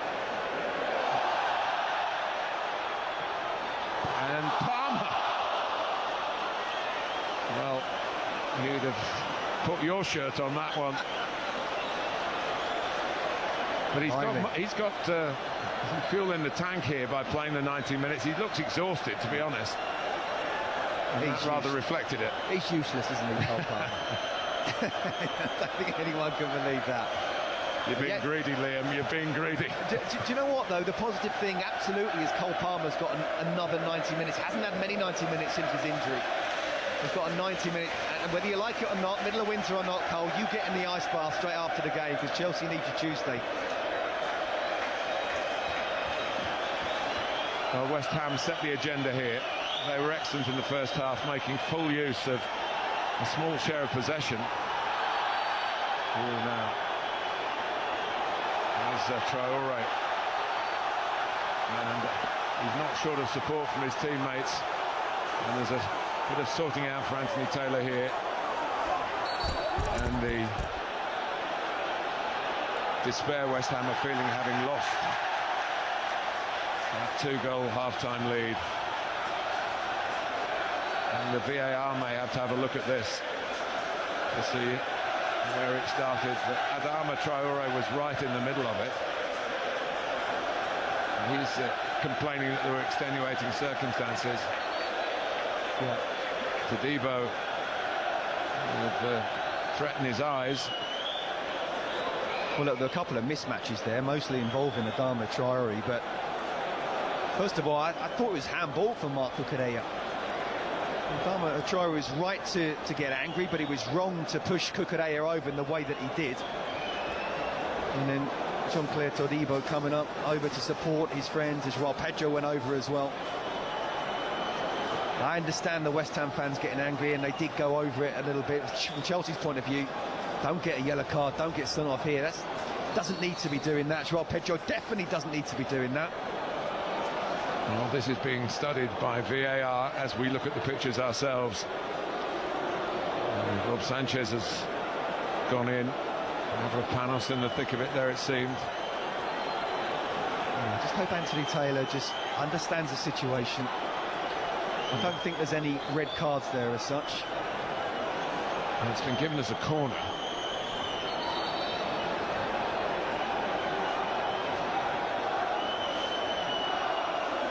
And Palmer! Well, you'd have put your shirt on that one. But he's got fuel in the tank here by playing the 90 minutes. He looks exhausted, to be honest. And that rather reflected it. He's useless, isn't he, Cole Palmer? I don't think anyone can believe that. You're being greedy, Liam. You're being greedy. Do you know what, though? The positive thing, absolutely, is Cole Palmer's got another 90 minutes. Hasn't had many 90 minutes since his injury. He's got a 90-minute, and whether you like it or not, middle of winter or not, Cole, you get in the ice bath straight after the game, because Chelsea need you Tuesday. Well, West Ham set the agenda here. They were excellent in the first half, making full use of a small share of possession. Now, there's Traore. And he's not short of support from his teammates. And there's a Bit of sorting out for Anthony Taylor here. And the despair West Ham are feeling, having lost that 2-goal half-time lead. And the VAR may have to have a look at this to see where it started. But Adama Traore was right in the middle of it. He's complaining that there were extenuating circumstances. Yeah. Todibo with the threat in his eyes. Well, look, there are a couple of mismatches there, mostly involving Adama Traore, but first of all, I thought it was handball for Mark Cucurella. Adama Traore was right to get angry, but he was wrong to push Cucurella over in the way that he did. And then Jean-Claire Todibo coming up over to support his friends, as Joao Pedro went over as well. I understand the West Ham fans getting angry, and they did go over it a little bit. From Chelsea's point of view, don't get a yellow card, don't get sent off here. That doesn't need to be doing that. Joao Pedro definitely doesn't need to be doing that. Well, this is being studied by VAR as we look at the pictures ourselves. Rob Sanchez has gone in. Panos in the thick of it there, it seemed. I just hope Anthony Taylor just understands the situation. I don't think there's any red cards there as such. And it's been given as a corner.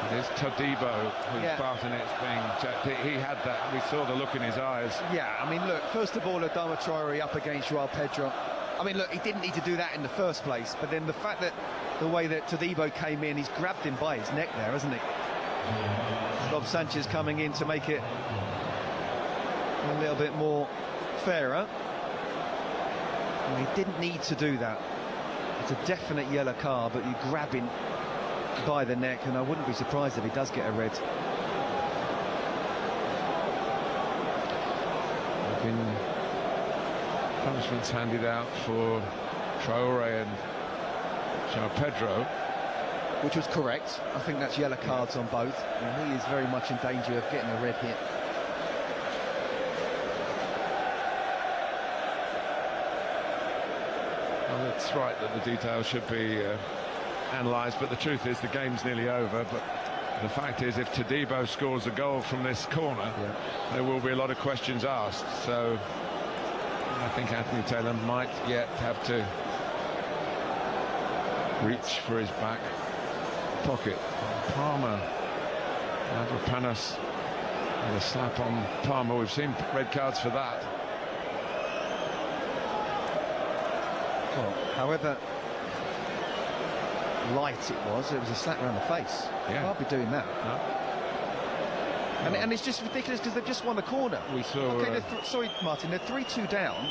It is Todibo who's barking it, it's being checked. He had that, we saw the look in his eyes. Yeah, I mean, look, first of all, Adama Traore up against Joao Pedro. I mean, look, he didn't need to do that in the first place, but then the fact that the way that Todibo came in, he's grabbed him by his neck there, hasn't he? Rob Sanchez coming in to make it a little bit more fairer. And he didn't need to do that. It's a definite yellow card, but you grab him by the neck, and I wouldn't be surprised if he does get a red. Punishments handed out for Traore and Joao Pedro, which was correct. I think that's yellow cards on both, and he is very much in danger of getting a red hit. Well, it's right that the details should be analysed, but the truth is the game's nearly over. But the fact is, if Todibo scores a goal from this corner, there will be a lot of questions asked. So I think Anthony Taylor might yet have to reach for his back pocket. Palmer, Panos with a slap on Palmer. We've seen red cards for that. Well, however light it was a slap around the face. You can't be doing that. No. And it's just ridiculous because they've just won a corner. We saw. Okay, sorry, Martin, they're 3-2 down,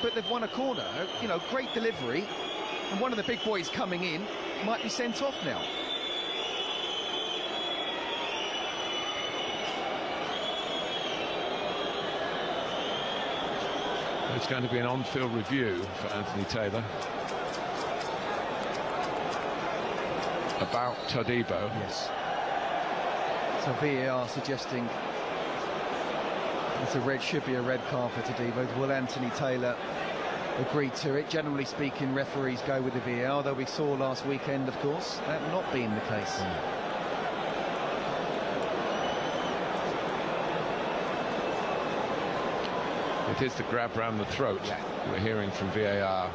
but they've won a corner. You know, great delivery, and one of the big boys coming in might be sent off now. It's going to be an on-field review for Anthony Taylor about Todibo. Yes. So VAR suggesting should be a red card for Todibo. Will Anthony Taylor agree to it? Generally speaking, referees go with the VAR, though we saw last weekend, of course, that not being the case. It is the grab round the throat, we're hearing from VAR,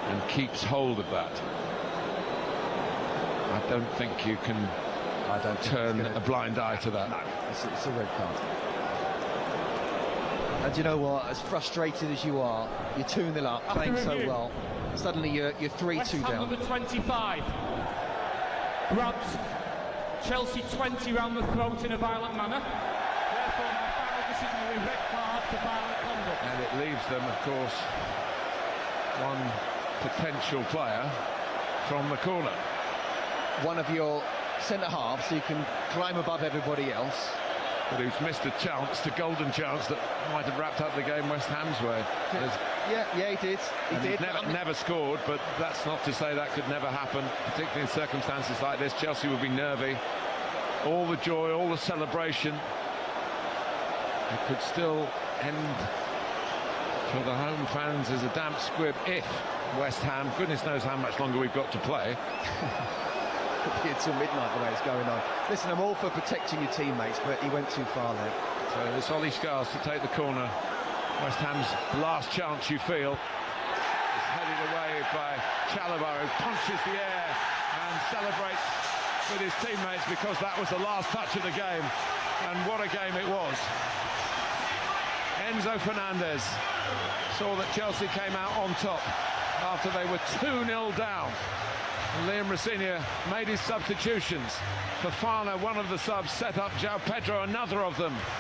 and keeps hold of that. I don't think you can turn a blind eye to that. No, it's a red card. And you know what, as frustrated as you are, you're 2-0 up, playing so well, suddenly you're 3-2 down. Number 25 grabs Chelsea 20 round the throat in a violent manner. Therefore, my final decision will be red card for violent conduct. And it leaves them, of course, one potential player from the corner. One of your centre-halves, so you can climb above everybody else. But who's missed a chance, the golden chance that might have wrapped up the game West Ham's way. Yeah, he did. He did. Never scored, but that's not to say that could never happen, particularly in circumstances like this. Chelsea would be nervy. All the joy, all the celebration. It could still end for the home fans as a damp squib if West Ham, goodness knows how much longer we've got to play. Could be until midnight the way it's going on. Listen, I'm all for protecting your teammates, but he went too far there. So it's Ollie Scars to take the corner. West Ham's last chance, you feel. It's headed away by Chalobah, who punches the air and celebrates with his teammates because that was the last touch of the game. And what a game it was. Enzo Fernandez saw that Chelsea came out on top after they were 2-0 down. And Liam Rosenior made his substitutions. Fofana, one of the subs, set up João Pedro, another of them.